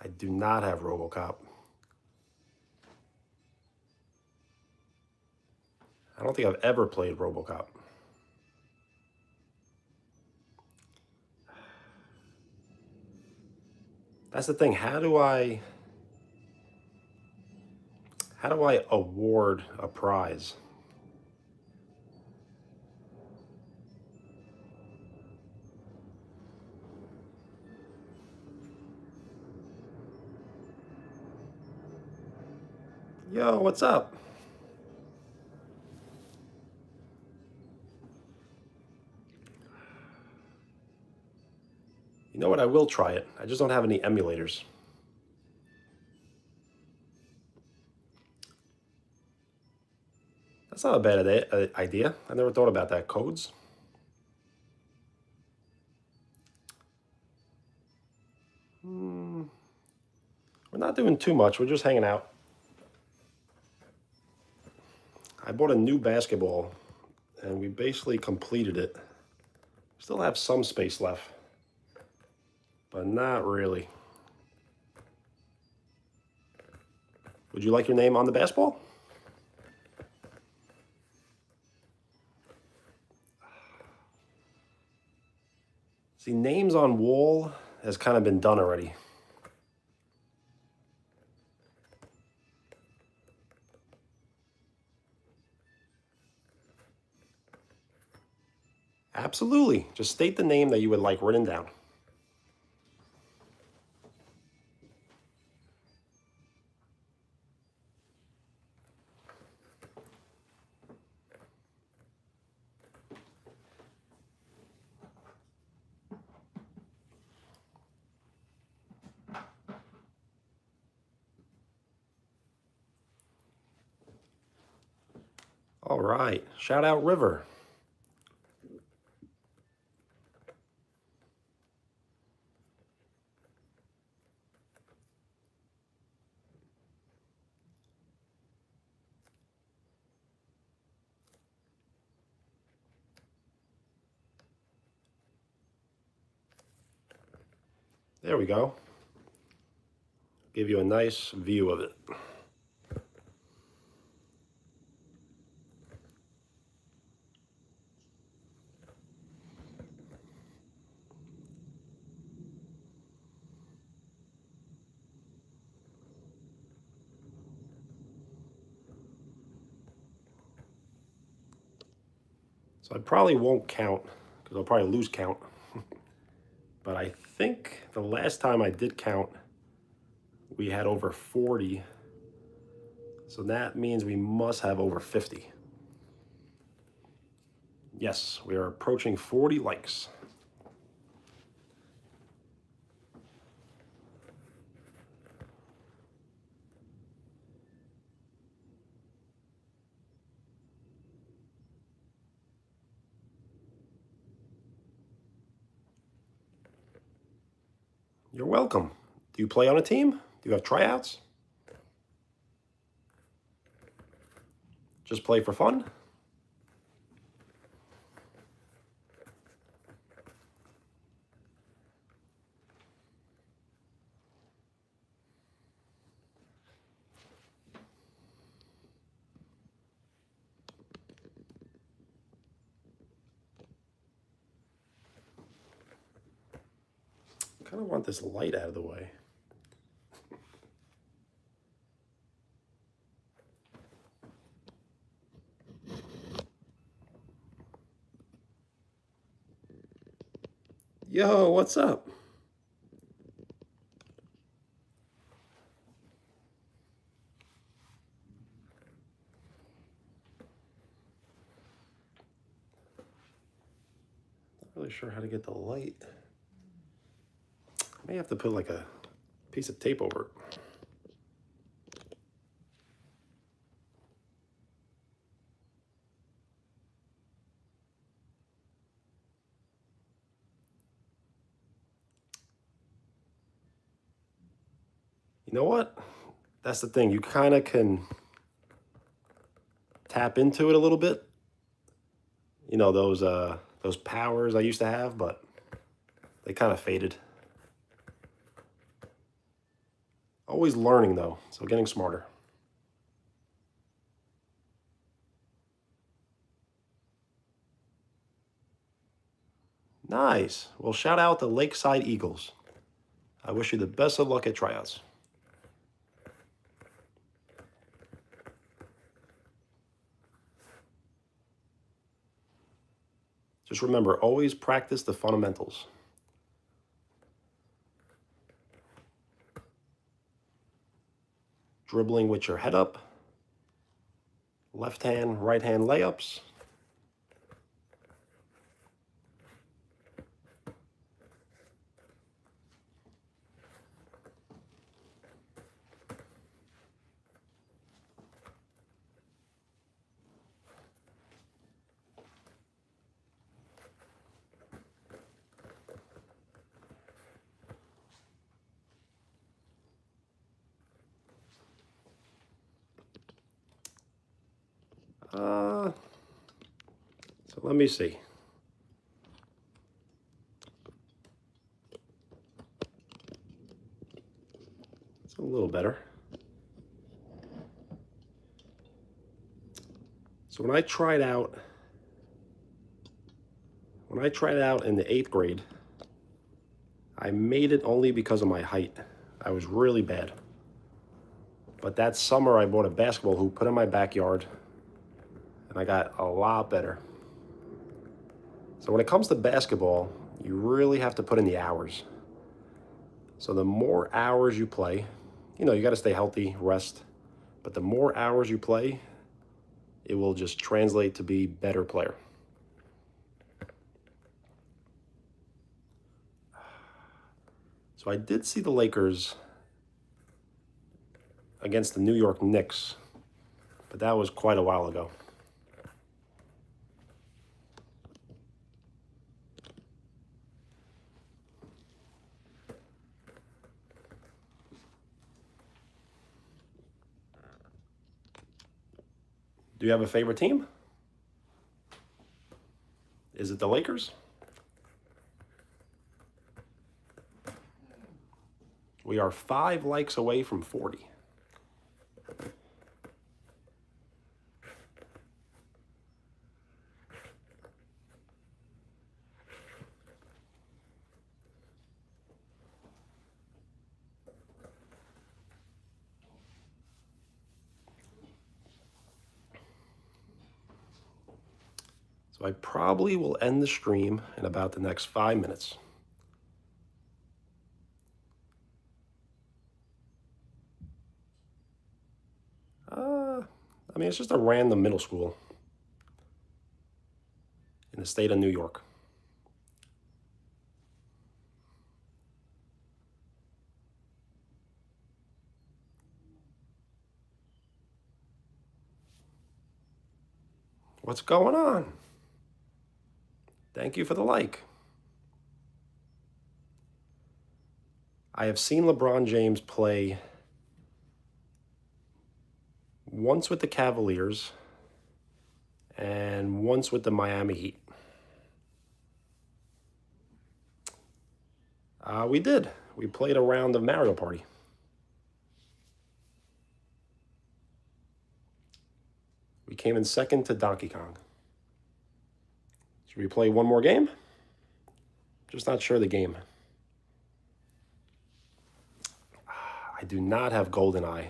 I do not have RoboCop. I don't think I've ever played RoboCop. That's the thing. How do I award a prize? Yo, what's up? You know what? I will try it. I just don't have any emulators. That's not a bad idea. I never thought about that. Codes. We're not doing too much. We're just hanging out. I bought a new basketball, and we basically completed it. Still have some space left, but not really. Would you like your name on the basketball? See, names on wall has kind of been done already. Absolutely. Just state the name that you would like written down. All right. Shout out River. There we go. Give you a nice view of it. So I probably won't count because I'll probably lose count. But I think the last time I did count, we had over 40. So that means we must have over 50. Yes, we are approaching 40 likes. You're welcome. Do you play on a team? Do you have tryouts? Just play for fun? I kind of want this light out of the way. Yo, what's up? Not really sure how to get the light. I may have to put like a piece of tape over it. You know what? That's the thing. You kind of can tap into it a little bit. You know, those powers I used to have, but they kind of faded. Always learning though, so getting smarter. Nice. Well, shout out to Lakeside Eagles. I wish you the best of luck at tryouts. Just remember, always practice the fundamentals. Dribbling with your head up. Left hand, right hand layups. So let me see. It's a little better. So when I tried out in the 8th grade, I made it only because of my height. I was really bad. But that summer I bought a basketball hoop, put it in my backyard, and I got a lot better. So when it comes to basketball, you really have to put in the hours. So the more hours you play, you got to stay healthy, rest, but the more hours you play, it will just translate to be better player. So I did see the Lakers against the New York Knicks, but that was quite a while ago. Do you have a favorite team? Is it the Lakers? We are 5 likes away from 40. So I probably will end the stream in about the next 5 minutes. I mean, it's just a random middle school in the state of New York. What's going on? Thank you for the like. I have seen LeBron James play once with the Cavaliers and once with the Miami Heat. We did. We played a round of Mario Party. We came in second to Donkey Kong. Should we play one more game? Just not sure the game. I do not have GoldenEye.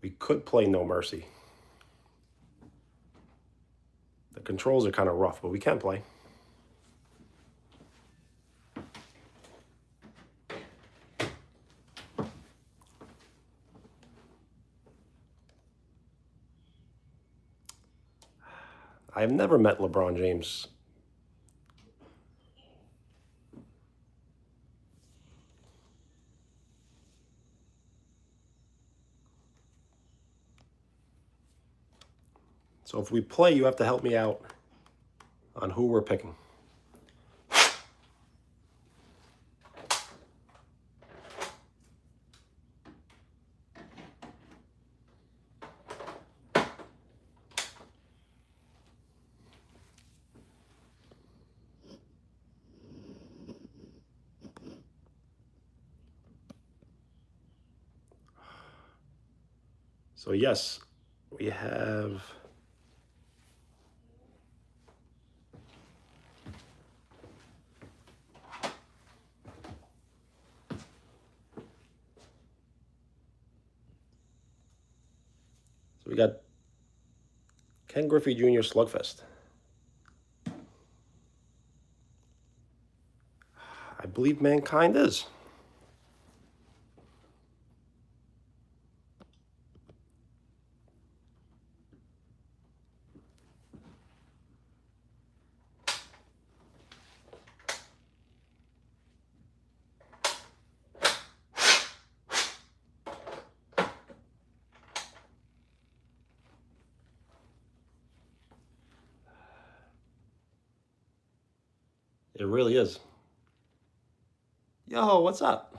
We could play No Mercy. The controls are kind of rough, but we can play. I have never met LeBron James. So if we play, you have to help me out on who we're picking. So yes, we have we got Ken Griffey Jr. Slugfest. I believe Mankind is. It really is. Yo, what's up?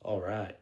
All right.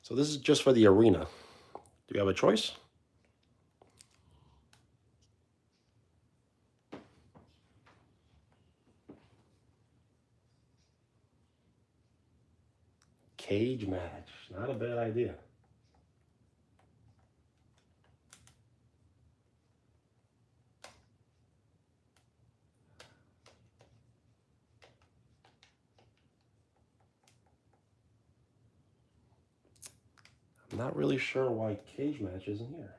So this is just for the arena. Do you have a choice? Cage match. Not a bad idea. I'm not really sure why cage match isn't here.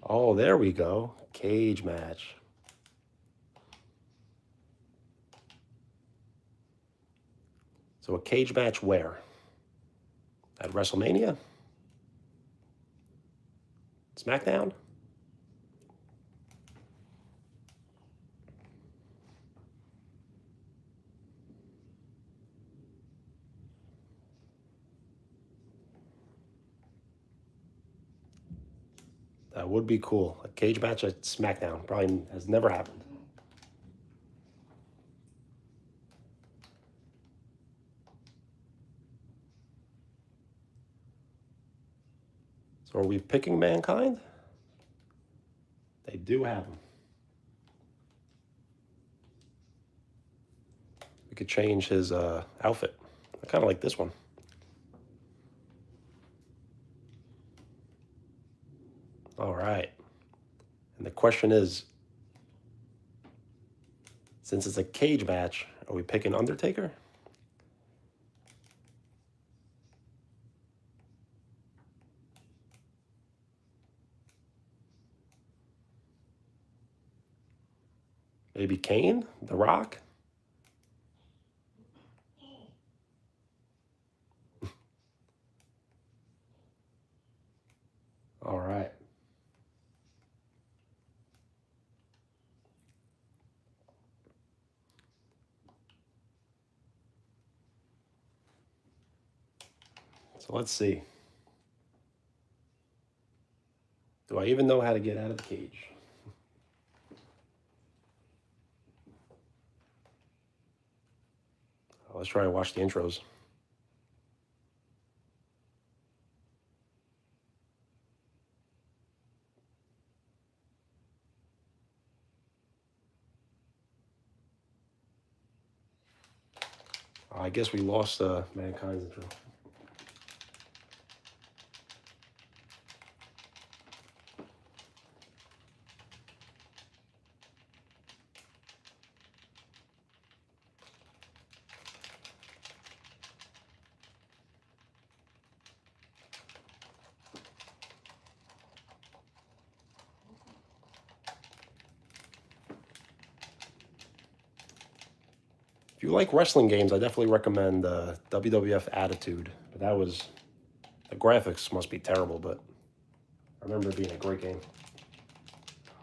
Oh, there we go. Cage match. So a cage match where? At WrestleMania? SmackDown? That would be cool. A cage match at SmackDown. Probably has never happened. So are we picking Mankind? They do have him. We could change his outfit. I kind of like this one. All right. And the question is, since it's a cage match, are we picking Undertaker? Maybe Kane? The Rock? All right. So let's see. Do I even know how to get out of the cage? Let's try and watch the intros. I guess we lost Mankind's intro. If you like wrestling games, I definitely recommend WWF Attitude. But that was, the graphics must be terrible, but I remember it being a great game.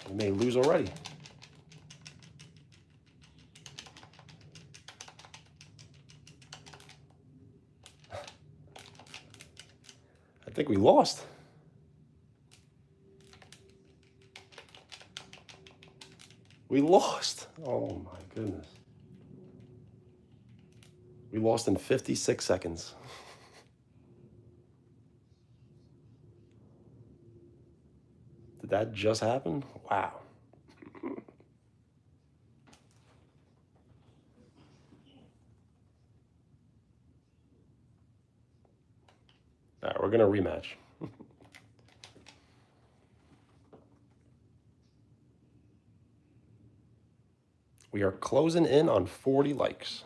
We may lose already. I think we lost. We lost. Oh my goodness. We lost in 56 seconds. Did that just happen? Wow. All right, we're going to rematch. We are closing in on 40 likes.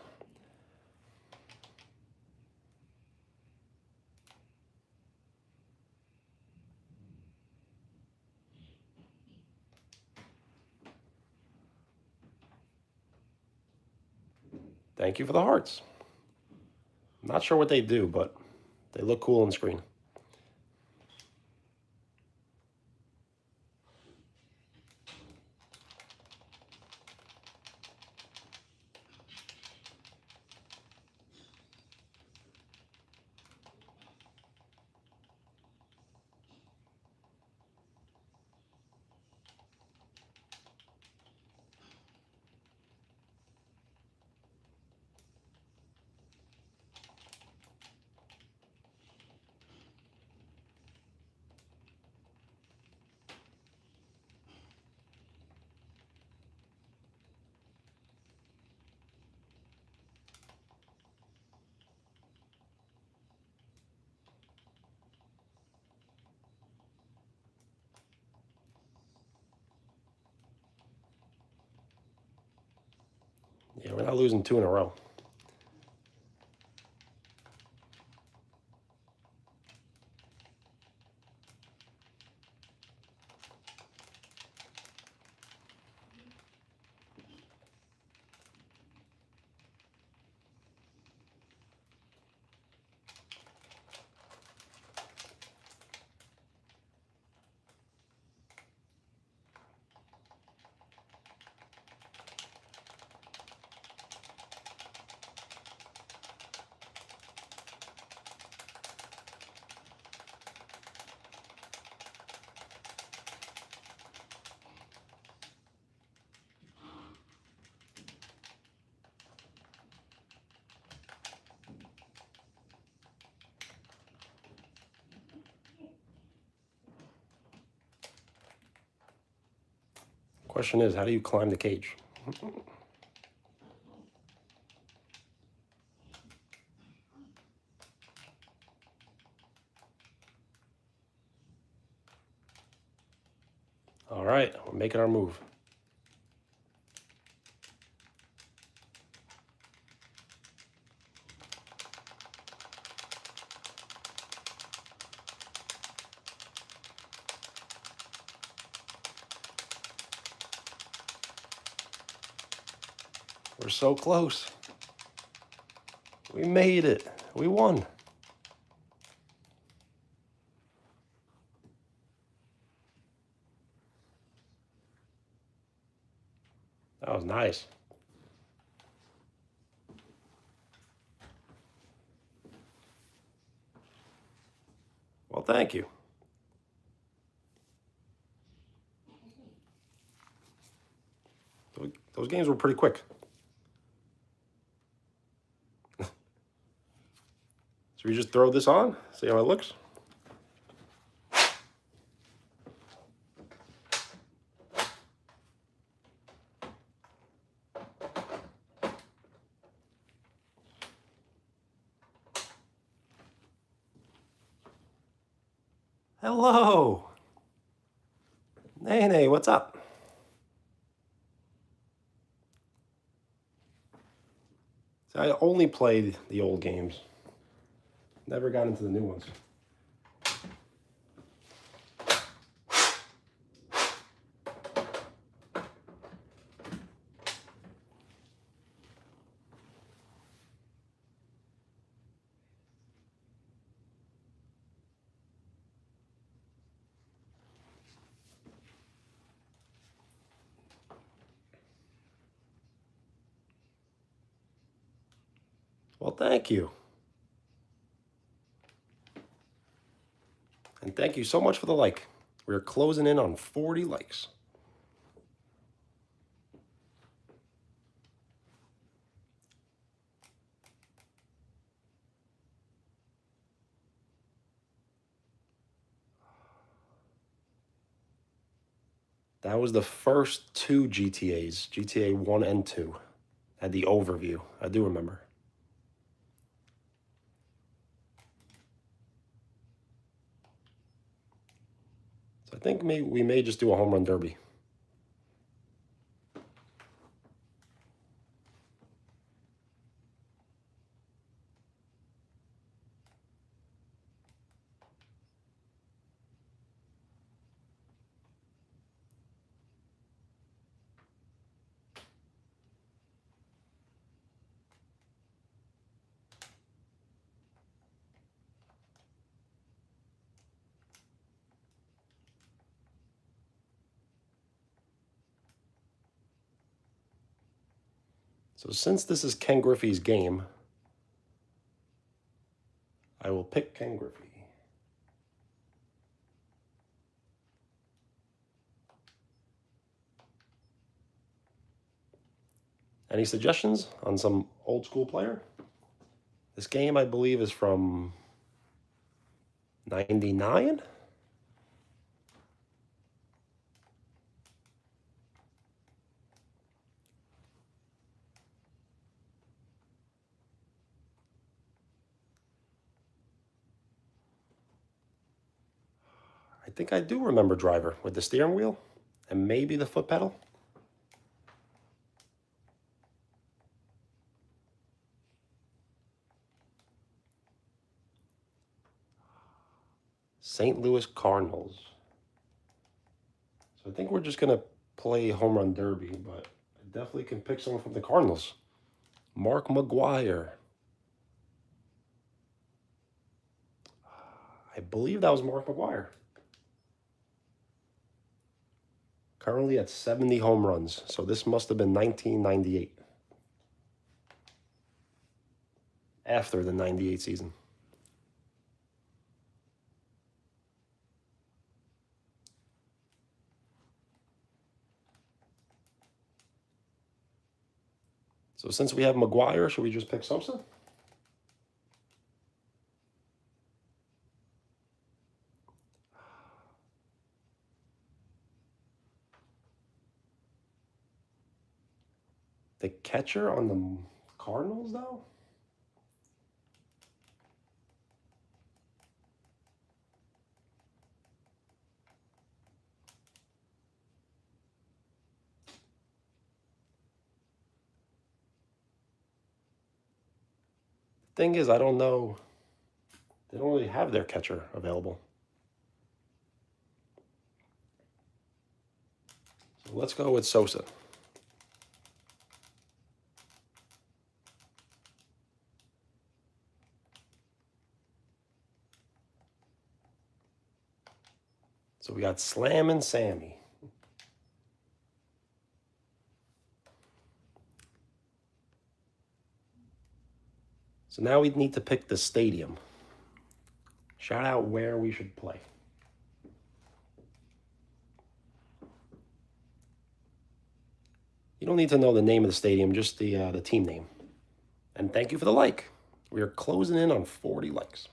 Thank you for the hearts. I'm not sure what they do, but they look cool on screen. Yeah, we're not losing 2 in a row. Question is, how do you climb the cage? All right, we're making our move. We're so close. We made it. We won. That was nice. Well, thank you. Those games were pretty quick. Should we just throw this on? See how it looks? Hello. Nene, what's up? So I only play the old games. Never got into the new ones. Well, thank you. And thank you so much for the like. We're closing in on 40 likes. That was the first 2 GTAs, GTA 1 and 2. Had the overview. I do remember. I think we may just do a home run derby. So since this is Ken Griffey's game, I will pick Ken Griffey. Any suggestions on some old school player? This game, I believe, is from 99? I think I do remember Driver with the steering wheel and maybe the foot pedal. St. Louis Cardinals. So I think we're just going to play home run derby, but I definitely can pick someone from the Cardinals. Mark McGwire. I believe that was Mark McGwire. Currently at 70 home runs. So this must have been 1998. After the 98 season. So since we have McGwire, should we just pick Sosa? The catcher on the Cardinals, though? Thing is, I don't know. They don't really have their catcher available. So let's go with Sosa. So we got Slam and Sammy. So now we need to pick the stadium. Shout out where we should play. You don't need to know the name of the stadium, just the team name. And thank you for the like. We are closing in on 40 likes.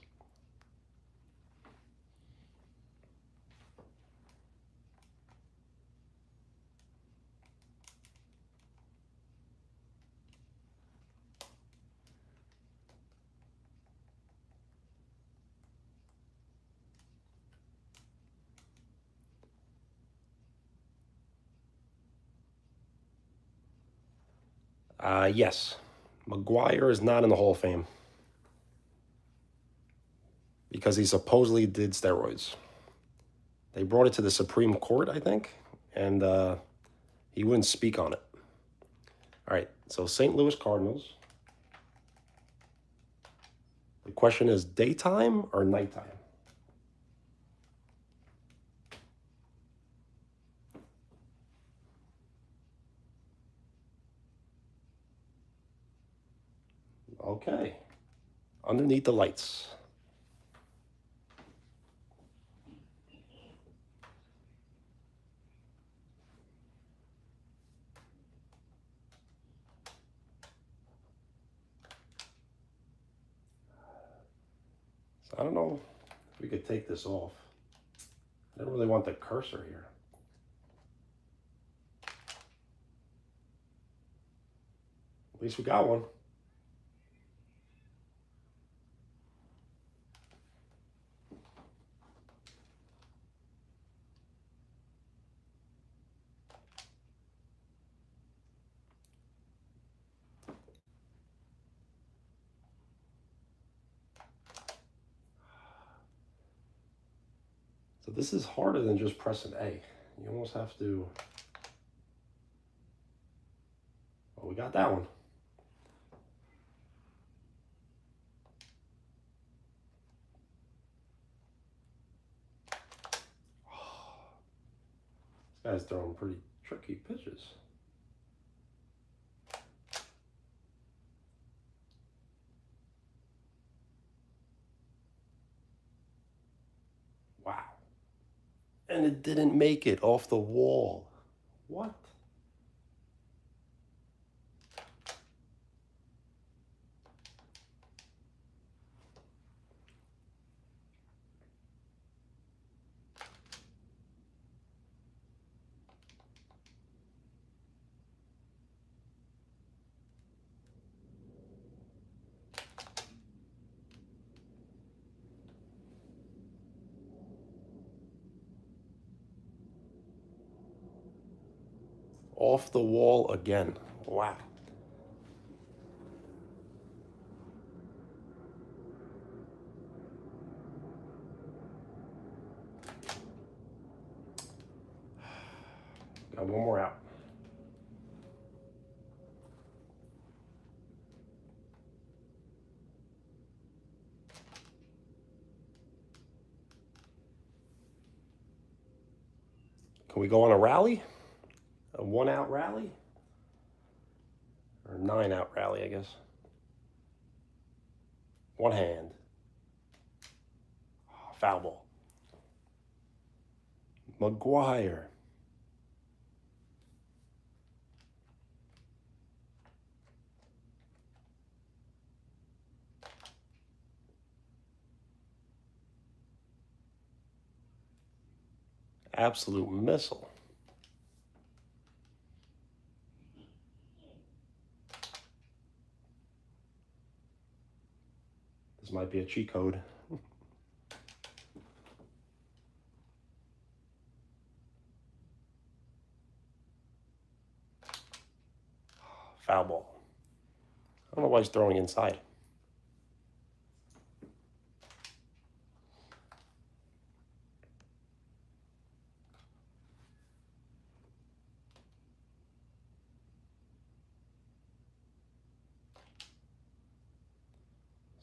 Yes, McGwire is not in the Hall of Fame because he supposedly did steroids. They brought it to the Supreme Court, I think, and he wouldn't speak on it. All right, so St. Louis Cardinals. The question is daytime or nighttime? Okay, underneath the lights. So I don't know if we could take this off. I don't really want the cursor here. At least we got one. So this is harder than just pressing A. You almost have to, well, we got that one. This guy's throwing pretty tricky pitches. Wow. And it didn't make it off the wall. What? Off the wall again. Wow. Got one more out. Can we go on a rally? A 1-out rally? Or 9-out rally, I guess. One hand. Oh, foul ball. McGuire. Absolute missile. This might be a cheat code. Foul ball. I don't know why he's throwing inside.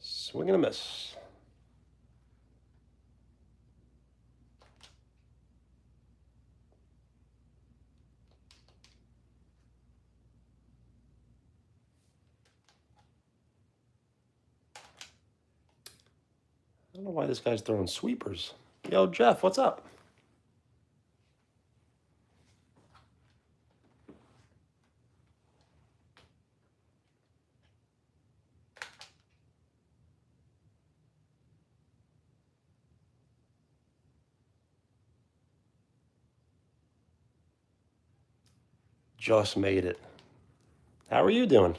Swing and a miss. I don't know why this guy's throwing sweepers. Yo, Jeff, what's up? Just made it. How are you doing?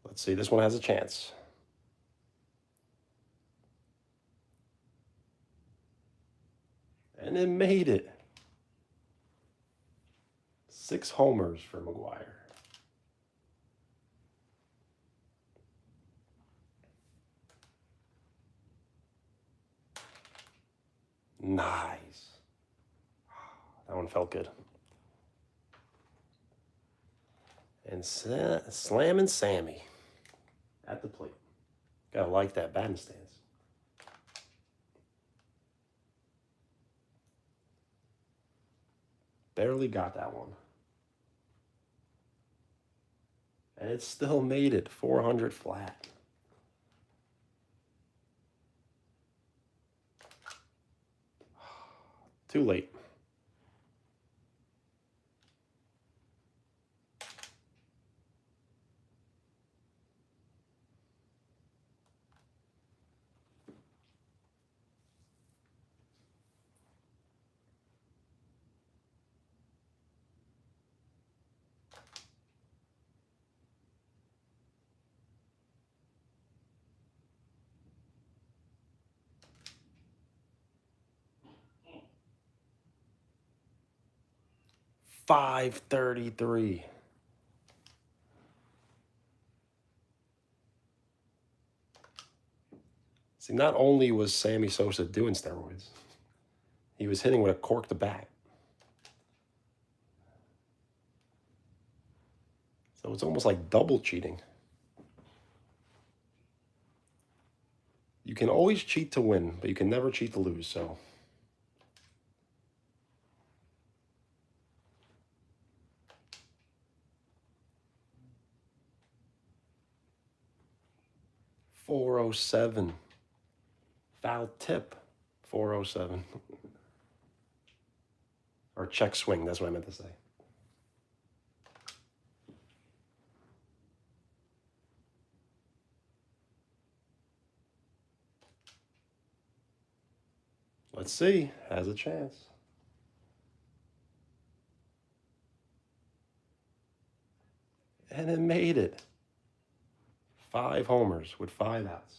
Let's see, this one has a chance. And it made it. 6 homers for McGuire. Nice. That one felt good. And slamming Sammy at the plate. Gotta like that batting stance. Barely got that one. And it still made it 400 flat. Too late. $533. See, not only was Sammy Sosa doing steroids, he was hitting with a corked bat. So it's almost like double cheating. You can always cheat to win, but you can never cheat to lose, so. $407. Foul tip. $407. Or check swing, that's what I meant to say. Let's see, has a chance. And it made it. 5 homers with 5 outs.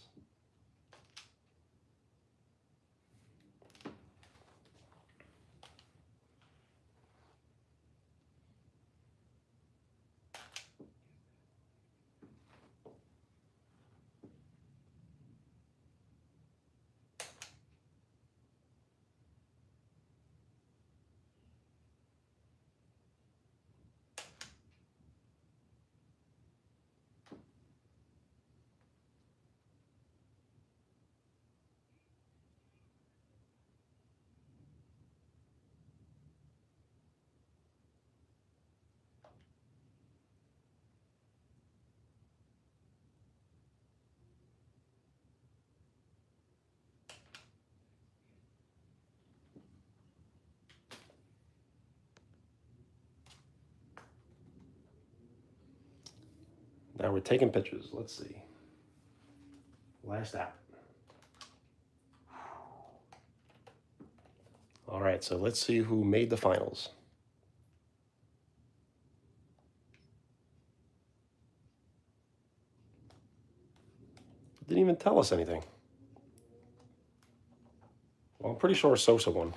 Now we're taking pitches. Let's see. Last out. All right, so let's see who made the finals. Didn't even tell us anything. Well, I'm pretty sure Sosa won.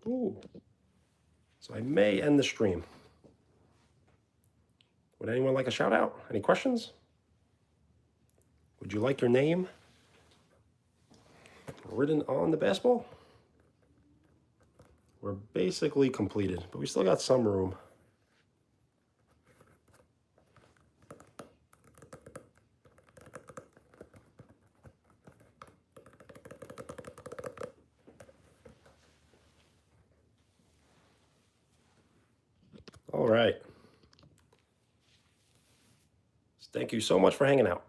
Ooh. So I may end the stream. Would anyone like a shout out? Any questions? Would you like your name written on the basketball? We're basically completed, but we still got some room. All right. Thank you so much for hanging out.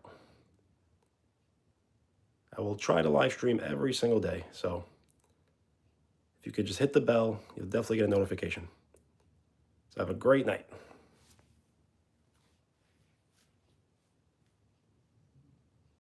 I will try to live stream every single day, so if you could just hit the bell, you'll definitely get a notification. So have a great night.